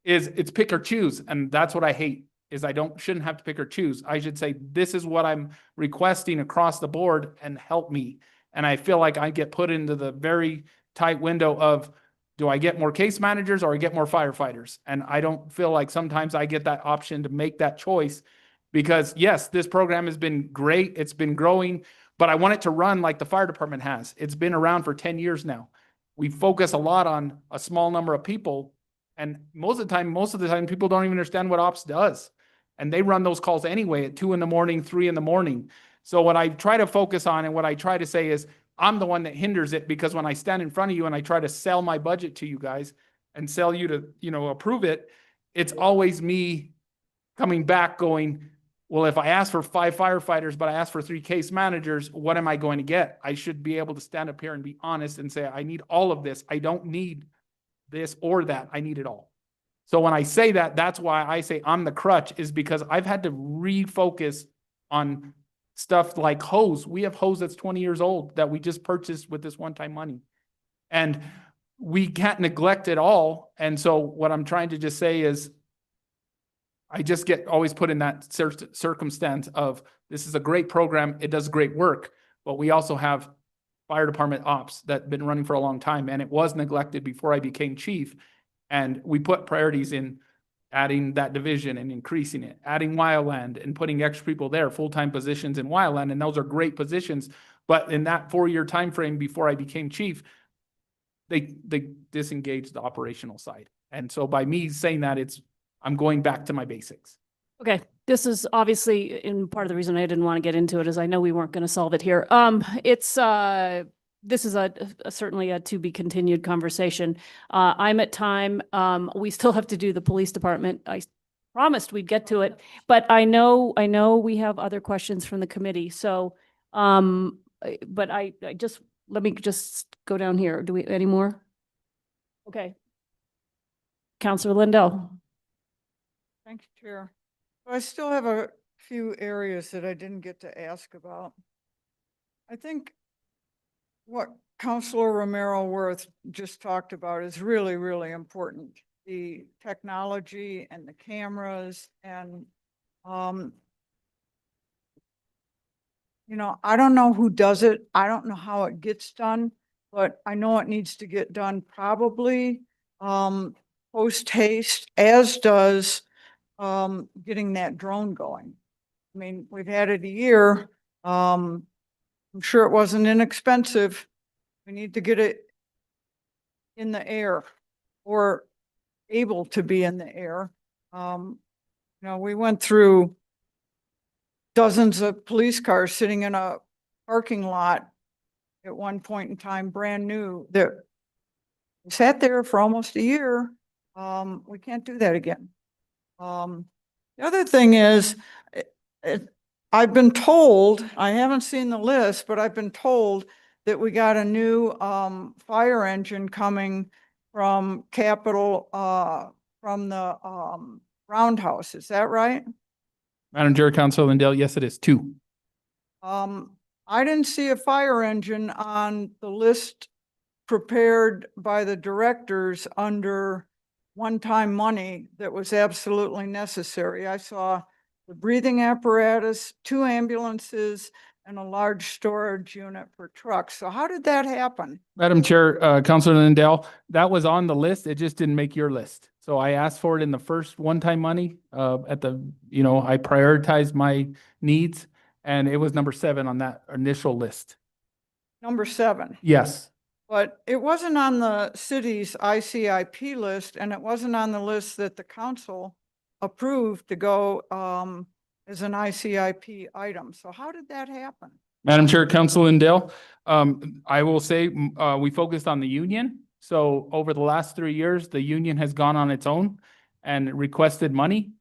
It's pick or choose. And that's what I hate is I shouldn't have to pick or choose. I should say, this is what I'm requesting across the board and help me. And I feel like I get put into the very tight window of, do I get more case managers or I get more firefighters? And I don't feel like sometimes I get that option to make that choice because yes, this program has been great. It's been growing, but I want it to run like the fire department has. It's been around for 10 years now. We focus a lot on a small number of people. And most of the time, people don't even understand what ops does. And they run those calls anyway at 2 a.m, 3 a.m. So what I try to focus on and what I try to say is I'm the one that hinders it because when I stand in front of you and I try to sell my budget to you guys and sell you to, approve it, it's always me coming back going, well, if I ask for 5 firefighters, but I ask for 3 case managers, what am I going to get? I should be able to stand up here and be honest and say, I need all of this. I don't need this or that. I need it all. So when I say that, that's why I say I'm the crutch, is because I've had to refocus on stuff like hose. We have hose that's 20 years old that we just purchased with this one-time money. And we can't neglect it all. And so what I'm trying to just say is I just get always put in that circumstance of this is a great program. It does great work, but we also have fire department ops that have been running for a long time. And it was neglected before I became chief. And we put priorities in adding that division and increasing it, adding wildland and putting extra people there, full-time positions in wildland. And those are great positions. But in that 4-year time frame before I became chief, they disengaged the operational side. And so by me saying that, I'm going back to my basics. Okay, this is obviously in part of the reason I didn't want to get into it is I know we weren't going to solve it here. This is certainly a to be continued conversation. I'm at time. We still have to do the police department. I promised we'd get to it, but I know we have other questions from the committee. So, but let me just go down here. Do we any more? Okay. Councilor Lindell. Thank you, Chair. I still have a few areas that I didn't get to ask about. I think what Councilor Romero Worth just talked about is really, really important. The technology and the cameras and, I don't know who does it. I don't know how it gets done, but I know it needs to get done probably post haste, as does getting that drone going. I mean, we've had it a year. I'm sure it wasn't inexpensive. We need to get it in the air or able to be in the air. We went through dozens of police cars sitting in a parking lot at one point in time, brand new, that sat there for almost a year. We can't do that again. The other thing is, I've been told, I haven't seen the list, but I've been told that we got a new fire engine coming from Capitol, from the Roundhouse. Is that right? Madam Chair, Councilor Lindell, yes, it is 2. I didn't see a fire engine on the list prepared by the directors under one-time money that was absolutely necessary. I saw the breathing apparatus, 2 ambulances, and a large storage unit for trucks. So how did that happen? Madam Chair, Councilor Lindell, that was on the list. It just didn't make your list. So I asked for it in the first one-time money I prioritized my needs, and it was number 7 on that initial list. Number 7? Yes. But it wasn't on the city's ICIP list, and it wasn't on the list that the council approved to go as an ICIP item. So how did that happen? Madam Chair, Council Lindell, I will say, we focused on the union. So over the last 3 years, the union has gone on its own and requested money.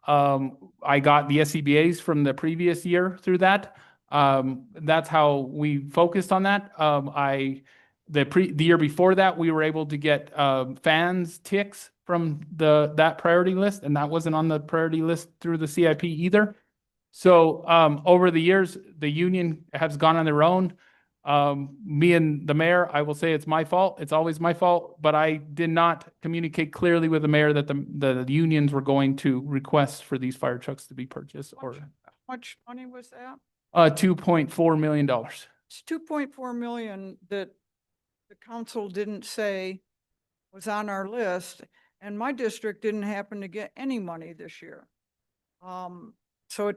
I got the SCBA's from the previous year through that. That's how we focused on that. The year before that, we were able to get, fans ticks from that priority list, and that wasn't on the priority list through the CIP either. So, over the years, the union has gone on their own. Me and the mayor, I will say it's my fault. It's always my fault, but I did not communicate clearly with the mayor that the unions were going to request for these fire trucks to be purchased or How much money was that? $2.4 million. It's 2.4 million that the council didn't say was on our list, and my district didn't happen to get any money this year. So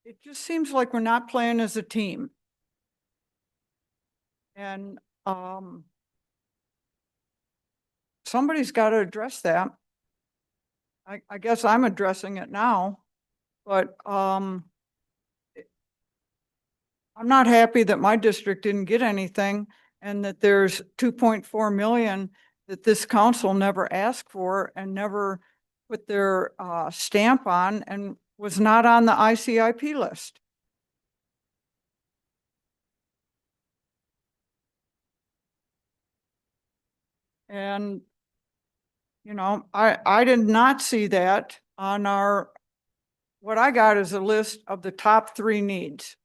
it just seems like we're not playing as a team. And somebody's got to address that. I guess I'm addressing it now, but I'm not happy that my district didn't get anything and that there's 2.4 million that this council never asked for and never put their stamp on and was not on the ICIP list. And, you know, I did not see that on what I got is a list of the top 3 needs,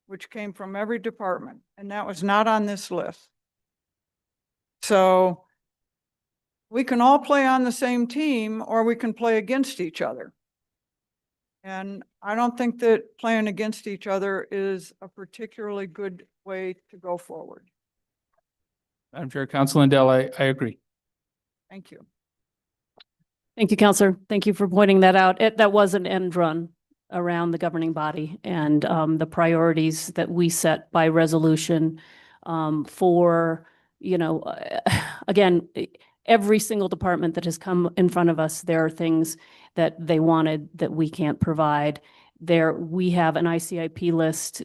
which came from every department, and that was not on this list. So we can all play on the same team or we can play against each other. And I don't think that playing against each other is a particularly good way to go forward. Madam Chair, Council Lindell, I agree. Thank you. Thank you, Counselor. Thank you for pointing that out. That was an end run around the governing body and the priorities that we set by resolution for, you know, again, every single department that has come in front of us, there are things that they wanted that we can't provide. We have an ICIP list,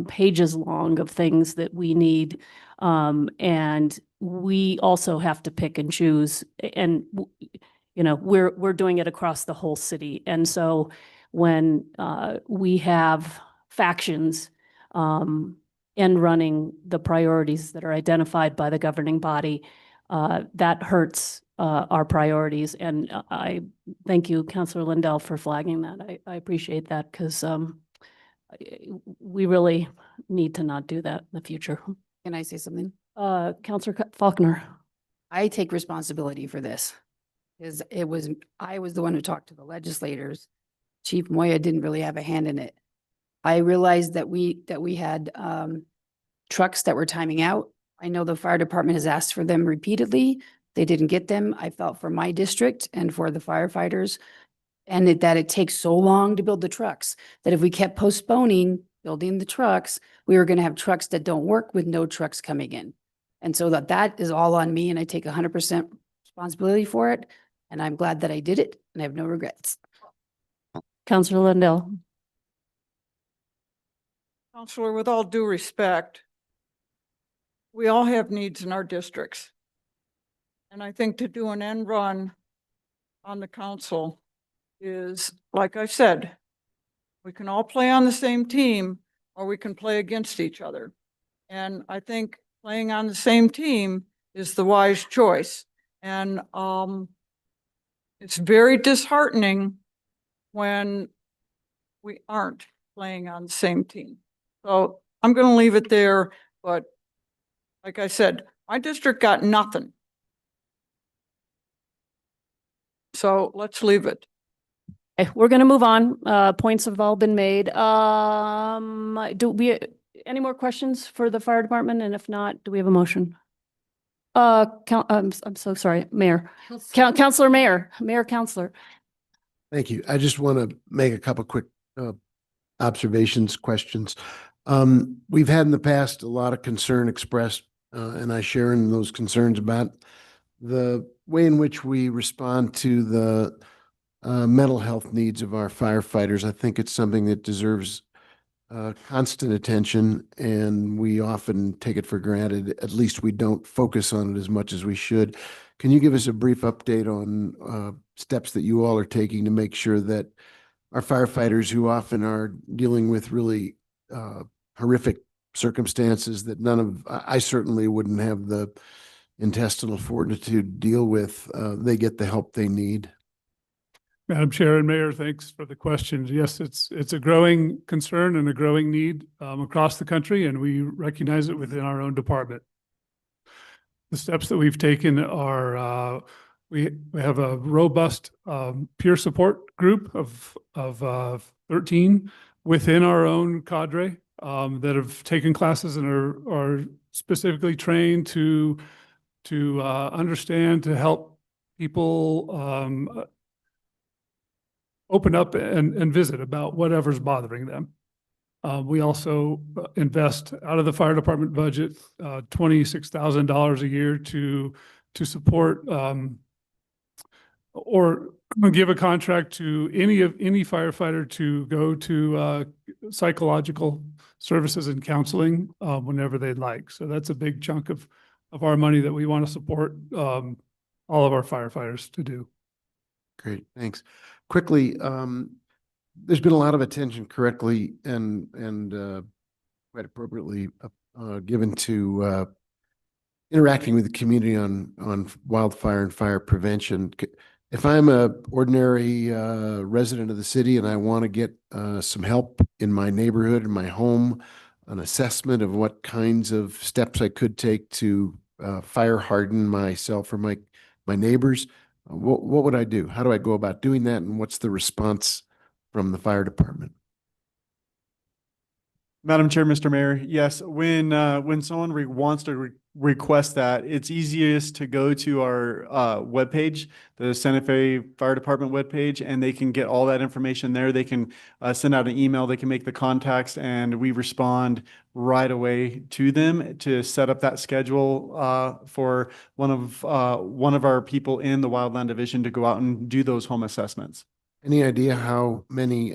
pages long of things that we need. And we also have to pick and choose. And, you know, we're doing it across the whole city. And so when we have factions end running the priorities that are identified by the governing body, that hurts our priorities. And I thank you, Councilor Lindell, for flagging that. I appreciate that because we really need to not do that in the future. Can I say something? Councilor Faulkner. I take responsibility for this because I was the one who talked to the legislators. Chief Moya didn't really have a hand in it. I realized that we had trucks that were timing out. I know the fire department has asked for them repeatedly. They didn't get them. I felt for my district and for the firefighters and that it takes so long to build the trucks that if we kept postponing building the trucks, we were going to have trucks that don't work with no trucks coming in. And so that is all on me and I take 100% responsibility for it. And I'm glad that I did it and I have no regrets. Councilor Lindell. Counselor, with all due respect, we all have needs in our districts. And I think to do an end run on the council is, like I said, we can all play on the same team or we can play against each other. And I think playing on the same team is the wise choice. And it's very disheartening when we aren't playing on the same team. So I'm going to leave it there, but like I said, my district got nothing. So let's leave it. Okay, we're going to move on. Points have all been made. Do we, any more questions for the fire department? And if not, do we have a motion? I'm so sorry, Mayor. Councilor Mayor. Councilor. Thank you. I just want to make a couple quick observations, questions. We've had in the past a lot of concern expressed, and I share in those concerns about the way in which we respond to the mental health needs of our firefighters. I think it's something that deserves constant attention, and we often take it for granted. At least we don't focus on it as much as we should. Can you give us a brief update on steps that you all are taking to make sure that our firefighters, who often are dealing with really horrific circumstances that I certainly wouldn't have the intestinal fortitude to deal with, they get the help they need? Madam Chair and Mayor, thanks for the questions. Yes, it's a growing concern and a growing need across the country, and we recognize it within our own department. The steps that we've taken are we have a robust peer support group of 13 within our own cadre that have taken classes and are specifically trained to understand, to help people open up and visit about whatever's bothering them. We also invest out of the fire department budget $26,000 a year to support or give a contract to any firefighter to go to psychological services and counseling whenever they'd like. So that's a big chunk of our money that we want to support all of our firefighters to do. Great, thanks. Quickly, there's been a lot of attention, correctly and quite appropriately, given to interacting with the community on wildfire and fire prevention. If I'm a ordinary resident of the city and I want to get some help in my neighborhood, in my home, an assessment of what kinds of steps I could take to fire harden myself or my neighbors, what would I do? How do I go about doing that? And what's the response from the fire department? Madam Chair, Mr. Mayor, yes, when someone wants to request that, it's easiest to go to our webpage, the Santa Fe Fire Department webpage, and they can get all that information there. They can send out an email, they can make the contacts, and we respond right away to them to set up that schedule for one of our people in the Wildland Division to go out and do those home assessments. Any idea how many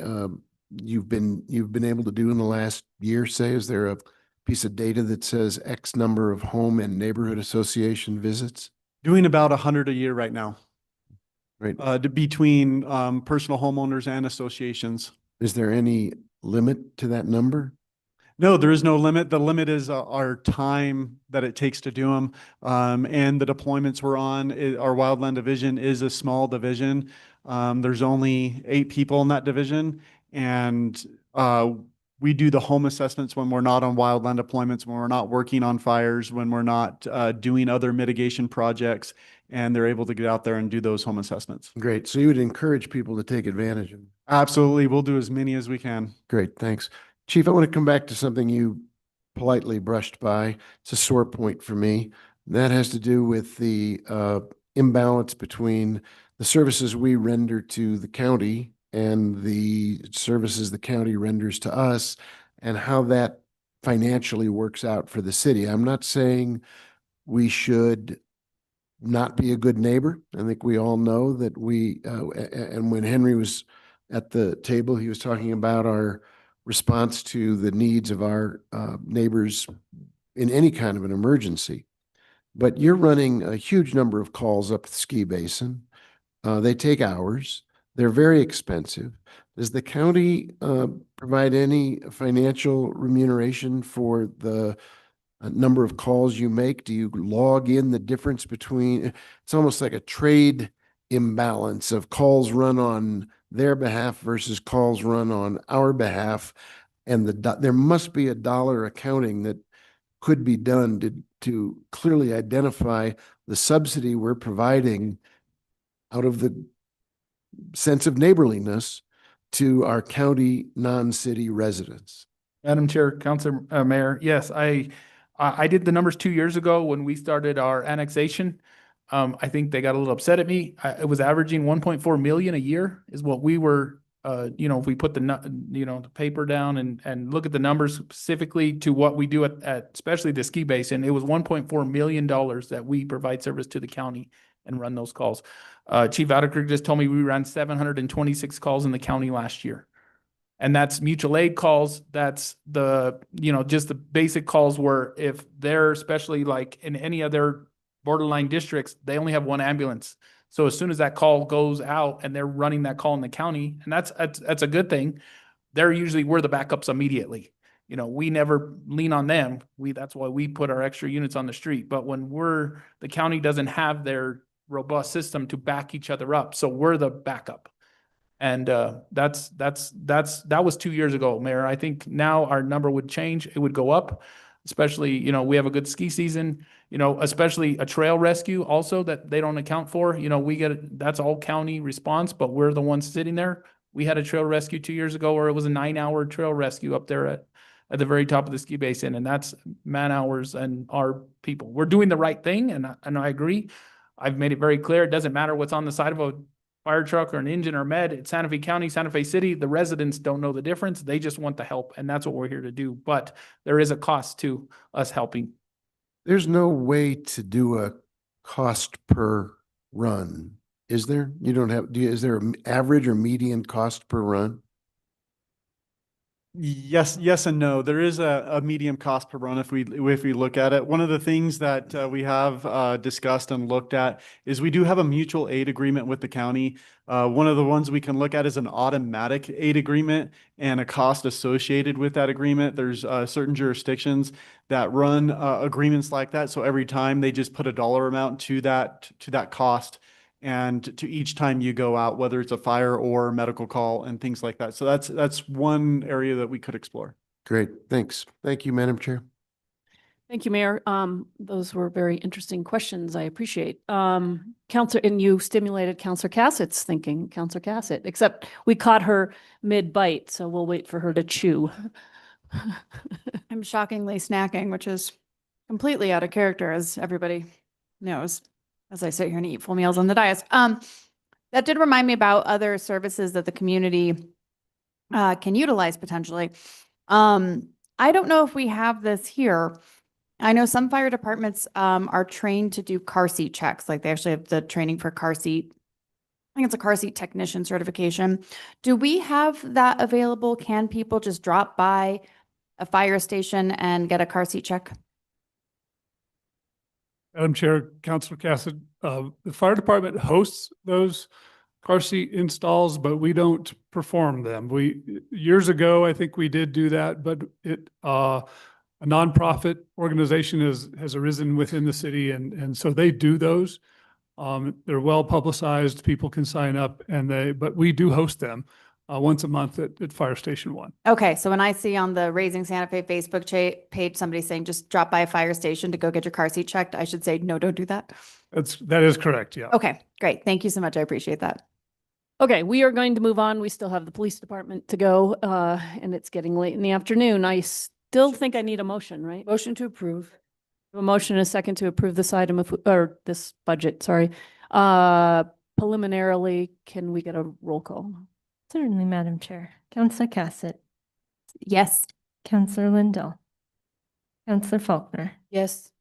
you've been able to do in the last year, say? Is there a piece of data that says X number of home and neighborhood association visits? Doing about 100 a year right now. Right. Between personal homeowners and associations. Is there any limit to that number? No, there is no limit. The limit is our time that it takes to do them. And the deployments we're on, our Wildland Division is a small division. There's only 8 people in that division. And we do the home assessments when we're not on wildland deployments, when we're not working on fires, when we're not doing other mitigation projects, and they're able to get out there and do those home assessments. Great. So you would encourage people to take advantage of it? Absolutely. We'll do as many as we can. Great. Thanks. Chief, I want to come back to something you politely brushed by. It's a sore point for me. That has to do with the imbalance between the services we render to the county and the services the county renders to us, and how that financially works out for the city. I'm not saying we should not be a good neighbor. I think we all know that and when Henry was at the table, he was talking about our response to the needs of our neighbors in any kind of an emergency. But you're running a huge number of calls up the ski basin. They take hours. They're very expensive. Does the county provide any financial remuneration for the number of calls you make? Do you log in the difference between, it's almost like a trade imbalance of calls run on their behalf versus calls run on our behalf. And there must be a dollar accounting that could be done to clearly identify the subsidy we're providing out of the sense of neighborliness to our county non-city residents. Madam Chair, Councilor Mayor, yes, I did the numbers 2 years ago when we started our annexation. I think they got a little upset at me. It was averaging 1.4 million a year is what we were, if we put the paper down and look at the numbers specifically to what we do at especially the ski basin, it was $1.4 million that we provide service to the county and run those calls. Chief Outerkirk just told me we ran 726 calls in the county last year. And that's mutual aid calls. That's the, just the basic calls where if they're, especially like in any other borderline districts, they only have one ambulance. So as soon as that call goes out and they're running that call in the county, and that's a good thing, we're the backups immediately. We never lean on them. That's why we put our extra units on the street. But when the county doesn't have their robust system to back each other up. So we're the backup. And that was 2 years ago, Mayor. I think now our number would change. It would go up, especially, we have a good ski season, especially a trail rescue also that they don't account for. That's all county response, but we're the ones sitting there. We had a trail rescue 2 years ago where it was a 9-hour trail rescue up there at the very top of the ski basin. And that's man hours and our people. We're doing the right thing. And I agree. I've made it very clear. It doesn't matter what's on the side of a fire truck or an engine or med. It's Santa Fe County, Santa Fe City. The residents don't know the difference. They just want the help. And that's what we're here to do. But there is a cost to us helping. There's no way to do a cost per run, is there? You don't have, is there an average or median cost per run? Yes and no. There is a medium cost per run if we look at it. One of the things that we have discussed and looked at is we do have a mutual aid agreement with the county. One of the ones we can look at is an automatic aid agreement and a cost associated with that agreement. There's certain jurisdictions that run agreements like that. So every time they just put a dollar amount to that cost, and to each time you go out, whether it's a fire or medical call and things like that. So that's one area that we could explore. Great, thanks. Thank you, Madam Chair. Thank you, Mayor. Those were very interesting questions. I appreciate. Counselor, and you stimulated Counselor Cassett's thinking, Counselor Cassett, except we caught her mid-bite, so we'll wait for her to chew. I'm shockingly snacking, which is completely out of character, as everybody knows, as I sit here and eat full meals on the dais. That did remind me about other services that the community can utilize potentially. I don't know if we have this here. I know some fire departments are trained to do car seat checks. Like they actually have the training for car seat. I think it's a car seat technician certification. Do we have that available? Can people just drop by a fire station and get a car seat check? Madam Chair, Councilor Cassidy, the fire department hosts those car seat installs, but we don't perform them. Years ago, I think we did do that, but a nonprofit organization has arisen within the city, and so they do those. They're well publicized. People can sign up, but we do host them once a month at Fire Station 1. Okay, so when I see on the Raising Santa Fe Facebook page somebody saying just drop by a fire station to go get your car seat checked, I should say no, don't do that. That is correct. Yeah. Okay, great. Thank you so much. I appreciate that. Okay, we are going to move on. We still have the police department to go, and it's getting late in the afternoon. I still think I need a motion, right? Motion to approve. A motion and a second to approve this item or this budget, sorry. Preliminarily, can we get a roll call? Certainly, Madam Chair. Councilor Cassett, Yes. Councilor Lindell, Councilor Faulkner, Yes.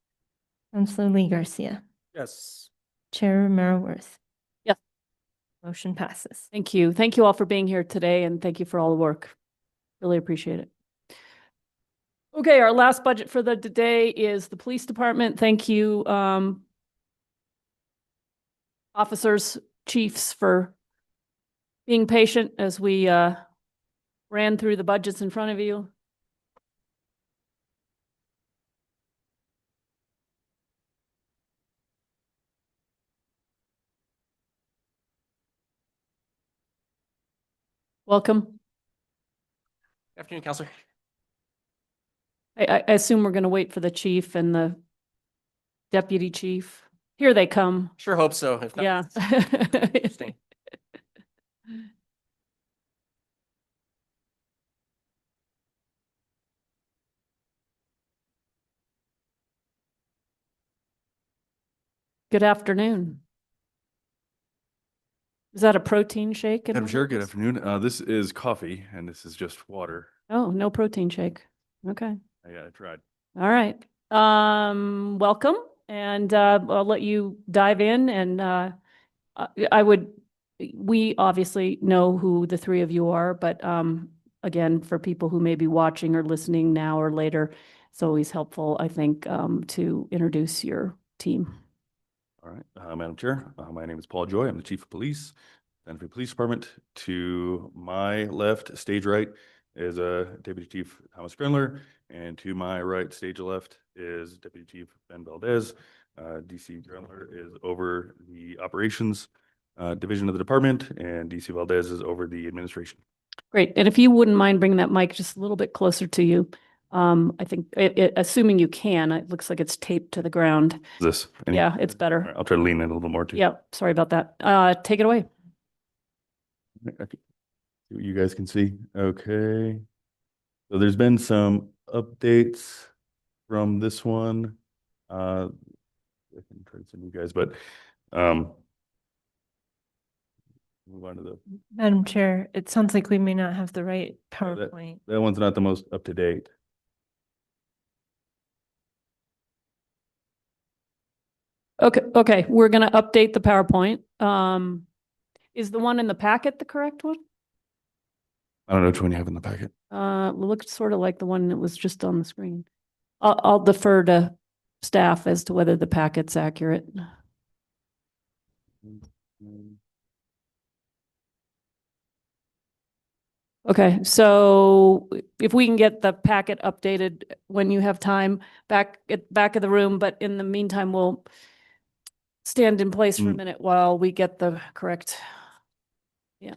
Councilor Lee Garcia, Yes. Chair Romero Worth. Yes. Motion passes. Thank you. Thank you all for being here today, and thank you for all the work. Really appreciate it. Okay, our last budget for the day is the police department. Thank you, officers, chiefs, for being patient as we ran through the budgets in front of you. Welcome. Good afternoon, Counselor. I assume we're going to wait for the chief and the deputy chief. Here they come. Sure hope so. If not, Yeah. interesting. Good afternoon. Is that a protein shake? Madam Chair, good afternoon. This is coffee and this is just water. Oh, no protein shake. Okay. I tried. All right. Welcome. and I'll let you dive in and we obviously know who the three of you are, but again, for people who may be watching or listening now or later, it's always helpful, I think, to introduce your team. All right, Madam Chair, my name is Paul Joy. I'm the Chief of Police, Santa Fe Police Department. To my left, stage right, is Deputy Chief Thomas Grindler, and to my right, stage left, is Deputy Chief Ben Valdez. DC Grindler is over the operations division of the department, and DC Valdez is over the administration. Great. And if you wouldn't mind bringing that mic just a little bit closer to you. I think, assuming you can, it looks like it's taped to the ground. Is this? Yeah, it's All better. right, I'll try to lean in a little more too. Yeah, sorry about that. Take it away. Okay. See what you guys can see. Okay. So there's been some updates from this one. I can try to send you guys, but move on to the Madam Chair, it sounds like we may not have the right PowerPoint. that one's not the most up to date. Okay, we're gonna update the PowerPoint. Is the one in the packet the correct one? I don't know which one you have in the packet. Looks sort of like the one that was just on the screen. I'll defer to staff as to whether the packet's accurate. Okay, so if we can get the packet updated when you have time back at back of the room, but in the meantime, we'll stand in place for a minute while we get the correct. Yeah.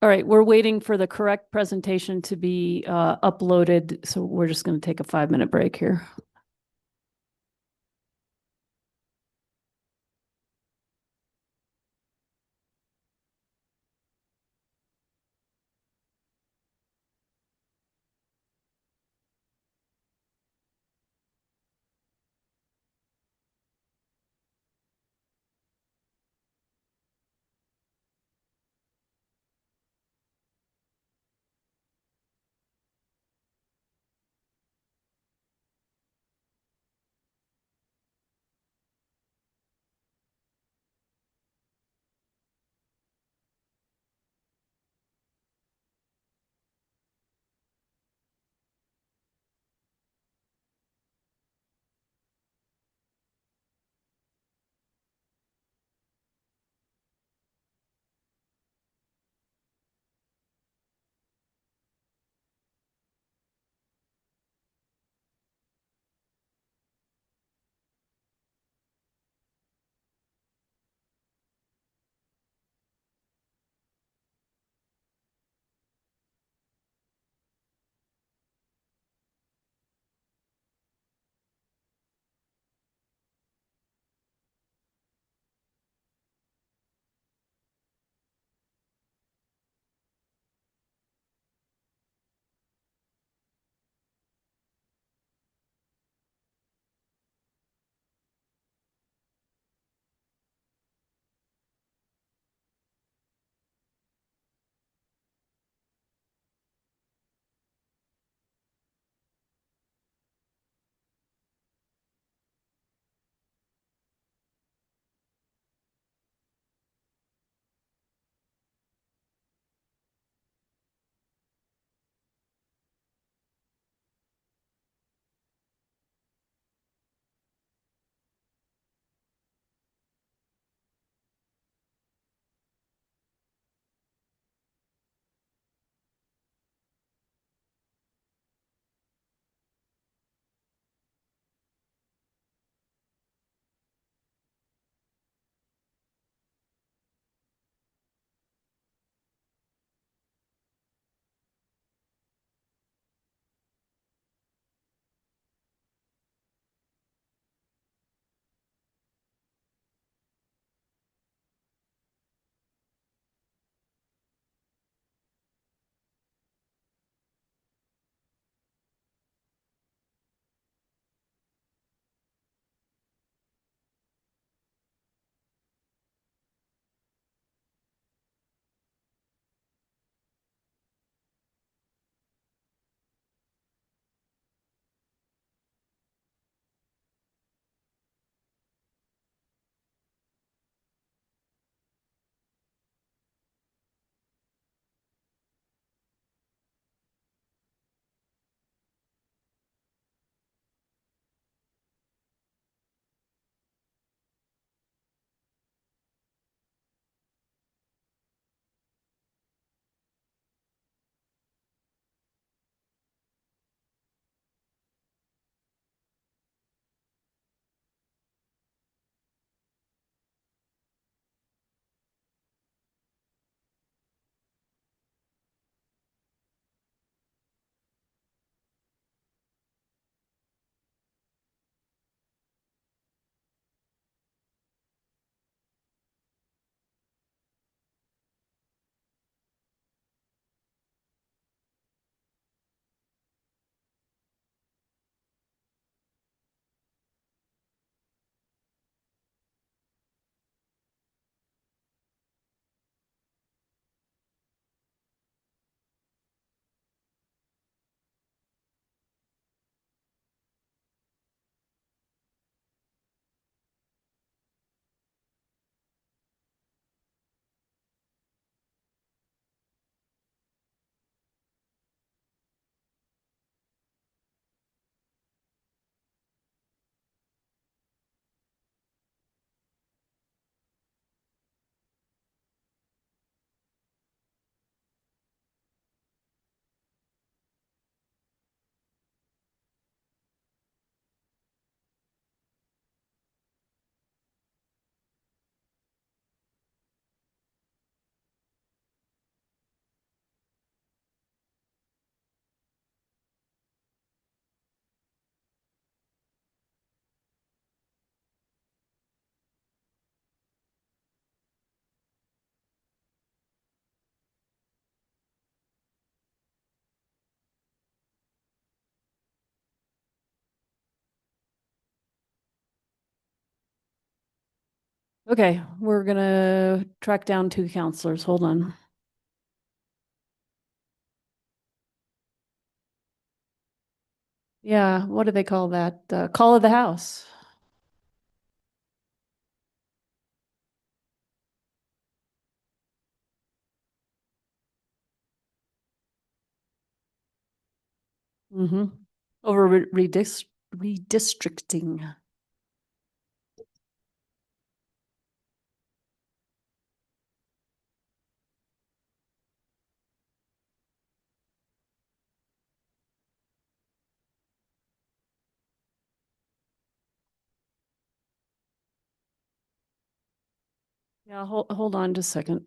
All right, we're waiting for the correct presentation to be uploaded, so we're just going to take a 5-minute break here. Okay, we're gonna track down 2 counselors. Hold on. Yeah, what do they call that? Call of the house. Mm-hmm. Over redistricting. Yeah, hold on just a second.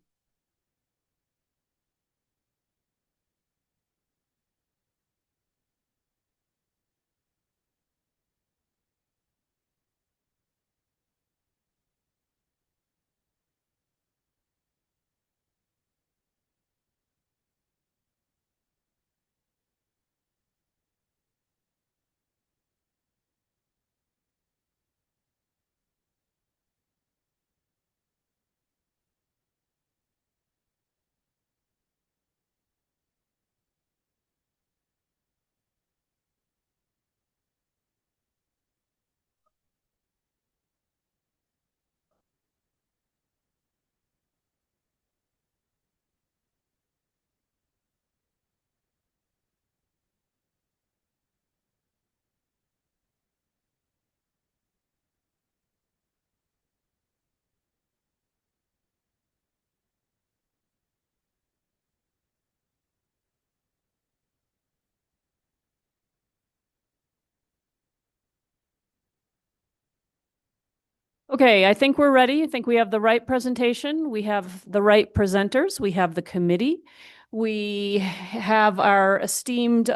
Okay, I think we're ready. I think we have the right presentation. We have the right presenters. We have the committee. We have our esteemed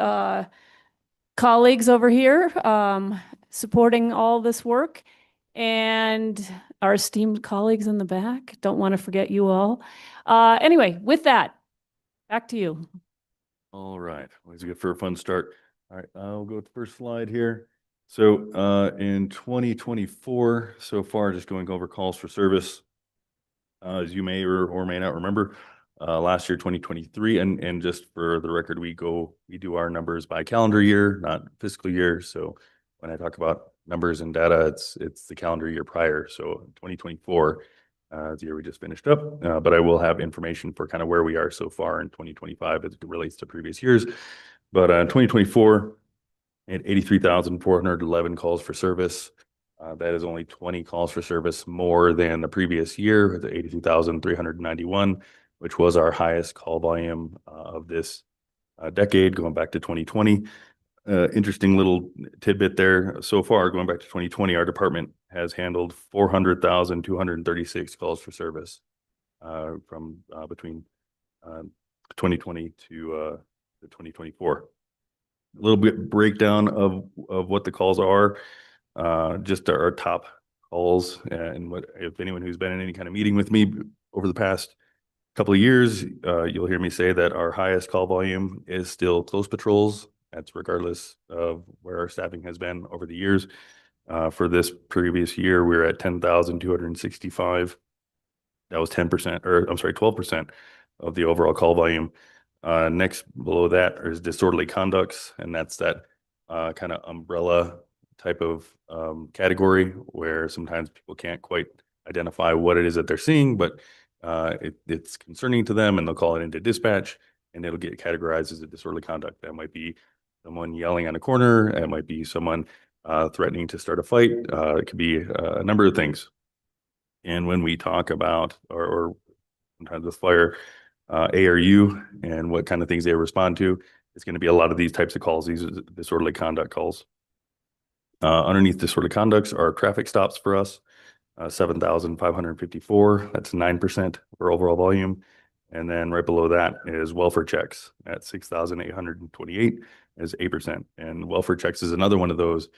colleagues over here supporting all this work, and our esteemed colleagues in the back. Don't want to forget you all. Anyway, with that, back to you. All right, always good for a fun start. All right, I'll go with the first slide here. So in 2024, so far, just going over calls for service. As you may or may not remember, last year, 2023, and just for the record, we do our numbers by calendar year, not fiscal year. So when I talk about numbers and data, it's the calendar year prior. So 2024, the year we just finished up, but I will have information for kind of where we are so far in 2025 as it relates to previous years. But 2024, I had 83,411 calls for service. That is only 20 calls for service more than the previous year, the 82,391, which was our highest call volume of this decade, going back to 2020. Interesting little tidbit there. So far, going back to 2020, our department has handled 400,236 calls for service from between 2020 to 2024. A little bit breakdown of what the calls are, just our top calls, and what if anyone who's been in any kind of meeting with me over the past couple of years, you'll hear me say that our highest call volume is still close patrols. That's regardless of where our staffing has been over the years. For this previous year, we were at 10,265. That was 10%, or I'm sorry, 12% of the overall call volume. Next below that is disorderly conducts, and that's that kind of umbrella type of category where sometimes people can't quite identify what it is that they're seeing, but it's concerning to them, and they'll call it into dispatch, and it'll get categorized as a disorderly conduct. That might be someone yelling on a corner. It might be someone threatening to start a fight. It could be a number of things. And when we talk about, or sometimes with fire, ARU and what kind of things they respond to, it's going to be a lot of these types of calls. These are disorderly conduct calls. Underneath disorderly conducts are traffic stops for us, 7,554. That's 9% of our overall volume. And then right below that is welfare checks at 6,828 is 8%. And welfare checks is another one of those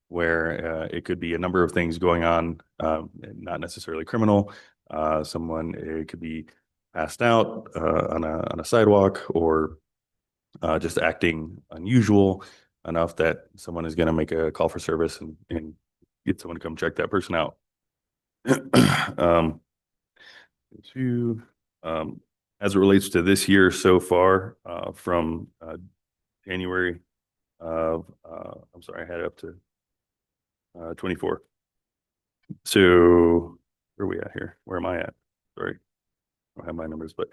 where it could be a number of things going on, not necessarily criminal. It could be passed out on a sidewalk, or just acting unusual enough that someone is going to make a call for service and get someone to come check that person out. Um, as it relates to this year so far, from January of, I'm sorry, I had it up to 24. So where are we at here? Where am I at? Sorry, I don't have my numbers, but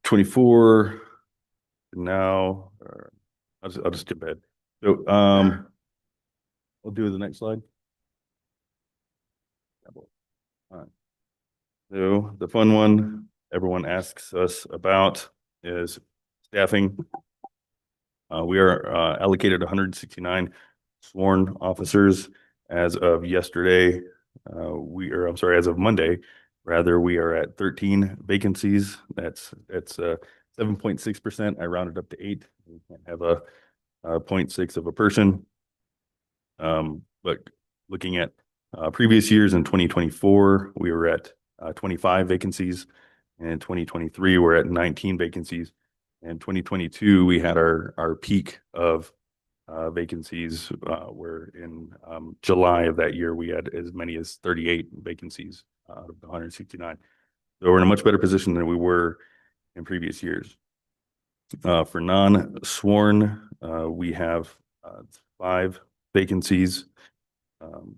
24 now. I'll just skip ahead. So we'll do the next slide. All right. So the fun one everyone asks us about is staffing. We are allocated 169 sworn officers as of yesterday. As of Monday, rather, we are at 13 vacancies. That's 7.6%. I rounded up to 8. We can't have a 0.6 of a person. But looking at previous years, in 2024, we were at 25 vacancies. In 2023, we're at 19 vacancies. In 2022, we had our peak of vacancies, where in July of that year, we had as many as 38 vacancies out of the 169. So we're in a much better position than we were in previous years. For non-sworn, we have 5 vacancies. And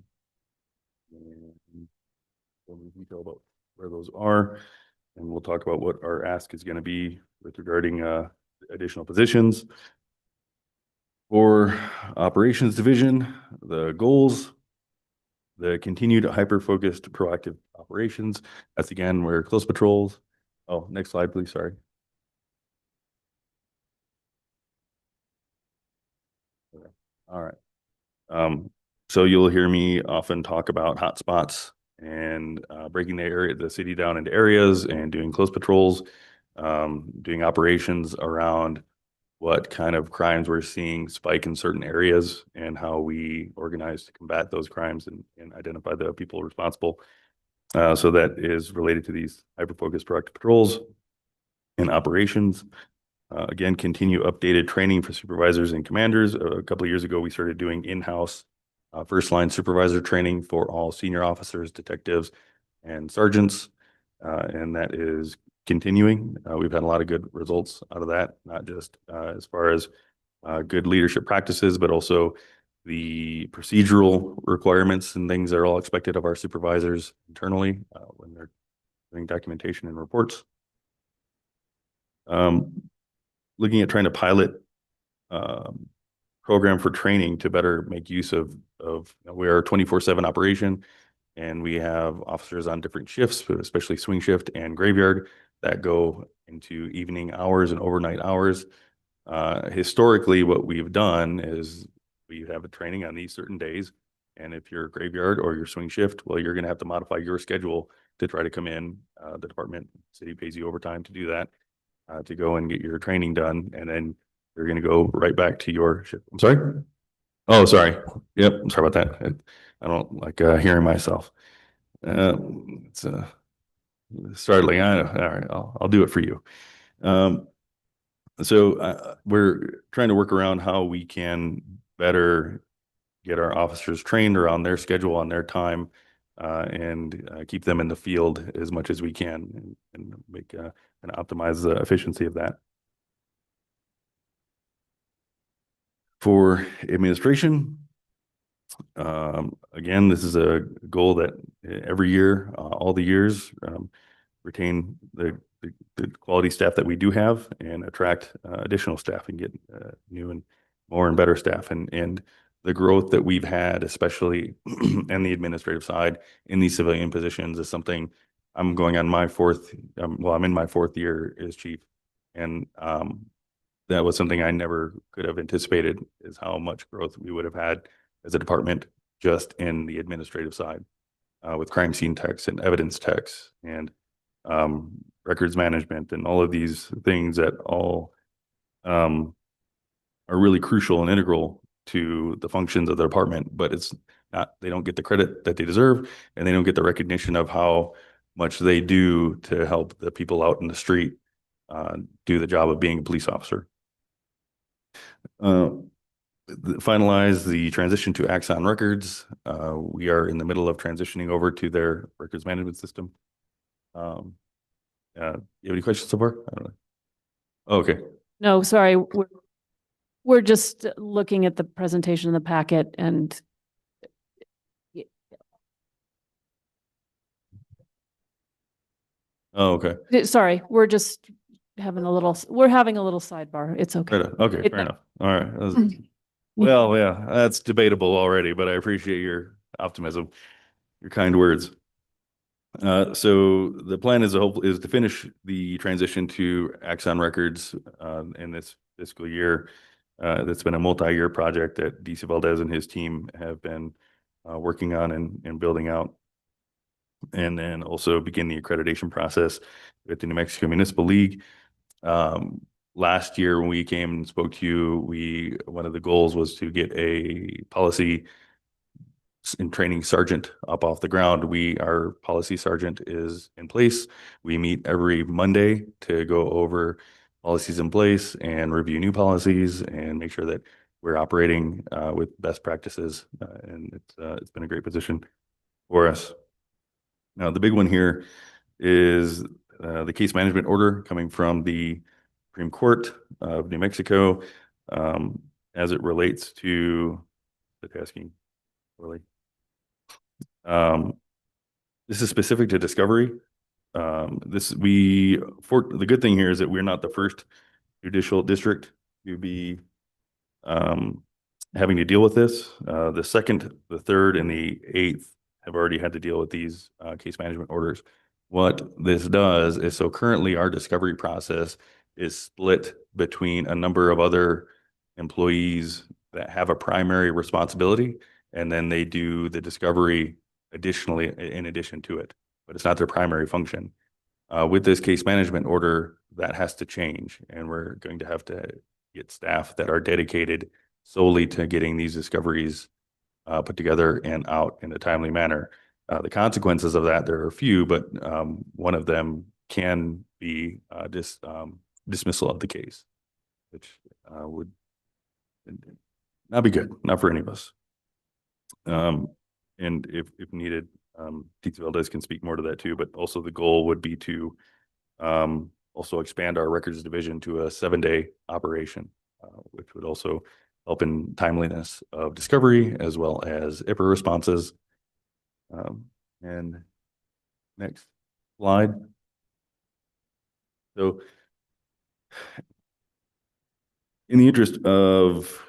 we'll detail about where those are, and we'll talk about what our ask is going to be with regarding additional positions. For operations division, the goals, the continued hyper-focused proactive operations. That's again, where close patrols. Oh, next slide, please. Sorry. Okay. All right. So you'll hear me often talk about hotspots and breaking the city down into areas and doing close patrols, doing operations around what kind of crimes we're seeing spike in certain areas and how we organize to combat those crimes and identify the people responsible. So that is related to these hyper-focused proactive patrols and operations. Again, continue updated training for supervisors and commanders. A couple of years ago, we started doing in-house first line supervisor training for all senior officers, detectives, and sergeants. And that is continuing. We've had a lot of good results out of that, not just as far as good leadership practices, but also the procedural requirements and things that are all expected of our supervisors internally when they're doing documentation and reports. Looking at trying to pilot program for training to better make use of we are a 24/7 operation, and we have officers on different shifts, especially swing shift and graveyard, that go into evening hours and overnight hours. Historically, what we've done is we have a training on these certain days, and if you're graveyard or your swing shift, well, you're going to have to modify your schedule to try to come in. The department, city pays you overtime to do that, to go and get your training done, and then you're going to go right back to your shift. I'm sorry? Oh, sorry. Yep, I'm sorry about that. I don't like hearing myself. It's startling. I know. All right, I'll do it for you. So we're trying to work around how we can better get our officers trained around their schedule, on their time, and keep them in the field as much as we can, and make and optimize the efficiency of that. For administration, again, this is a goal that every year, all the years, retain the quality staff that we do have and attract additional staff and get new and more and better staff. And the growth that we've had, especially in the administrative side in these civilian positions, is something I'm going on my fourth, I'm in my 4th year as chief. And that was something I never could have anticipated, is how much growth we would have had as a department just in the administrative side, with crime scene techs and evidence techs and records management and all of these things that all are really crucial and integral to the functions of the department, but it's not, they don't get the credit that they deserve, and they don't get the recognition of how much they do to help the people out in the street do the job of being a police officer. finalize the transition to Axon Records. We are in the middle of transitioning over to their records management system. You have any questions so far? I don't know. Okay. No, sorry, we're just looking at the presentation in the packet and Oh, okay. sorry, we're just having a little, we're having a little sidebar. It's okay. Right on. Okay, It- fair enough. All right. Well, yeah, that's debatable already, but I appreciate your optimism, your kind words. So the plan is to finish the transition to Axon Records in this fiscal year. That's been a multi-year project that DC Valdez and his team have been working on and building out. And then also begin the accreditation process with the New Mexico Municipal League. Last year when we came and spoke to you, one of the goals was to get a policy and training sergeant up off the ground. Our policy sergeant is in place. We meet every Monday to go over policies in place and review new policies and make sure that we're operating with best practices. And it's been a great position for us. Now, the big one here is the case management order coming from the Supreme Court of New Mexico as it relates to the tasking. Really, this is specific to discovery. The good thing here is that we're not the first judicial district to be having to deal with this. The second, the third, and the eighth have already had to deal with these case management orders. What this does is, so currently our discovery process is split between a number of other employees that have a primary responsibility, and then they do the discovery additionally in addition to it, but it's not their primary function. With this case management order, that has to change, and we're going to have to get staff that are dedicated solely to getting these discoveries put together and out in a timely manner. The consequences of that, there are a few, but one of them can be dismissal of the case, which would not be good, not for any of us. And if needed, DC Valdez can speak more to that too, but also the goal would be to also expand our records division to a 7-day operation, which would also help in timeliness of discovery as well as IPRA responses. And next slide. So in the interest of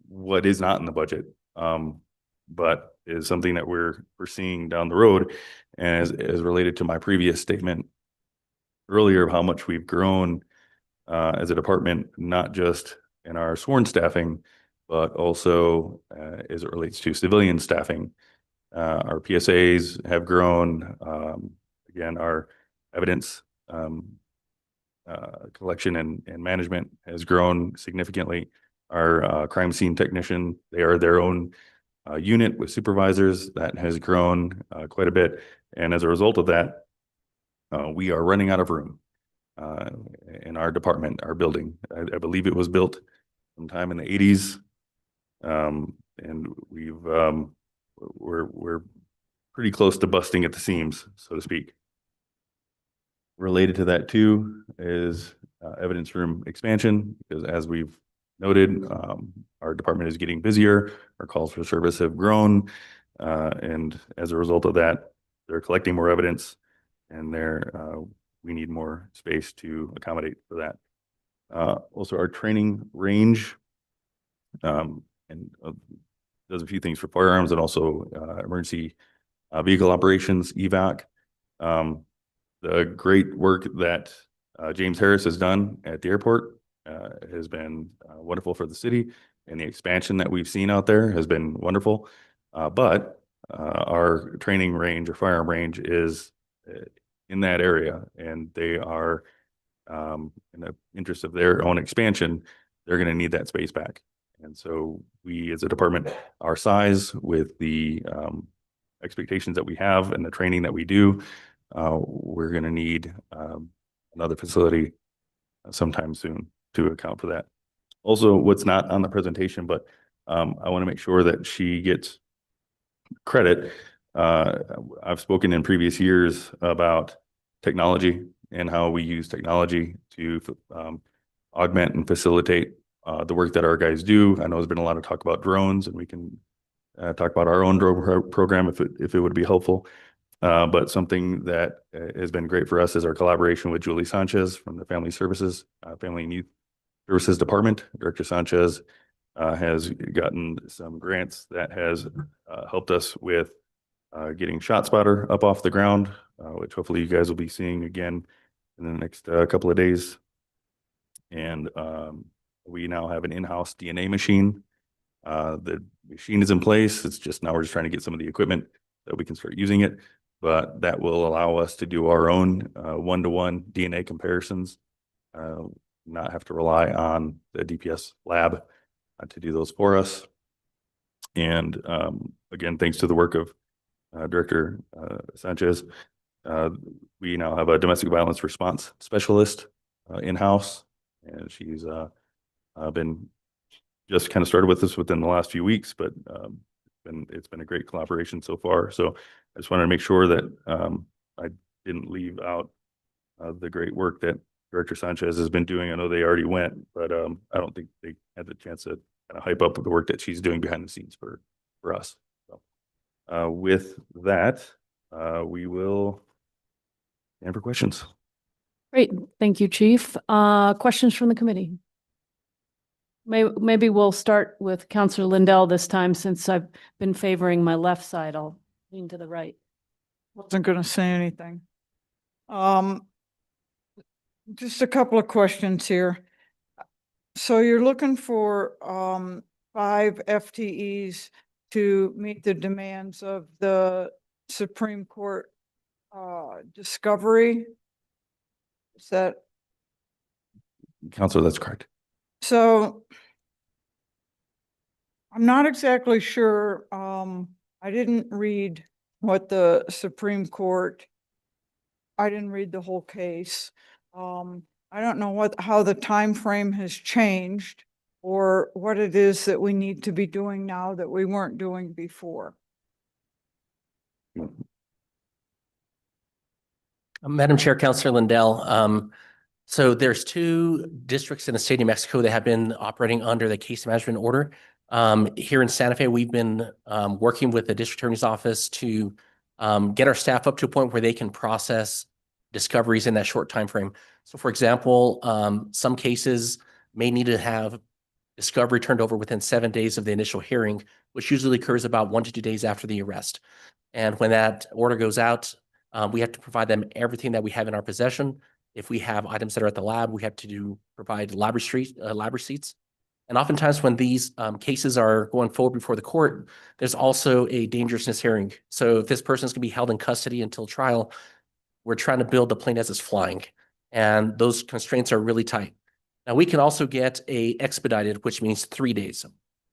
what is not in the budget, but is something that we're seeing down the road, and as related to my previous statement earlier of how much we've grown as a department, not just in our sworn staffing, but also as it relates to civilian staffing. Our PSAs have grown. Again, our evidence collection and management has grown significantly. Our crime scene technician, they are their own unit with supervisors, that has grown quite a bit. And as a result of that, we are running out of room in our department, our building. I believe it was built sometime in the 80s. And we're pretty close to busting at the seams, so to speak. Related to that too is evidence room expansion, because as we've noted, our department is getting busier, our calls for service have grown, and as a result of that, they're collecting more evidence, and we need more space to accommodate for that. Also, our training range and does a few things for firearms and also emergency vehicle operations, EVAC. The great work that James Harris has done at the airport has been wonderful for the city, and the expansion that we've seen out there has been wonderful. But our training range or firearm range is in that area, and they are in the interest of their own expansion, they're going to need that space back. And so we, as a department, our size with the expectations that we have and the training that we do, we're going to need another facility sometime soon to account for that. Also, what's not on the presentation, but I want to make sure that she gets credit. I've spoken in previous years about technology and how we use technology to augment and facilitate the work that our guys do. I know there's been a lot of talk about drones, and we can talk about our own drone program if it would be helpful. But something that has been great for us is our collaboration with Julie Sanchez from the Family Services, Family and Youth Services Department. Director Sanchez has gotten some grants that has helped us with getting ShotSpotter up off the ground, which hopefully you guys will be seeing again in the next couple of days. And we now have an in-house DNA machine. The machine is in place. It's just now we're just trying to get some of the equipment that we can start using it. But that will allow us to do our own one-to-one DNA comparisons, not have to rely on the DPS lab to do those for us. And again, thanks to the work of Director Sanchez, we now have a domestic violence response specialist in-house, and she's been just kind of started with us within the last few weeks, but it's been a great collaboration so far. So I just wanted to make sure that I didn't leave out the great work that Director Sanchez has been doing. I know they already went, but I don't think they had the chance to kind of hype up the work that she's doing behind the scenes for us. So with that, we will stand for questions. Great. Thank you, Chief. Questions from the committee? Maybe we'll start with Councilor Lindell this time, since I've been favoring my left side. I'll lean to the right. Wasn't going to say anything. Just a couple of questions here. So you're looking for 5 FTEs to meet the demands of the Supreme Court discovery. Is that? Counselor, that's correct. So I'm not exactly sure. I didn't read what the Supreme Court, I didn't read the whole case. I don't know how the time frame has changed, or what it is that we need to be doing now that we weren't doing before. Madam Chair, Councilor Lindell, so there's 2 districts in the state of New Mexico that have been operating under the case management order. Here in Santa Fe, we've been working with the district attorney's office to get our staff up to a point where they can process discoveries in that short time frame. So for example, some cases may need to have discovery turned over within 7 days of the initial hearing, which usually occurs about 1 to 2 days after the arrest. And when that order goes out, we have to provide them everything that we have in our possession. If we have items that are at the lab, we have to provide lab receipts. And oftentimes when these cases are going forward before the court, there's also a dangerousness hearing. So if this person is going to be held in custody until trial, we're trying to build the plane as it's flying. And those constraints are really tight. Now we can also get a expedited, which means 3 days.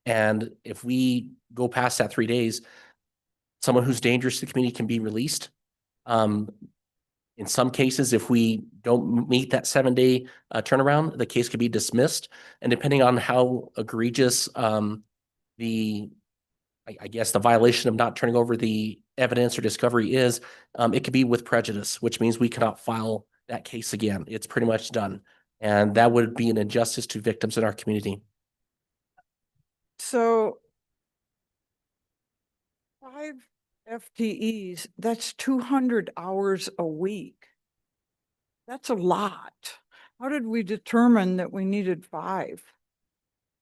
And if we go past that 3 days, someone who's dangerous to the community can be released. In some cases, if we don't meet that 7-day turnaround, the case could be dismissed. And depending on how egregious I guess the violation of not turning over the evidence or discovery is, it could be with prejudice, which means we cannot file that case again. It's pretty much done. And that would be an injustice to victims in our community. So 5 FTEs, that's 200 hours a week. That's a lot. How did we determine that we needed 5?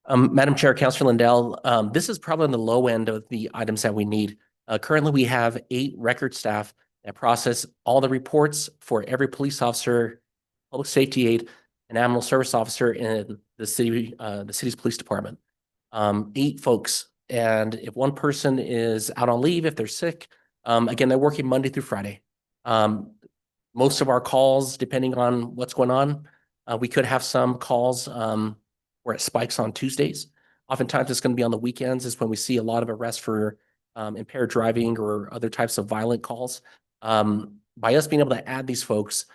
Madam Chair, Councilor Lindell, this is probably on the low end of the items that we need. Currently, we have 8 record staff that process all the reports for every police officer, public safety aide, and animal service officer in the city's police department. 8 folks. And if one person is out on leave, if they're sick, again, they're working Monday through Friday. Most of our calls, depending on what's going on, we could have some calls where it spikes on Tuesdays. Oftentimes it's going to be on the weekends is when we see a lot of arrests for impaired driving or other types of violent calls. By us being able to add these folks,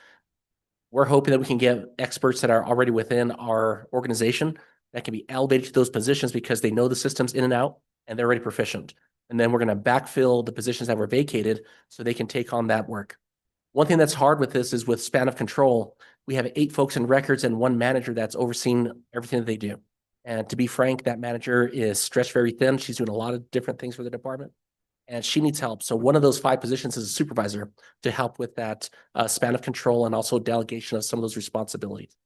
we're hoping that we can get experts that are already within our organization that can be elevated to those positions because they know the systems in and out and they're already proficient. And then we're going to backfill the positions that were vacated so they can take on that work. One thing that's hard with this is with span of control, we have 8 folks in records and 1 manager that's overseeing everything that they do. And to be frank, that manager is stretched very thin. She's doing a lot of different things for the department and she needs help. So one of those 5 positions is a supervisor to help with that span of control and also delegation of some of those responsibilities.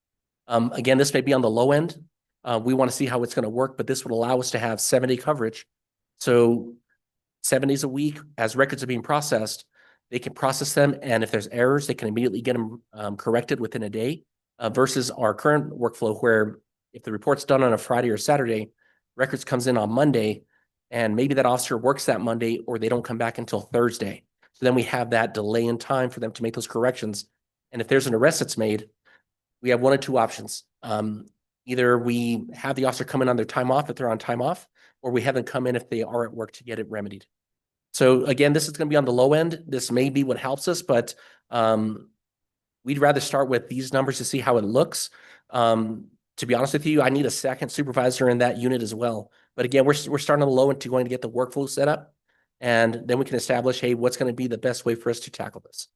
Again, this may be on the low end. We want to see how it's going to work, but this would allow us to have 7-day coverage. So 7 days a week, as records are being processed, they can process them. And if there's errors, they can immediately get them corrected within a day versus our current workflow where if the report's done on a Friday or Saturday, records comes in on Monday, and maybe that officer works that Monday or they don't come back until Thursday. So then we have that delay in time for them to make those corrections. And if there's an arrest that's made, we have 1 or 2 options. Either we have the officer come in on their time off if they're on time off, or we have them come in if they are at work to get it remedied. So again, this is going to be on the low end. This may be what helps us, but we'd rather start with these numbers to see how it looks. To be honest with you, I need a second supervisor in that unit as well. But again, we're starting on the low end to going to get the workflow set up. And then we can establish, hey, what's going to be the best way for us to tackle this?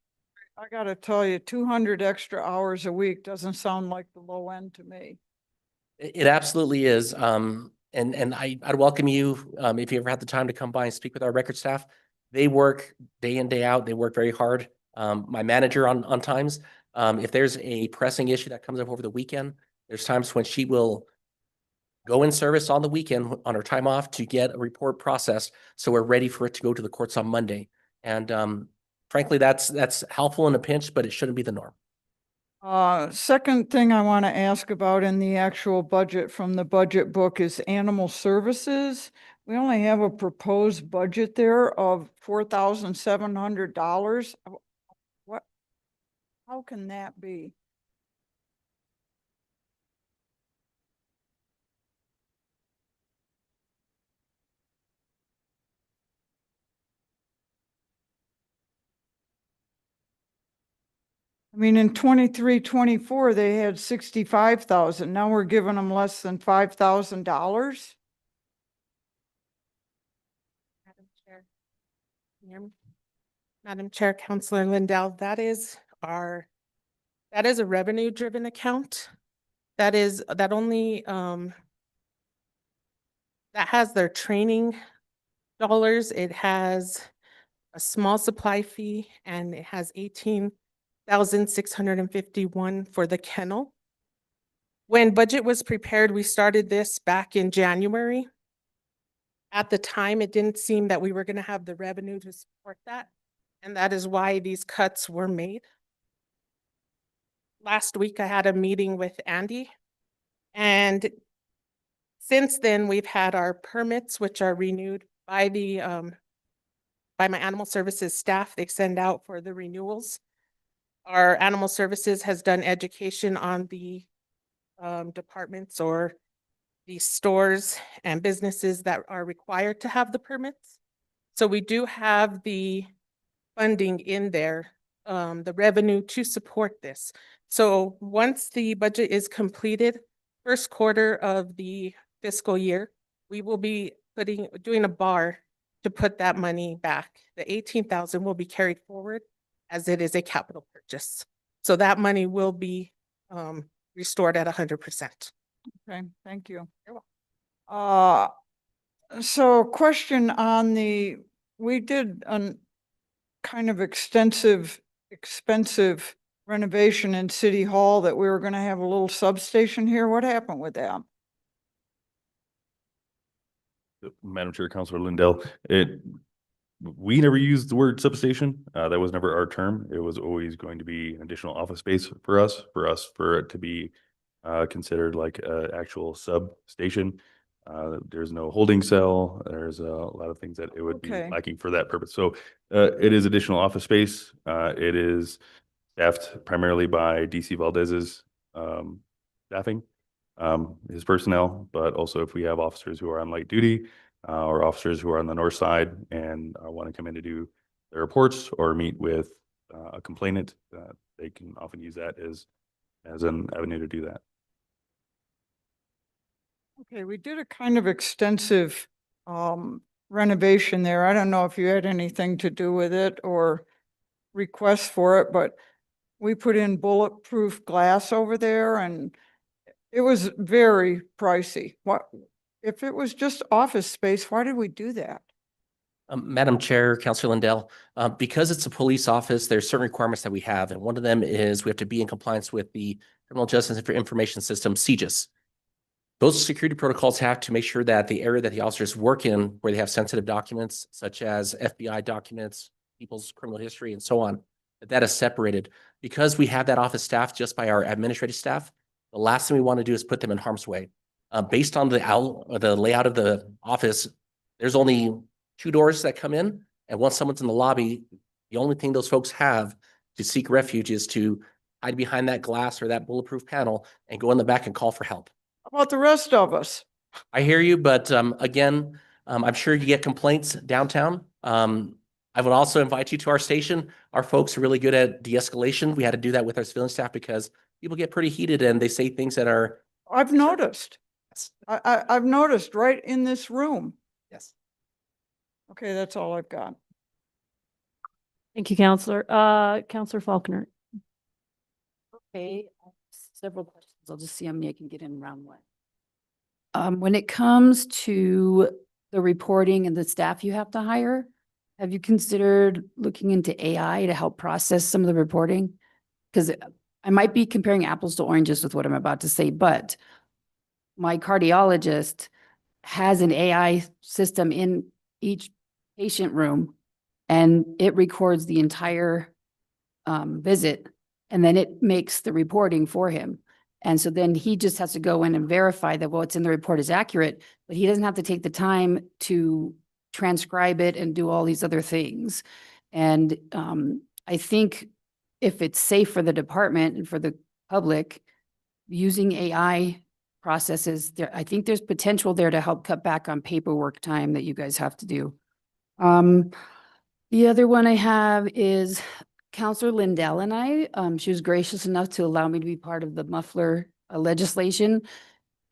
I gotta tell you, 200 extra hours a week doesn't sound like the low end to me. It absolutely is. And I'd welcome you, if you ever had the time to come by and speak with our record staff. They work day in, day out. They work very hard. My manager on times, if there's a pressing issue that comes up over the weekend, there's times when she will go in service on the weekend on her time off to get a report processed. So we're ready for it to go to the courts on Monday. And frankly, that's helpful in a pinch, but it shouldn't be the norm. Second thing I want to ask about in the actual budget from the budget book is animal services. We only have a proposed budget there of $4,700. What? How can that be? I mean, in 23, 24, they had 65,000. Now we're giving them less than $5,000. Madam Chair. Can you hear me? Madam Chair, Councilor Lindell, that is a revenue driven account. That only that has their training dollars. It has a small supply fee and it has 18,651 for the kennel. When budget was prepared, we started this back in January. At the time, it didn't seem that we were going to have the revenue to support that. And that is why these cuts were made. Last week, I had a meeting with Andy. And since then, we've had our permits, which are renewed by by my animal services staff. They send out for the renewals. Our animal services has done education on the departments or the stores and businesses that are required to have the permits. So we do have the funding in there, the revenue to support this. So once the budget is completed, first quarter of the fiscal year, we will be doing a bar to put that money back. The 18,000 will be carried forward as it is a capital purchase. So that money will be restored at 100%. Okay, thank you. You're welcome. So question on we did a kind of expensive renovation in City Hall that we were going to have a little substation here. What happened with that? Madam Chair, Councilor Lindell, we never used the word substation. That was never our term. It was always going to be an additional office space for us for it to be considered like an actual substation. There's no holding cell. There's a lot of things that it would be lacking for that purpose. So it is additional office space. It is staffed primarily by DC Valdez's staffing, his personnel, but also if we have officers who are on light duty or officers who are on the north side and want to come in to do their reports or meet with a complainant, they can often use that as an avenue to do that. Okay, we did a kind of extensive renovation there. I don't know if you had anything to do with it or requests for it, but we put in bulletproof glass over there and it was very pricey. What, if it was just office space, why did we do that? Madam Chair, Councilor Lindell, because it's a police office, there's certain requirements that we have, and one of them is we have to be in compliance with the Criminal Justice Information System, CJIS. Those security protocols have to make sure that the area that the officers work in, where they have sensitive documents such as FBI documents, people's criminal history, and so on, that is separated. Because we have that office staff just by our administrative staff, the last thing we want to do is put them in harm's way. Based on the layout of the office, there's only 2 doors that come in, and once someone's in the lobby, the only thing those folks have to seek refuge is to hide behind that glass or that bulletproof panel and go in the back and call for help. How about the rest of us? I hear you, but again, I'm sure you get complaints downtown. I would also invite you to our station. Our folks are really good at de-escalation. We had to do that with our civilian staff because people get pretty heated and they say things that are. I've noticed. I've noticed right in this room. Yes. Okay, that's all I've got. Thank you, Counselor. Counselor Faulkner. Okay, several questions. I'll just see how many I can get in round one. When it comes to the reporting and the staff you have to hire, have you considered looking into AI to help process some of the reporting? Because I might be comparing apples to oranges with what I'm about to say, but my cardiologist has an AI system in each patient room and it records the entire visit and then it makes the reporting for him. And so then he just has to go in and verify that what's in the report is accurate, but he doesn't have to take the time to transcribe it and do all these other things. And I think if it's safe for the department and for the public, using AI processes, there, I think there's potential there to help cut back on paperwork time that you guys have to do. The other one I have is Counselor Lindell and I, she was gracious enough to allow me to be part of the muffler legislation.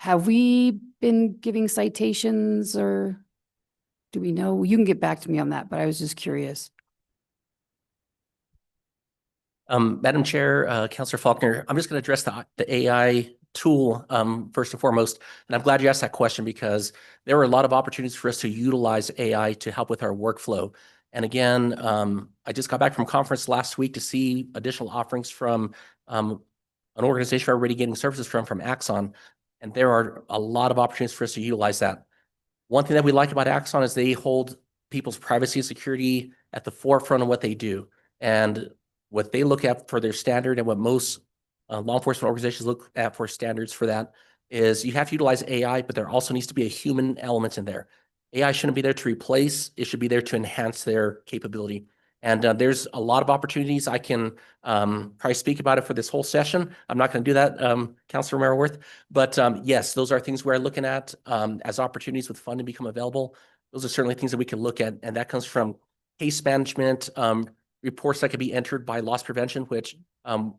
Have we been giving citations or do we know? You can get back to me on that, but I was just curious. Madam Chair, Councilor Faulkner, I'm just going to address the AI tool first and foremost. And I'm glad you asked that question because there were a lot of opportunities for us to utilize AI to help with our workflow. And again, I just got back from conference last week to see additional offerings from an organization we're already getting services from Axon. And there are a lot of opportunities for us to utilize that. One thing that we like about Axon is they hold people's privacy and security at the forefront of what they do. And what they look at for their standard and what most law enforcement organizations look at for standards for that is you have to utilize AI, but there also needs to be a human element in there. AI shouldn't be there to replace, it should be there to enhance their capability. And there's a lot of opportunities. I can probably speak about it for this whole session. I'm not going to do that, Councilor Merriworth. But yes, those are things we're looking at as opportunities with funding become available. Those are certainly things that we can look at. And that comes from case management, reports that could be entered by loss prevention, which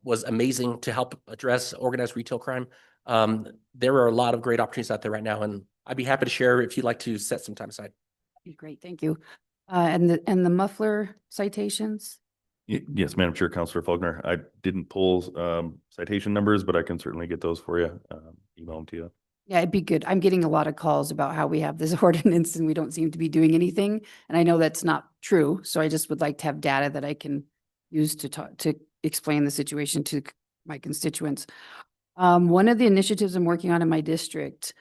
was amazing to help address organized retail crime. There are a lot of great opportunities out there right now, and I'd be happy to share if you'd like to set some time aside. Great, thank you. And the muffler citations? Yes, Madam Chair, Councilor Faulkner. I didn't pull citation numbers, but I can certainly get those for you, email them to you. Yeah, it'd be good. I'm getting a lot of calls about how we have this ordinance and we don't seem to be doing anything. And I know that's not true. So I just would like to have data that I can use to talk, to explain the situation to my constituents. One of the initiatives I'm working on in my district,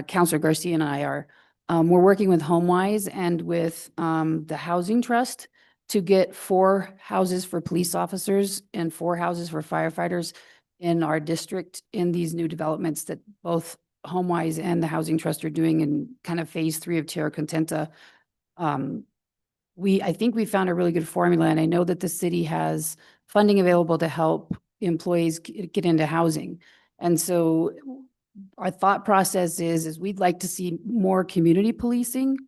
Councilor Garcia and I are, we're working with HomeWise and with the Housing Trust to get 4 houses for police officers and 4 houses for firefighters in our district in these new developments that both HomeWise and the Housing Trust are doing in kind of phase 3 of Terra Contenta. I think we found a really good formula, and I know that the city has funding available to help employees get into housing. And so our thought process is we'd like to see more community policing.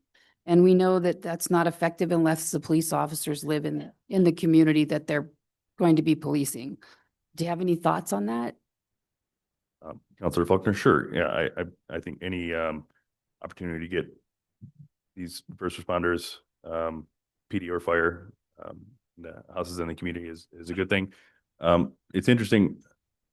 And we know that that's not effective unless the police officers live in the community that they're going to be policing. Do you have any thoughts on that? Counselor Faulkner, sure. Yeah, I think any opportunity to get these first responders, PD or fire, the houses in the community is a good thing. It's interesting,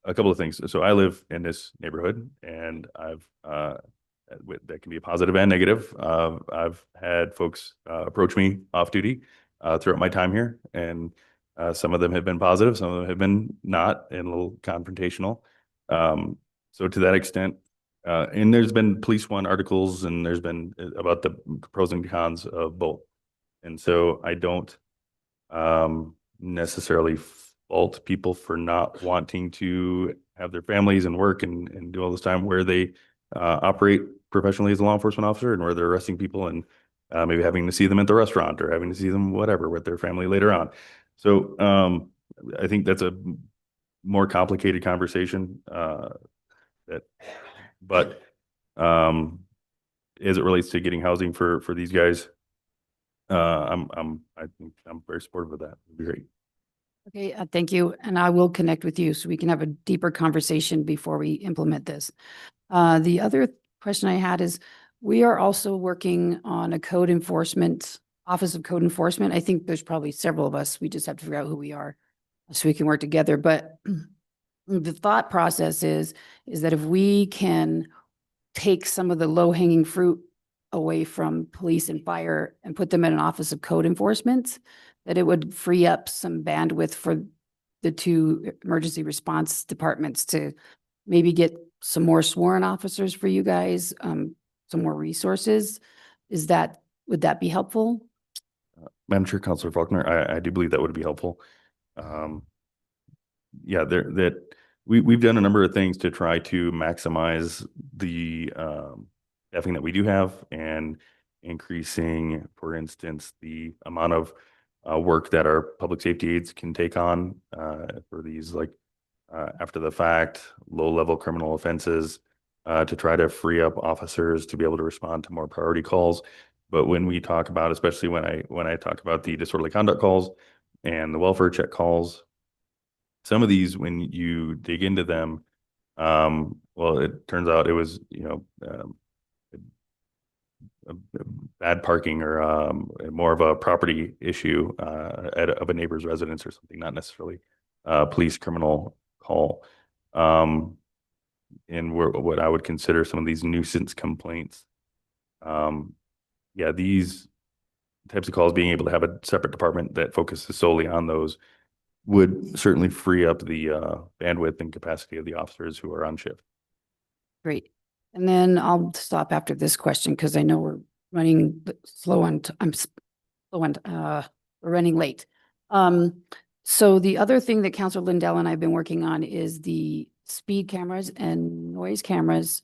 a couple of things. So I live in this neighborhood, and I've that can be a positive and negative. I've had folks approach me off duty throughout my time here, and some of them have been positive, some of them have been not, and a little confrontational. So to that extent, and there's been Police One articles, and there's been about the pros and cons of both. And so I don't necessarily fault people for not wanting to have their families and work and do all this time where they operate professionally as a law enforcement officer, and where they're arresting people and maybe having to see them at the restaurant or having to see them whatever with their family later on. So I think that's a more complicated conversation but as it relates to getting housing for these guys, I think I'm very supportive of that. It'd be great. Okay, thank you. And I will connect with you so we can have a deeper conversation before we implement this. The other question I had is, we are also working on a code enforcement, Office of Code Enforcement. I think there's probably several of us. We just have to figure out who we are so we can work together. But the thought process is that if we can take some of the low-hanging fruit away from police and fire and put them in an Office of Code Enforcement, that it would free up some bandwidth for the two emergency response departments to maybe get some more sworn officers for you guys, some more resources. Would that be helpful? Madam Chair, Councilor Faulkner, I do believe that would be helpful. Yeah, we've done a number of things to try to maximize the staffing that we do have, and increasing, for instance, the amount of work that our public safety aides can take on for these after the fact, low-level criminal offenses, to try to free up officers to be able to respond to more priority calls. But when we talk about, especially when I talk about the disorderly conduct calls and the welfare check calls, some of these, when you dig into them, well, it turns out it was, bad parking or more of a property issue of a neighbor's residence or something, not necessarily police criminal call. And what I would consider some of these nuisance complaints. Yeah, these types of calls, being able to have a separate department that focuses solely on those would certainly free up the bandwidth and capacity of the officers who are on shift. Great. And then I'll stop after this question because I know we're running slow on, we're running late. So the other thing that Councilor Lindell and I have been working on is the speed cameras and noise cameras.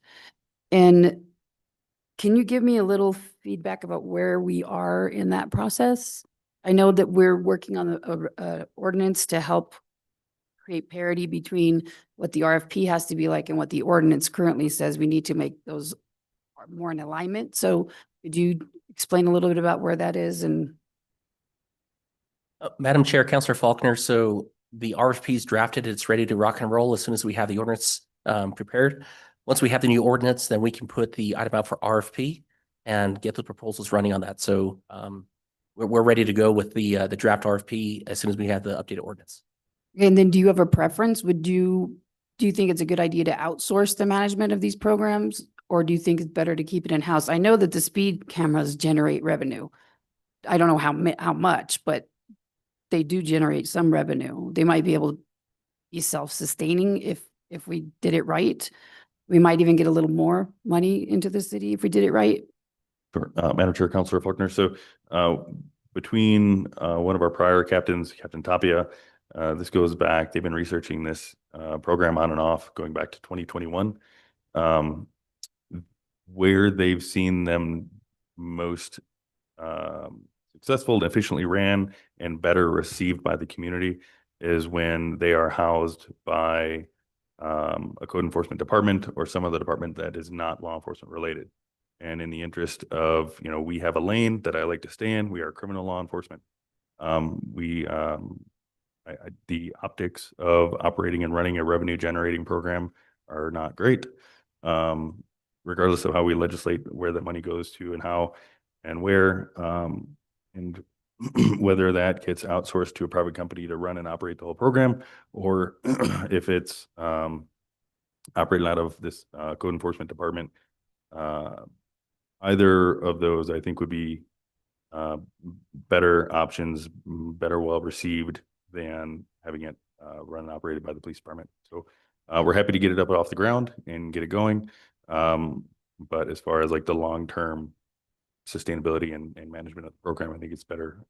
And can you give me a little feedback about where we are in that process? I know that we're working on a ordinance to help create parity between what the RFP has to be like and what the ordinance currently says. We need to make those more in alignment. So could you explain a little bit about where that is? And Madam Chair, Councilor Faulkner, so the RFP is drafted. It's ready to rock and roll as soon as we have the ordinance prepared. Once we have the new ordinance, then we can put the item out for RFP and get the proposals running on that. So we're ready to go with the draft RFP as soon as we have the updated ordinance. And then do you have a preference? Do you think it's a good idea to outsource the management of these programs? Or do you think it's better to keep it in-house? I know that the speed cameras generate revenue. I don't know how much, but they do generate some revenue. They might be able to be self-sustaining if we did it right. We might even get a little more money into the city if we did it right. Sure. Madam Chair, Councilor Faulkner. So between one of our prior captains, Captain Tapia, this goes back, they've been researching this program on and off going back to 2021. Where they've seen them most successful and efficiently ran and better received by the community is when they are housed by a code enforcement department or some other department that is not law enforcement related. And in the interest of, we have a lane that I like to stay in. We are criminal law enforcement. The optics of operating and running a revenue generating program are not great. Regardless of how we legislate where that money goes to and how and where, and whether that gets outsourced to a private company to run and operate the whole program, or if it's operated out of this code enforcement department. Either of those, I think, would be better options, better well received than having it run and operated by the police department. So we're happy to get it up off the ground and get it going. But as far as like the long-term sustainability and management of the program, I think it's better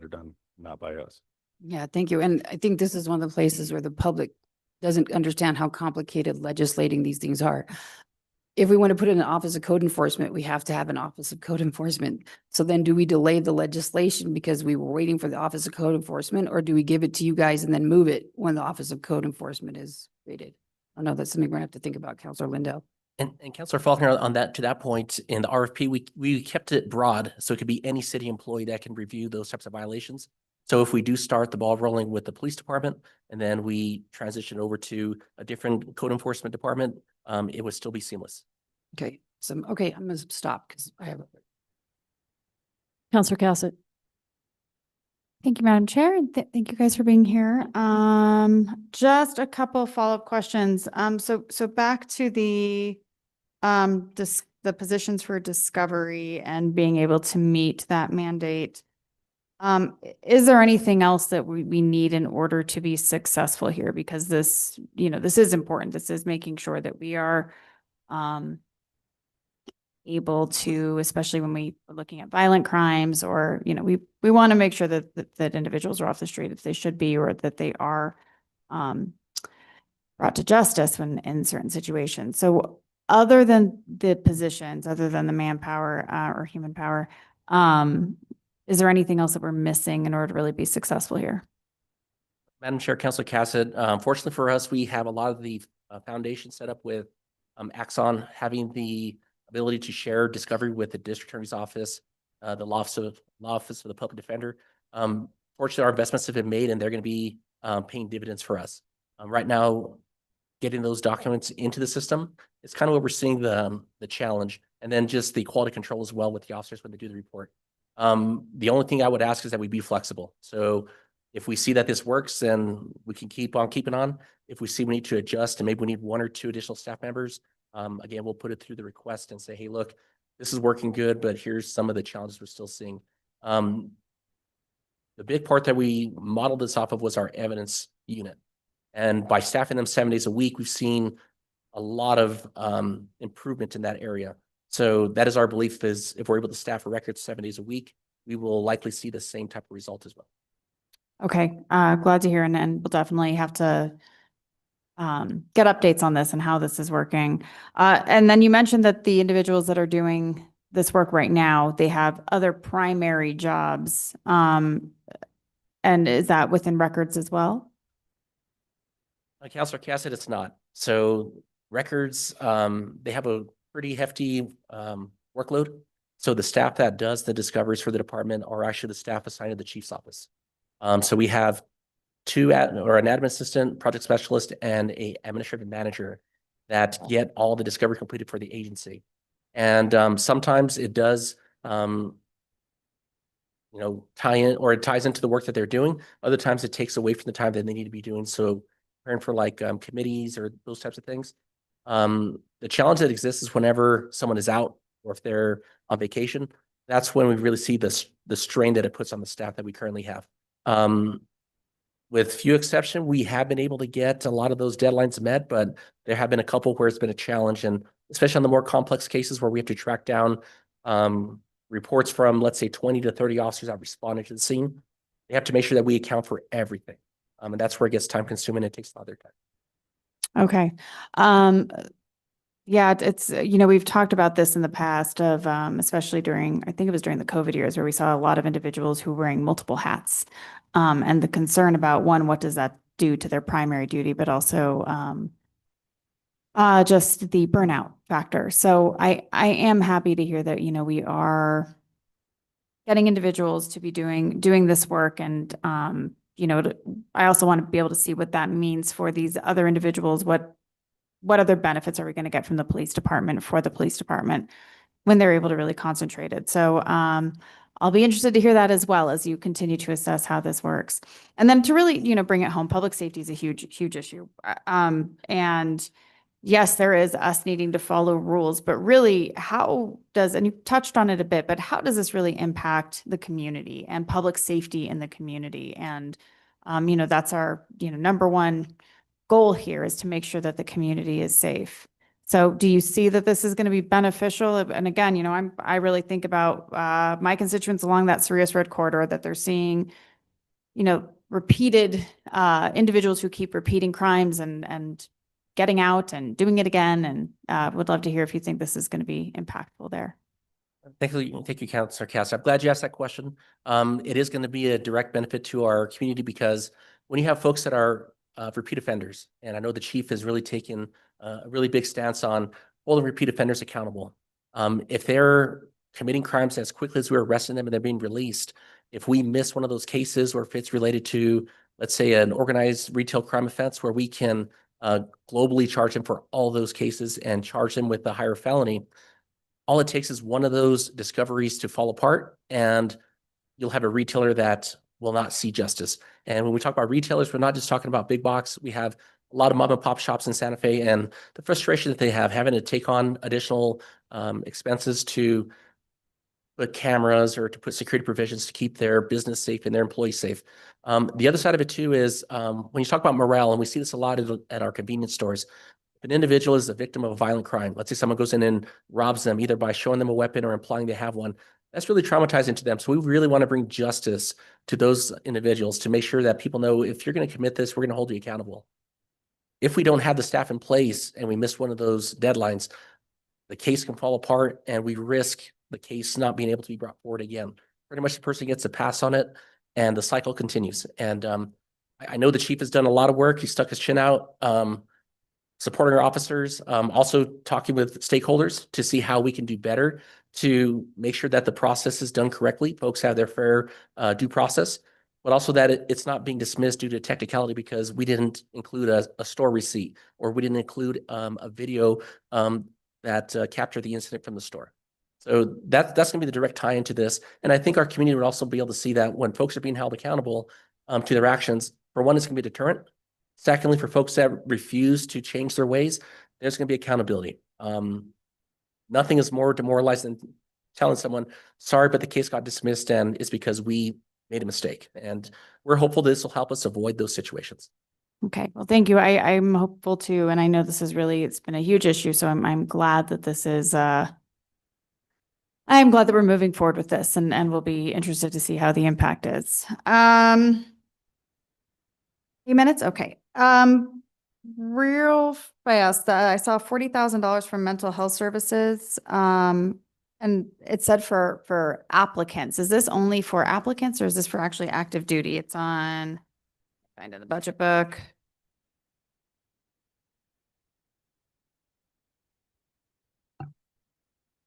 done not by us. Yeah, thank you. And I think this is one of the places where the public doesn't understand how complicated legislating these things are. If we want to put in an Office of Code Enforcement, we have to have an Office of Code Enforcement. So then do we delay the legislation because we were waiting for the Office of Code Enforcement, or do we give it to you guys and then move it when the Office of Code Enforcement is created? I know that's something we're gonna have to think about, Counselor Lindell. And Councilor Faulkner, on that, to that point, in the RFP, we kept it broad, so it could be any city employee that can review those types of violations. So if we do start the ball rolling with the police department, and then we transition over to a different code enforcement department, it would still be seamless. Okay, so, okay, I'm gonna stop because I have. Counselor Cassett. Thank you, Madam Chair. And thank you guys for being here. Just a couple of follow-up questions. So back to the positions for discovery and being able to meet that mandate. Is there anything else that we need in order to be successful here? Because this, this is important. This is making sure that we are able to, especially when we are looking at violent crimes, or, we want to make sure that individuals are off the street if they should be, or that they are brought to justice when in certain situations. So other than the positions, other than the manpower or human power, is there anything else that we're missing in order to really be successful here? Madam Chair, Councilor Cassett, fortunately for us, we have a lot of the foundation set up with Axon having the ability to share discovery with the district attorney's office, the law office of the public defender. Fortunately, our investments have been made and they're going to be paying dividends for us. Right now, getting those documents into the system is kind of what we're seeing the challenge, and then just the quality control as well with the officers when they do the report. The only thing I would ask is that we be flexible. So if we see that this works, then we can keep on keeping on. If we see we need to adjust and maybe we need 1 or 2 additional staff members, again, we'll put it through the request and say, hey, look, this is working good, but here's some of the challenges we're still seeing. The big part that we modeled this off of was our evidence unit. And by staffing them 7 days a week, we've seen a lot of improvement in that area. So that is our belief, is if we're able to staff a record 7 days a week, we will likely see the same type of result as well. Okay, glad to hear, and we'll definitely have to get updates on this and how this is working. And then you mentioned that the individuals that are doing this work right now, they have other primary jobs. And is that within records as well? Councilor Cassett, it's not. So records, they have a pretty hefty workload. So the staff that does the discoveries for the department are actually the staff assigned to the chief's office. So we have an admin assistant, project specialist, and an administrative manager that get all the discovery completed for the agency. And sometimes it does, tie in, or it ties into the work that they're doing. Other times it takes away from the time that they need to be doing. So preparing for like committees or those types of things. The challenge that exists is whenever someone is out or if they're on vacation, that's when we really see the strain that it puts on the staff that we currently have. With few exceptions, we have been able to get a lot of those deadlines met, but there have been a couple where it's been a challenge, and especially on the more complex cases where we have to track down reports from, let's say, 20 to 30 officers that responded to the scene. They have to make sure that we account for everything. And that's where it gets time consuming. It takes a lot of their time. Okay. Yeah, it's, we've talked about this in the past of, especially I think it was during the COVID years, where we saw a lot of individuals who were wearing multiple hats. And the concern about, one, what does that do to their primary duty, but also just the burnout factor. So I am happy to hear that, we are getting individuals to be doing this work. And, I also want to be able to see what that means for these other individuals, what what other benefits are we going to get from the police department for the police department when they're able to really concentrate it? So I'll be interested to hear that as well as you continue to assess how this works. And then to really, bring it home, public safety is a huge, huge issue. And yes, there is us needing to follow rules, but really and you touched on it a bit, but how does this really impact the community and public safety in the community? And, that's our, number one goal here is to make sure that the community is safe. So do you see that this is going to be beneficial? And again, I really think about my constituents along that Cerritos Road corridor, that they're seeing, repeated individuals who keep repeating crimes and getting out and doing it again. And would love to hear if you think this is going to be impactful there. Thank you, Councilor Cass. I'm glad you asked that question. It is going to be a direct benefit to our community because when you have folks that are repeat offenders, and I know the chief has really taken a really big stance on holding repeat offenders accountable. If they're committing crimes as quickly as we're arresting them and they're being released, if we miss one of those cases or if it's related to, let's say, an organized retail crime offense where we can globally charge them for all those cases and charge them with a higher felony, all it takes is one of those discoveries to fall apart and you'll have a retailer that will not see justice. And when we talk about retailers, we're not just talking about big box. We have a lot of mom and pop shops in Santa Fe, and the frustration that they have having to take on additional expenses to put cameras or to put security provisions to keep their business safe and their employees safe. The other side of it too is when you talk about morale, and we see this a lot at our convenience stores, if an individual is a victim of a violent crime, let's say someone goes in and robs them either by showing them a weapon or implying they have one, that's really traumatizing to them. So we really want to bring justice to those individuals to make sure that people know if you're going to commit this, we're going to hold you accountable. If we don't have the staff in place and we miss one of those deadlines, the case can fall apart and we risk the case not being able to be brought forward again. Pretty much the person gets a pass on it and the cycle continues. And I know the chief has done a lot of work. He stuck his chin out, supporting our officers, also talking with stakeholders to see how we can do better to make sure that the process is done correctly. Folks have their fair due process, but also that it's not being dismissed due to technicality because we didn't include a store receipt or we didn't include a video that captured the incident from the store. So that's going to be the direct tie into this. And I think our community would also be able to see that when folks are being held accountable to their actions, for one, it's going to be a deterrent. Secondly, for folks that refuse to change their ways, there's going to be accountability. Nothing is more demoralizing than telling someone, sorry, but the case got dismissed and it's because we made a mistake. And we're hopeful this will help us avoid those situations. Okay, well, thank you. I'm hopeful too. And I know this is it's been a huge issue. So I'm glad that this is, I'm glad that we're moving forward with this and we'll be interested to see how the impact is. 8 minutes? Okay. Real fast, I saw $40,000 from mental health services. And it said for applicants. Is this only for applicants or is this for actually active duty? It's on, find in the budget book.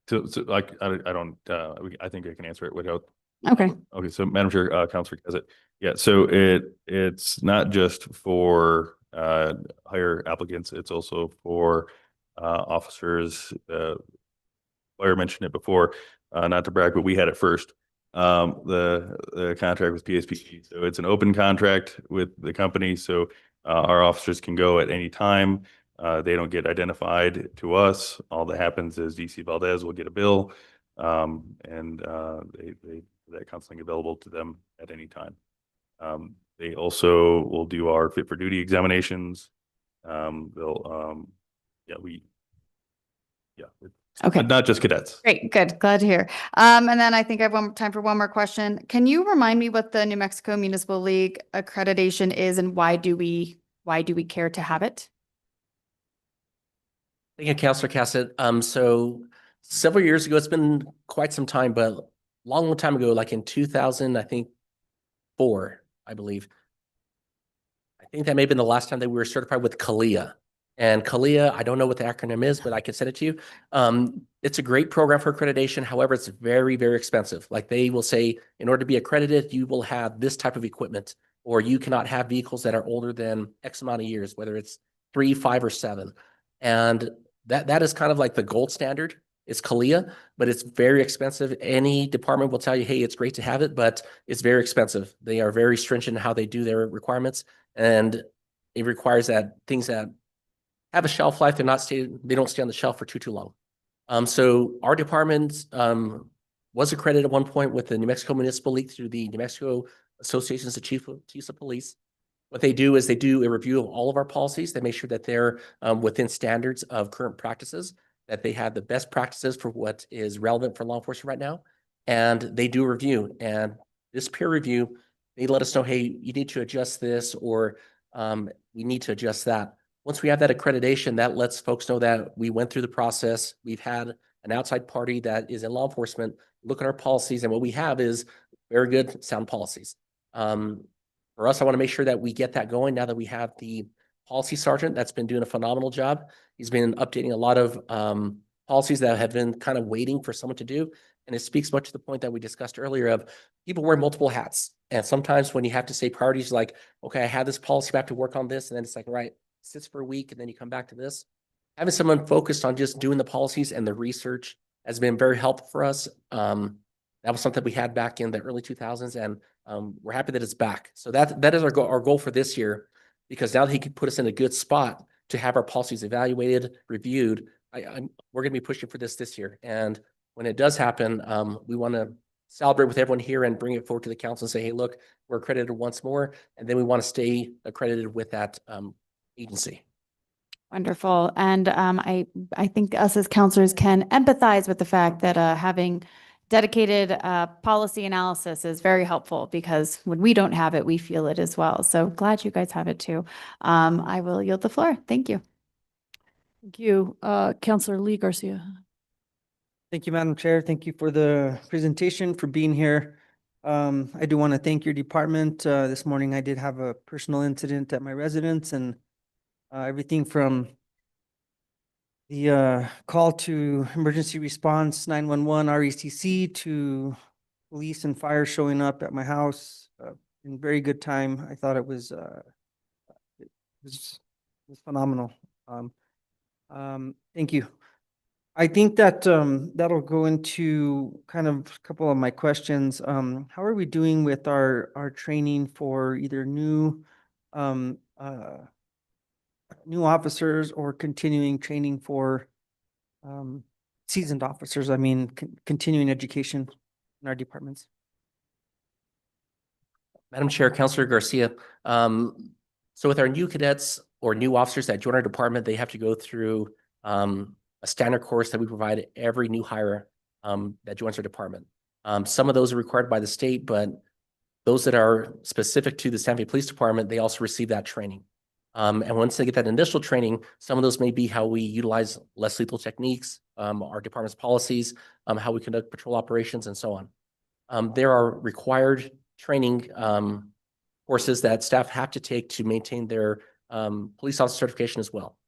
So like, I don't, I think I can answer it without. Okay. Okay. So Madam Chair, Councilor has it. Yeah. So it's not just for hire applicants. It's also for officers. Lawyer mentioned it before, not to brag, but we had it first. The contract with PSPG. So it's an open contract with the company. So our officers can go at any time. They don't get identified to us. All that happens is DC Valdez will get a bill, and that counseling available to them at any time. They also will do our fit for duty examinations. Okay. Not just cadets. Great, good, glad to hear. And then I think I have time for one more question. Can you remind me what the New Mexico Municipal League accreditation is and why do we care to have it? Thank you, Councilor Cassett. So several years ago, it's been quite some time, but long time ago, like in 2000, I think 4, I believe. I think that may have been the last time that we were certified with CALEA. And CALEA, I don't know what the acronym is, but I can send it to you. It's a great program for accreditation. However, it's very, very expensive. Like they will say, in order to be accredited, you will have this type of equipment, or you cannot have vehicles that are older than X amount of years, whether it's 3, 5, or 7. And that is kind of like the gold standard. It's CALIA, but it's very expensive. Any department will tell you, hey, it's great to have it, but it's very expensive. They are very stringent in how they do their requirements. And it requires that things that have a shelf life, they don't stay on the shelf for too long. So our department was accredited at one point with the New Mexico Municipal League through the New Mexico Associations of Chiefs of Police. What they do is they do a review of all of our policies. They make sure that they're within standards of current practices, that they have the best practices for what is relevant for law enforcement right now. And they do a review. And this peer review, they let us know, hey, you need to adjust this, or we need to adjust that. Once we have that accreditation, that lets folks know that we went through the process. We've had an outside party that is in law enforcement look at our policies, and what we have is very good, sound policies. For us, I want to make sure that we get that going now that we have the policy sergeant that's been doing a phenomenal job. He's been updating a lot of policies that have been kind of waiting for someone to do. And it speaks much to the point that we discussed earlier of people wear multiple hats. And sometimes when you have to say priorities, like, okay, I have this policy, I have to work on this. And then it's like, right, sits for a week and then you come back to this. Having someone focused on just doing the policies and the research has been very helpful for us. That was something we had back in the early 2000s, and we're happy that it's back. So that is our goal for this year, because now that he can put us in a good spot to have our policies evaluated, reviewed, we're going to be pushing for this year. And when it does happen, we want to celebrate with everyone here and bring it forward to the council and say, hey, look, we're accredited once more. And then we want to stay accredited with that agency. Wonderful. And I think us as counselors can empathize with the fact that having dedicated policy analysis is very helpful, because when we don't have it, we feel it as well. So glad you guys have it too. I will yield the floor. Thank you. Thank you. Counselor Lee Garcia. Thank you, Madam Chair. Thank you for the presentation, for being here. I do want to thank your department. This morning I did have a personal incident at my residence, and everything from the call to emergency response 911 RECC to police and fire showing up at my house in very good time. I thought it was phenomenal. Thank you. I think that that'll go into kind of a couple of my questions. How are we doing with our training for either new officers or continuing training for seasoned officers? I mean, continuing education in our departments. Madam Chair, Councilor Garcia. So with our new cadets or new officers that join our department, they have to go through a standard course that we provide every new hire that joins our department. Some of those are required by the state, but those that are specific to the Santa Fe Police Department, they also receive that training. And once they get that initial training, some of those may be how we utilize less lethal techniques, our department's policies, how we conduct patrol operations, and so on. There are required training courses that staff have to take to maintain their police officer certification as well.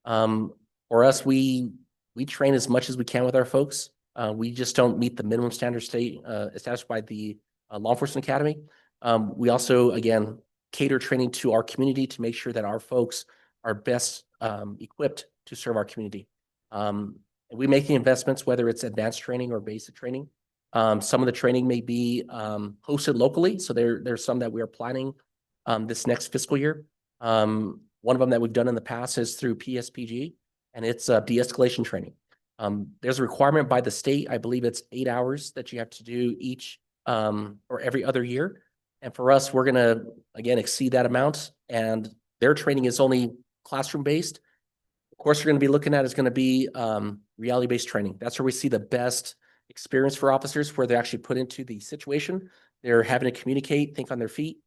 For us, we train as much as we can with our folks. We just don't meet the minimum standard state established by the Law Enforcement Academy. We also, again, cater training to our community to make sure that our folks are best equipped to serve our community. We make the investments, whether it's advanced training or basic training. Some of the training may be hosted locally. So there's some that we are planning this next fiscal year. One of them that we've done in the past is through PSPG, and it's de-escalation training. There's a requirement by the state. I believe it's 8 hours that you have to do each or every other year. And for us, we're going to, again, exceed that amount. And their training is only classroom-based. The course we're going to be looking at is going to be reality-based training. That's where we see the best experience for officers, where they're actually put into the situation. They're having to communicate, think on their feet.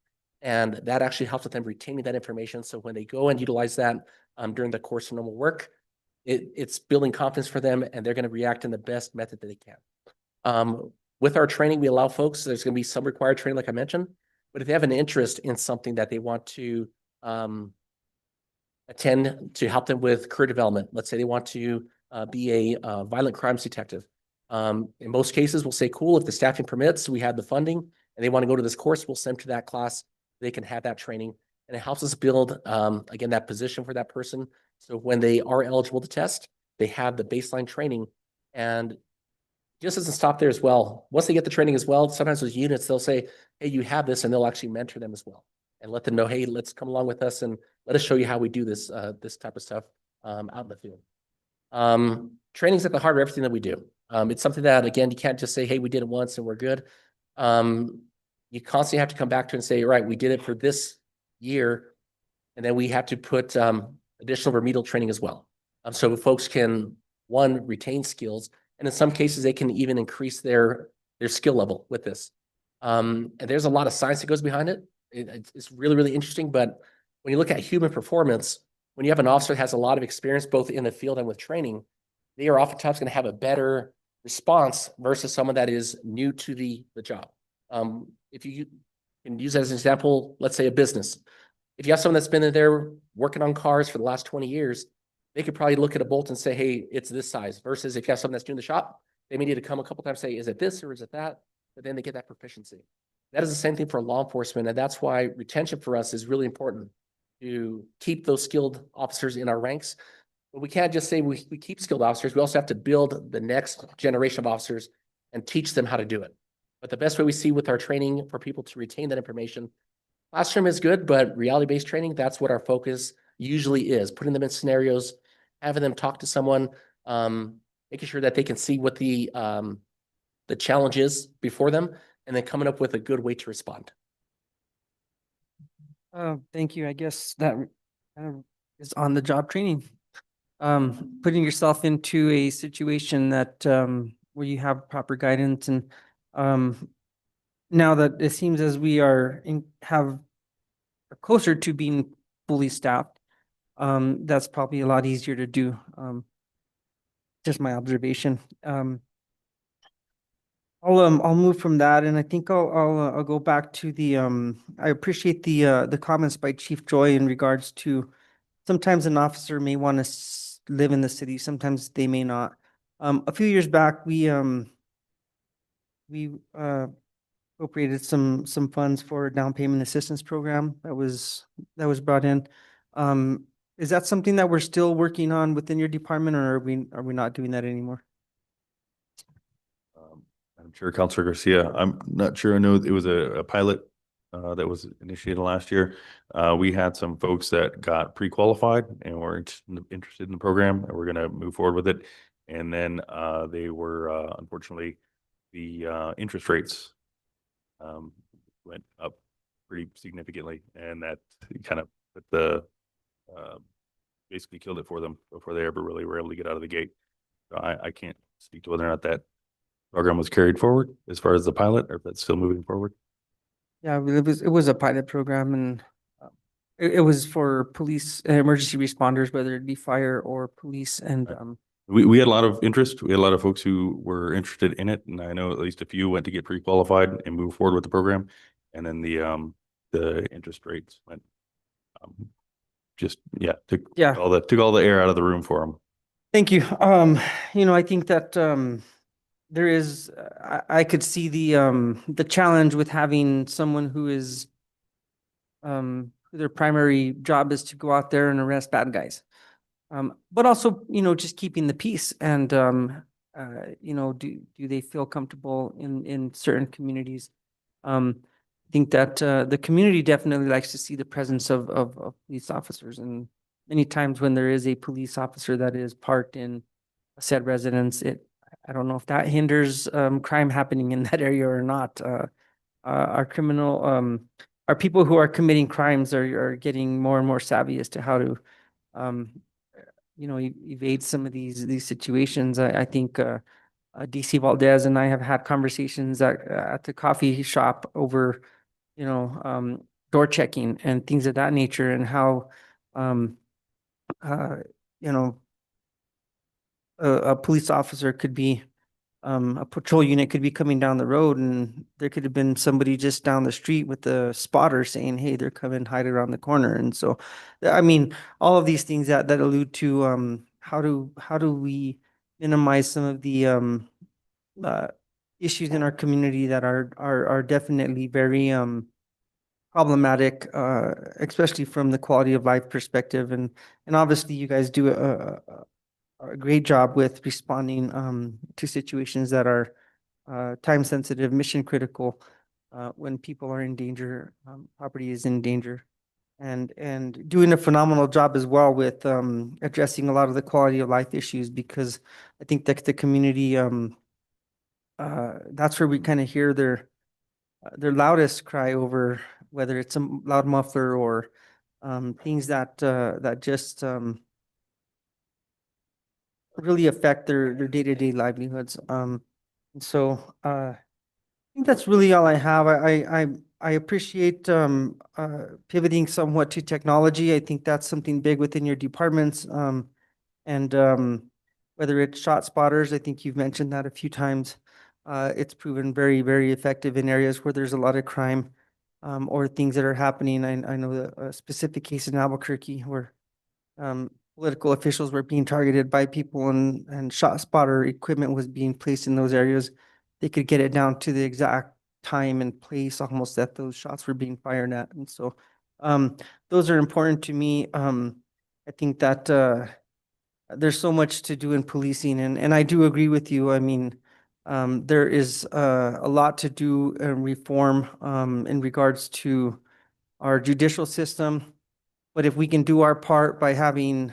And that actually helps with them retaining that information. So when they go and utilize that during the course of normal work, it's building confidence for them, and they're going to react in the best method that they can. With our training, we allow folks, there's going to be some required training, like I mentioned, but if they have an interest in something that they want to attend to help them with career development, let's say they want to be a violent crimes detective. In most cases, we'll say, cool, if the staffing permits, we have the funding, and they want to go to this course, we'll send them to that class. They can have that training, and it helps us build, again, that position for that person So when they are eligible to test, they have the baseline training, and just doesn't stop there as well. Once they get the training as well, sometimes those units, they'll say, hey, you have this, and they'll actually mentor them as well and let them know, hey, let's come along with us and let us show you how we do this, this type of stuff out in the field. Training's at the heart of everything that we do. It's something that, again, you can't just say, hey, we did it once and we're good. You constantly have to come back to and say, right, we did it for this year, and then we have to put additional remedial training as well. So folks can, one, retain skills, and in some cases, they can even increase their skill level with this. And there's a lot of science that goes behind it. It's really, really interesting. But when you look at human performance, when you have an officer that has a lot of experience, both in the field and with training, they are oftentimes going to have a better response versus someone that is new to the job. If you can use that as an example, let's say a business. If you have someone that's been in there working on cars for the last 20 years, they could probably look at a bolt and say, hey, it's this size, versus if you have someone that's doing the shop, they may need to come a couple times and say, is it this or is it that? But then they get that proficiency. That is the same thing for law enforcement. And that's why retention for us is really important, to keep those skilled officers in our ranks. But we can't just say we keep skilled officers. We also have to build the next generation of officers and teach them how to do it. But the best way we see with our training for people to retain that information, classroom is good, but reality-based training, that's what our focus usually is. Putting them in scenarios, having them talk to someone, making sure that they can see what the challenge is before them, and then coming up with a good way to respond. Thank you. I guess that kind of is on the job training. Putting yourself into a situation that where you have proper guidance, and now that it seems as we are closer to being fully staffed, that's probably a lot easier to do. Just my observation. I'll move from that, and I think I'll go back to the I appreciate the comments by Chief Joy in regards to sometimes an officer may want to live in the city, sometimes they may not. A few years back, we appropriated some funds for a down payment assistance program that was brought in. Is that something that we're still working on within your department, or are we not doing that anymore? Madam Chair, Councilor Garcia, I'm not sure. I know it was a pilot that was initiated last year. We had some folks that got pre-qualified and were interested in the program, and we're going to move forward with it. And then they were, unfortunately, the interest rates went up pretty significantly, and that kind of put the basically killed it for them before they ever really were able to get out of the gate. So I can't speak to whether or not that program was carried forward as far as the pilot, or if that's still moving forward. Yeah, it was a pilot program, and it was for police, emergency responders, whether it be fire or police. And we had a lot of interest. We had a lot of folks who were interested in it, and I know at least a few went to get pre-qualified and move forward with the program. And then the interest rates went took all the air out of the room for them. Thank you. I think that there is, I could see the challenge with having someone who is, their primary job is to go out there and arrest bad guys. But also, just keeping the peace, and, do they feel comfortable in certain communities? I think that the community definitely likes to see the presence of police officers, and many times when there is a police officer that is parked in a said residence, I don't know if that hinders crime happening in that area or not. Our people who are committing crimes are getting more and more savvy as to how to, evade some of these situations. I think DC Valdez and I have had conversations at the coffee shop over, door checking and things of that nature, and how, a police officer could be, a patrol unit could be coming down the road, and there could have been somebody just down the street with a spotter saying, hey, they're coming, hide around the corner. And so, I mean, all of these things that allude to how do we minimize some of the issues in our community that are definitely very problematic, especially from the quality of life perspective. And obviously you guys do a great job with responding to situations that are time sensitive, mission critical, when people are in danger, property is in danger. And doing a phenomenal job as well with addressing a lot of the quality of life issues, because I think that the community, that's where we kind of hear their loudest cry over, whether it's a loud muffler or things that that just really affect their day-to-day livelihoods. So I think that's really all I have. I appreciate pivoting somewhat to technology. I think that's something big within your departments. And whether it's shot spotters, I think you've mentioned that a few times. It's proven very, very effective in areas where there's a lot of crime or things that are happening. I know a specific case in Albuquerque where political officials were being targeted by people, and shot spotter equipment was being placed in those areas. They could get it down to the exact time and place almost that those shots were being fired at. And so those are important to me. I think that there's so much to do in policing, and I do agree with you. I mean, there is a lot to do and reform in regards to our judicial system. But if we can do our part by having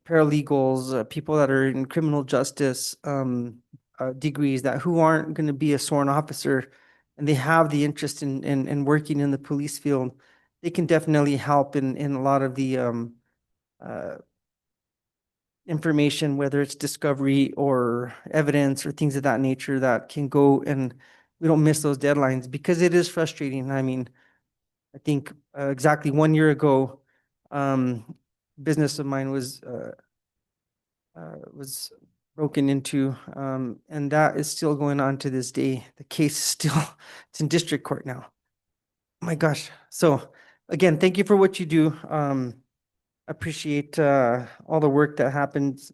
paralegals, people that are in criminal justice degrees, that who aren't going to be a sworn officer, and they have the interest in working in the police field, they can definitely help in a lot of the information, whether it's discovery or evidence or things of that nature that can go, and we don't miss those deadlines, because it is frustrating. I mean, I think exactly 1 year ago, business of mine was broken into, and that is still going on to this day. The case is still, it's in district court now. My gosh. So again, thank you for what you do. Appreciate all the work that happens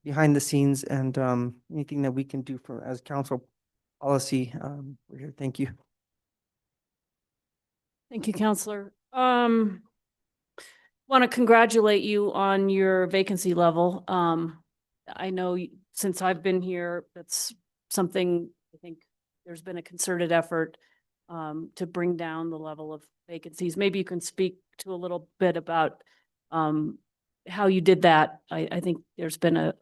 behind the scenes, and anything that we can do for as council policy. We're here. Thank you. Thank you, Counselor. Want to congratulate you on your vacancy level. I know since I've been here, that's something I think there's been a concerted effort to bring down the level of vacancies. Maybe you can speak to a little bit about how you did that. I think there's been a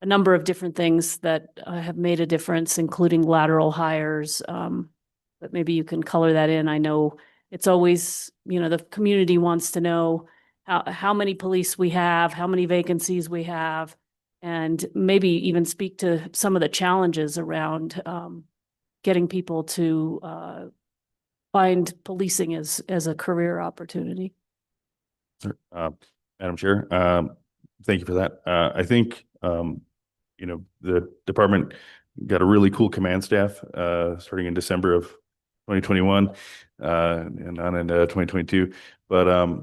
number of different things that have made a difference, including lateral hires. But maybe you can color that in. I know it's always, the community wants to know how many police we have, how many vacancies we have, and maybe even speak to some of the challenges around getting people to find policing as a career opportunity. Sure. Madam Chair, thank you for that. I think, the department got a really cool command staff starting in December of 2021 and on into 2022. But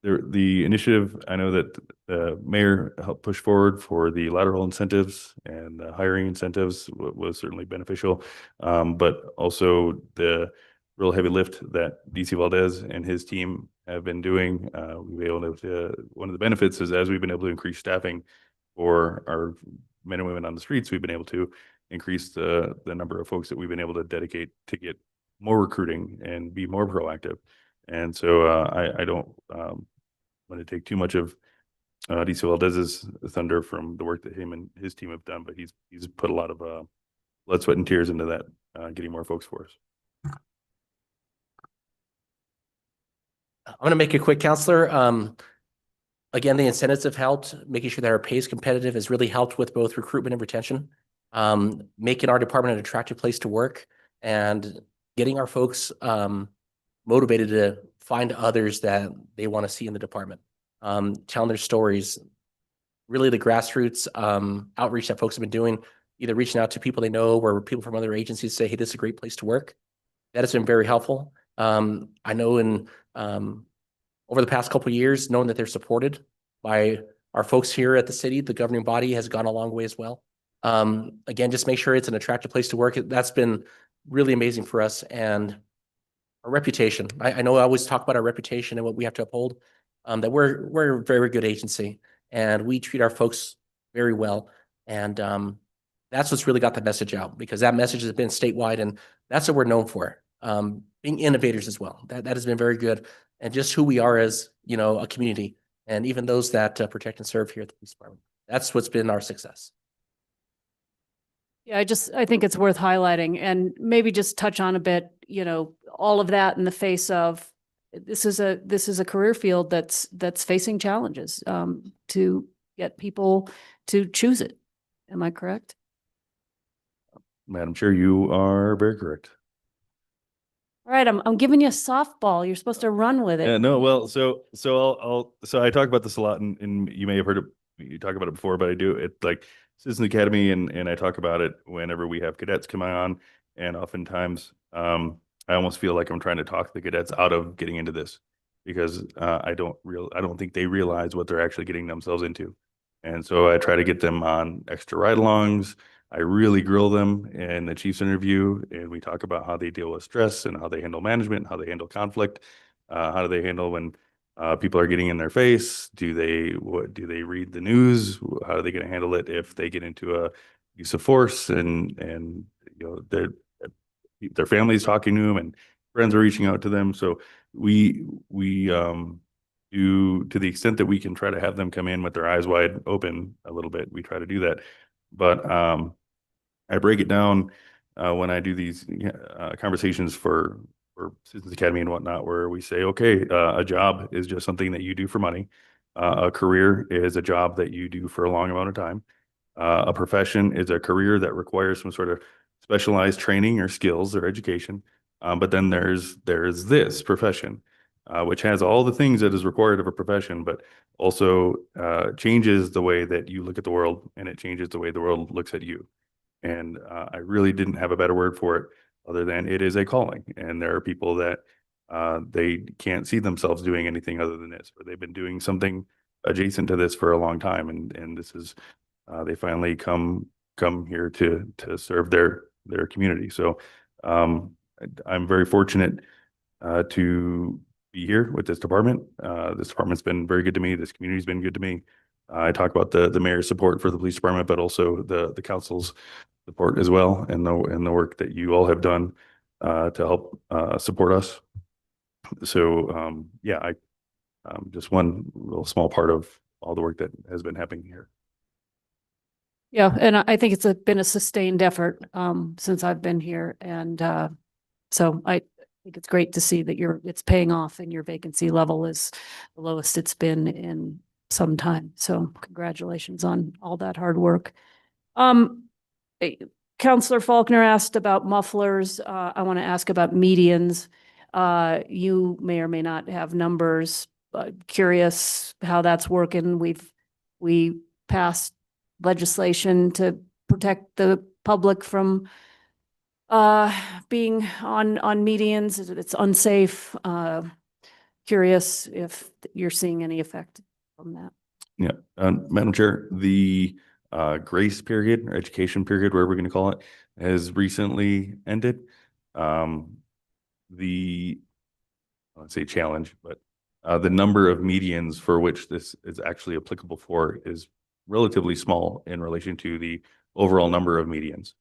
the initiative, I know that the mayor helped push forward for the lateral incentives and the hiring incentives was certainly beneficial. But also the real heavy lift that DC Valdez and his team have been doing. We've been able to, one of the benefits is as we've been able to increase staffing for our men and women on the streets, we've been able to increase the number of folks that we've been able to dedicate to get more recruiting and be more proactive. And so I don't want to take too much of DC Valdez's thunder from the work that him and his team have done, but he's put a lot of blood, sweat, and tears into that, getting more folks for us. I'm going to make it quick, Counselor. Again, the incentives have helped. Making sure that our pay is competitive has really helped with both recruitment and retention. Making our department an attractive place to work and getting our folks motivated to find others that they want to see in the department. Telling their stories. Really the grassroots outreach that folks have been doing, either reaching out to people they know or people from other agencies say, hey, this is a great place to work. That has been very helpful. I know in over the past couple of years, knowing that they're supported by our folks here at the city, the governing body has gone a long way as well. Again, just make sure it's an attractive place to work. That's been really amazing for us. And our reputation, I know I always talk about our reputation and what we have to uphold, that we're a very good agency and we treat our folks very well. And that's what's really got the message out, because that message has been statewide and that's what we're known for. Being innovators as well. That has been very good. And just who we are as, you know, a community, and even those that protect and serve here at the police department. That's what's been our success. Yeah, I think it's worth highlighting and maybe just touch on a bit, you know, all of that in the face of, this is a career field that's facing challenges, to get people to choose it. Am I correct? Madam Chair, you are very correct. All right, I'm giving you a softball. You're supposed to run with it. Yeah, no, well, so I talk about this a lot, and you may have heard you talk about it before, but I do it like Citizen Academy, and I talk about it whenever we have cadets come on, and oftentimes I almost feel like I'm trying to talk the cadets out of getting into this, because I don't think they realize what they're actually getting themselves into, and so I try to get them on extra ride-alongs. I really grill them in the chief's interview, and we talk about how they deal with stress and how they handle management, how they handle conflict, how do they handle when people are getting in their face? Do they read the news? How are they going to handle it if they get into a use of force and you know their family's talking to them and friends are reaching out to them? So we do, to the extent that we can, try to have them come in with their eyes wide open a little bit. We try to do that. But I break it down when I do these conversations for Citizens Academy and whatnot, where we say, okay, a job is just something that you do for money. A career is a job that you do for a long amount of time. A profession is a career that requires some sort of specialized training or skills or education. But then there's this profession, which has all the things that is required of a profession, but also changes the way that you look at the world, and it changes the way the world looks at you. And I really didn't have a better word for it other than it is a calling. And there are people that they can't see themselves doing anything other than this, or they've been doing something adjacent to this for a long time. And this is, they finally come here to serve their community. So I'm very fortunate to be here with this department. This department's been very good to me. This community's been good to me. I talk about the mayor's support for the police department, but also the council's support as well, and the work that you all have done to help support us. So yeah, I'm just one little small part of all the work that has been happening here. Yeah, and I think it's been a sustained effort since I've been here, and so I think it's great to see that it's paying off and your vacancy level is the lowest it's been in some time. So congratulations on all that hard work. Councillor Faulkner asked about mufflers. I want to ask about medians. You may or may not have numbers. Curious how that's working. We passed legislation to protect the public from being on medians. It's unsafe. Curious if you're seeing any effect from that. Yeah, Madam Chair, the grace period or education period, whatever we're going to call it, has recently ended. Let's say challenge, but the number of medians for which this is actually applicable for is relatively small in relation to the overall number of medians.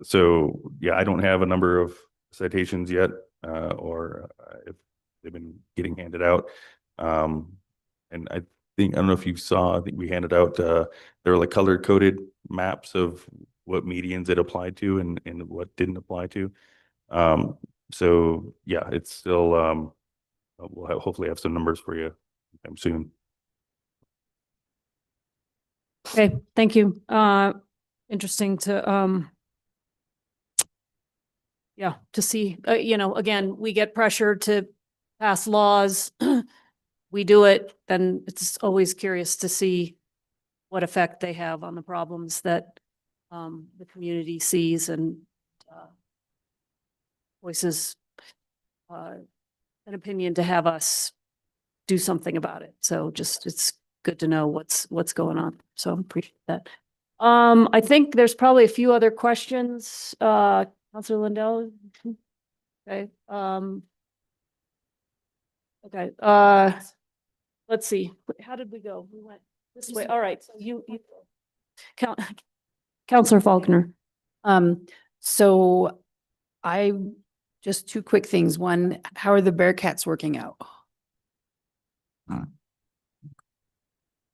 So yeah, I don't have a number of citations yet, or if they've been getting handed out. And I don't know if you saw, I think we handed out, there were like color coded maps of what medians it applied to and what didn't apply to. So yeah, it's still, we'll hopefully have some numbers for you soon. Okay, thank you. Interesting to, yeah, to see, you know, again, we get pressure to pass laws. We do it, then it's always curious to see what effect they have on the problems that the community sees and voices an opinion to have us do something about it. So just, it's good to know what's going on. So appreciate that. I think there's probably a few other questions. Counselor Lindell? Okay, okay, let's see, how did we go? We went this way, all right, so you, Counselor Faulkner. So just two quick things. One, how are the Bearcats working out?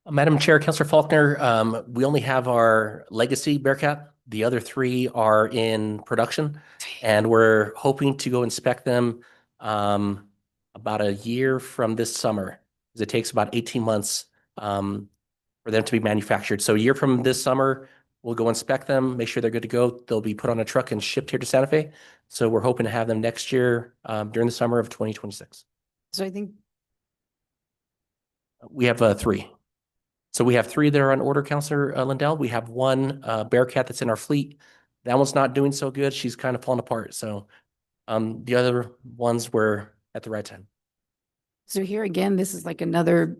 Madam Chair, Councilor Faulkner, we only have our legacy Bearcat. The other three are in production, and we're hoping to go inspect them about a year from this summer. It takes about 18 months for them to be manufactured. So a year from this summer, we'll go inspect them, make sure they're good to go. They'll be put on a truck and shipped here to Santa Fe. So we're hoping to have them next year during the summer of 2026. So I think We have three. So we have three that are on order, Counselor Lindell. We have one Bearcat that's in our fleet. That one's not doing so good. She's kind of falling apart. So the other ones were at the right time. so here again, this is like another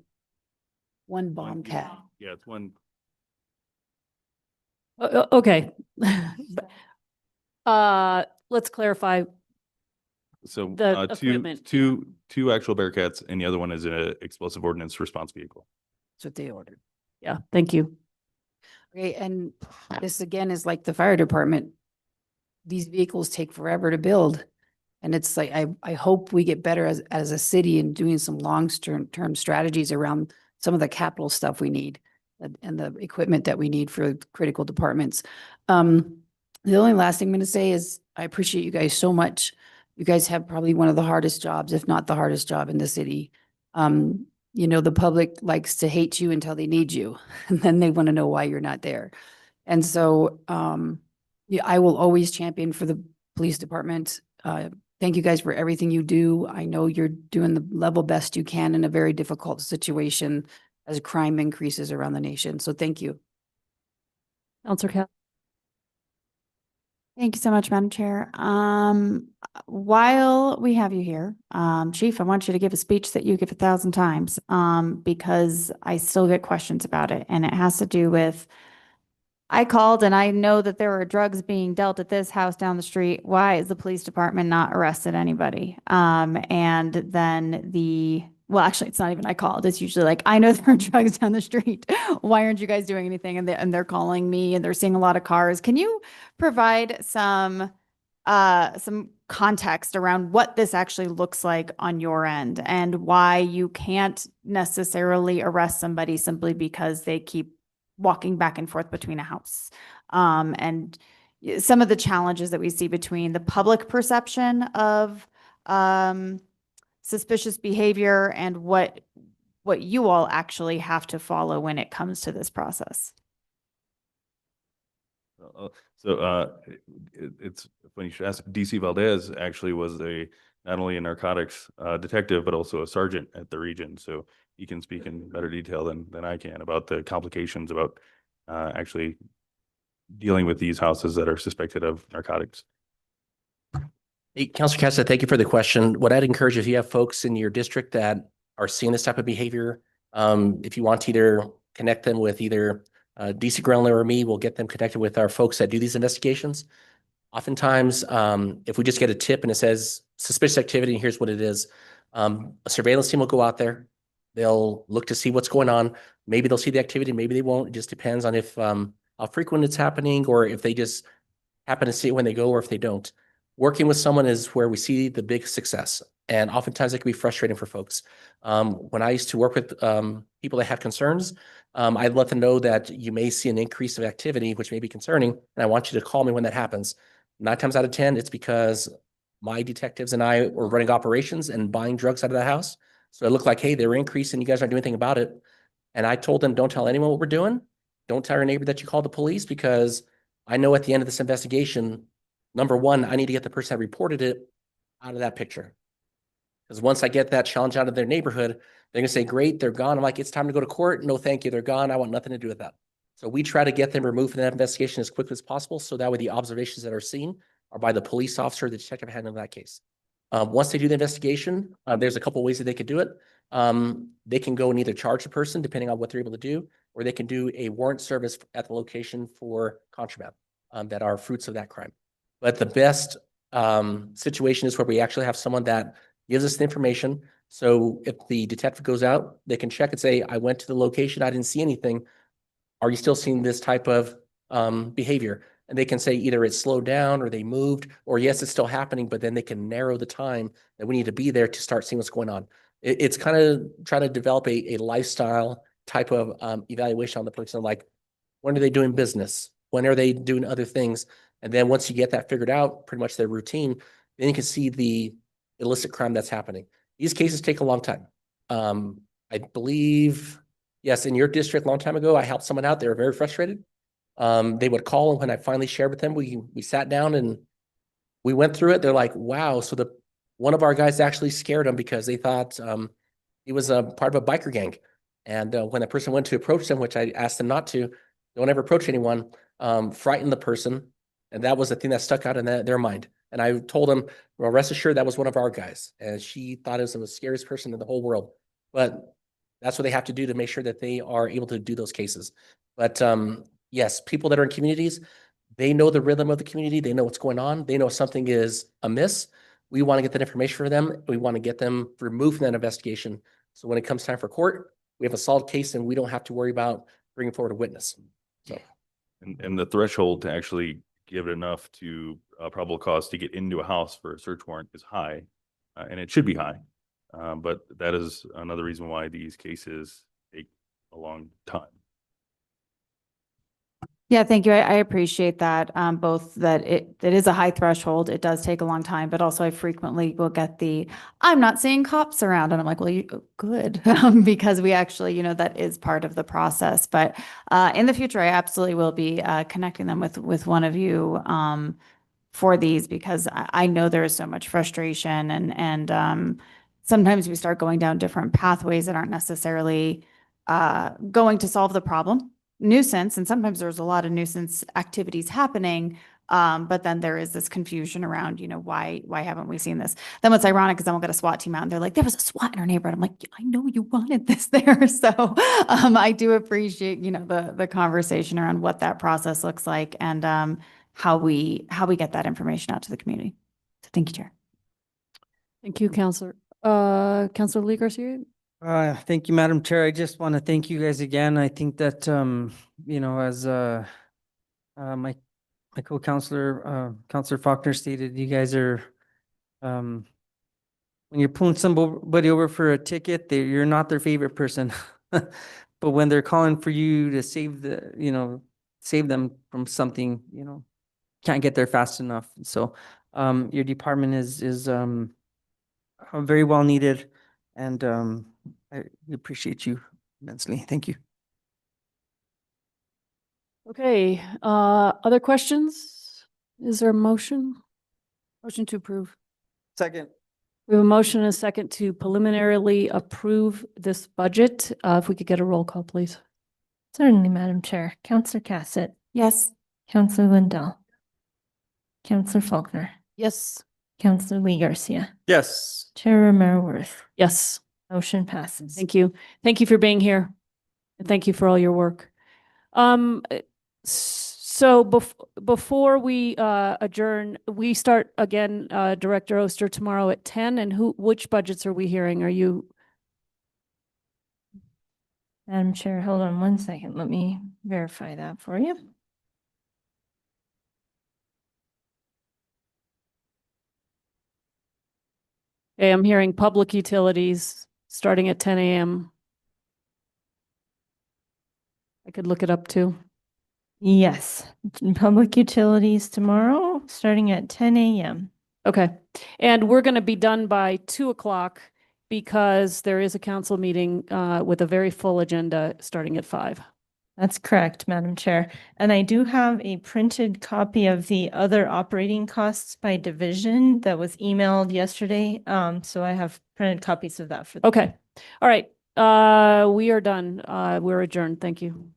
one Bombcat. Yeah, it's one. Okay. Let's clarify. So The equipment. two actual Bearcats, and the other one is an explosive ordnance response vehicle. That's what they ordered. Yeah, thank you. Okay, and this again is like the fire department. These vehicles take forever to build. And it's like, I hope we get better as a city in doing some long-term strategies around some of the capital stuff we need and the equipment that we need for critical departments. The only last thing I'm going to say is I appreciate you guys so much. You guys have probably one of the hardest jobs, if not the hardest job in the city. You know, the public likes to hate you until they need you, and then they want to know why you're not there. And so, yeah, I will always champion for the police department. Thank you guys for everything you do. I know you're doing the level best you can in a very difficult situation as crime increases around the nation. So thank you. Counselor Cap. Thank you so much, Madam Chair. While we have you here, Chief, I want you to give a speech that you give 1,000 times, because I still get questions about it, and it has to do with, I called and I know that there were drugs being dealt at this house down the street. Why is the police department not arrested anybody? And then well, actually, it's not even I called. It's usually like, I know there are drugs down the street. Why aren't you guys doing anything? And they're calling me and they're seeing a lot of cars. Can you provide some context around what this actually looks like on your end and why you can't necessarily arrest somebody simply because they keep walking back and forth between a house? And some of the challenges that we see between the public perception of suspicious behavior and what you all actually have to follow when it comes to this process. It's funny you should ask. DC Valdez actually was not only a narcotics detective, but also a sergeant at the region. So he can speak in better detail than I can about the complications about actually dealing with these houses that are suspected of narcotics. Hey, Councilor Casta, thank you for the question. What I'd encourage, if you have folks in your district that are seeing this type of behavior, if you want to either connect them with either DC Grunler or me, we'll get them connected with our folks that do these investigations. Oftentimes, if we just get a tip and it says suspicious activity, and here's what it is, a surveillance team will go out there. They'll look to see what's going on. Maybe they'll see the activity, maybe they won't. It just depends on if how frequent it's happening, or if they just happen to see it when they go, or if they don't. Working with someone is where we see the big success. And oftentimes it can be frustrating for folks. When I used to work with people that had concerns, I'd let them know that you may see an increase of activity, which may be concerning, and I want you to call me when that happens. 9 times out of 10, it's because my detectives and I were running operations and buying drugs out of that house. So it looked like, hey, they were increasing, you guys aren't doing anything about it. And I told them, don't tell anyone what we're doing. Don't tell your neighbor that you called the police, because I know at the end of this investigation, number one, I need to get the person that reported it out of that picture. Because once I get that challenge out of their neighborhood, they're gonna say, great, they're gone. I'm like, it's time to go to court. No, thank you, they're gone. I want nothing to do with that. So we try to get them removed from that investigation as quickly as possible, so that way the observations that are seen are by the police officer, the detective handling that case. Once they do the investigation, there's a couple ways that they could do it. They can go and either charge the person, depending on what they're able to do, or they can do a warrant service at the location for contraband that are fruits of that crime. But the best situation is where we actually have someone that gives us the information. So if the detective goes out, they can check and say, I went to the location, I didn't see anything. Are you still seeing this type of behavior? And they can say either it's slowed down or they moved, or yes, it's still happening, but then they can narrow the time that we need to be there to start seeing what's going on. It's kind of trying to develop a lifestyle type of evaluation on the person, like when are they doing business? When are they doing other things? And then once you get that figured out, pretty much their routine, then you can see the illicit crime that's happening. These cases take a long time. I believe, yes, in your district, a long time ago, I helped someone out. They were very frustrated. They would call, and when I finally shared with them, we sat down and we went through it. They're like, wow. So one of our guys actually scared them because they thought he was a part of a biker gang. And when a person went to approach them, which I asked them not to, don't ever approach anyone, frighten the person. And that was the thing that stuck out in their mind. And I told them, well, rest assured, that was one of our guys. And she thought it was the scariest person in the whole world. But that's what they have to do to make sure that they are able to do those cases. But yes, people that are in communities, they know the rhythm of the community. They know what's going on. They know if something is amiss. We want to get that information for them. We want to get them removed from that investigation. So when it comes time for court, we have a solid case and we don't have to worry about bringing forward a witness. So, And the threshold to actually give it enough to probable cause to get into a house for a search warrant is high, and it should be high. But that is another reason why these cases take a long time. Yeah, thank you. I appreciate that. Both that it is a high threshold. It does take a long time, but also I frequently will get I'm not seeing cops around. And I'm like, well, good. Because we actually, that is part of the process. But in the future, I absolutely will be connecting them with one of you for these, because I know there is so much frustration and sometimes we start going down different pathways that aren't necessarily going to solve the problem. Nuisance, and sometimes there's a lot of nuisance activities happening, but then there is this confusion around, why haven't we seen this? Then what's ironic is then we'll get a SWAT team out and they're like, there was a SWAT in our neighborhood. I'm like, I know you wanted this there. So I do appreciate, the conversation around what that process looks like and how we get that information out to the community. So thank you, Chair. Thank you, Counselor. Counselor Lee Garcia? Thank you, Madam Chair. I just want to thank you guys again. I think that, as my co-counselor, Counselor Faulkner stated, you guys are, when you're pulling somebody over for a ticket, you're not their favorite person. But when they're calling for you to save them from something, can't get there fast enough. So, your department is very well needed, and I appreciate you immensely. Thank you. Okay, other questions? Is there a motion? Motion to approve. Second. We have a motion and a second to preliminarily approve this budget. If we could get a roll call, please. Certainly, Madam Chair. Counselor Cassett, Yes. Counselor Lindell, Counselor Faulkner, Yes. Counselor Lee Garcia, Yes. Chair Romero Worth. Yes. Motion passes. Thank you. Thank you for being here. And thank you for all your work. So before we adjourn, we start again, Director Oster, tomorrow at 10. And which budgets are we hearing? Are you? Madam Chair, hold on one second. Let me verify that for you. Okay, I'm hearing public utilities starting at 10 a.m. I could look it up too. Yes, public utilities tomorrow, starting at 10 a.m. Okay. And we're going to be done by 2 o'clock because there is a council meeting with a very full agenda starting at 5. That's correct, Madam Chair. And I do have a printed copy of the other operating costs by division that was emailed yesterday. So I have printed copies of that for. Okay. All right. We are done. We're adjourned. Thank you.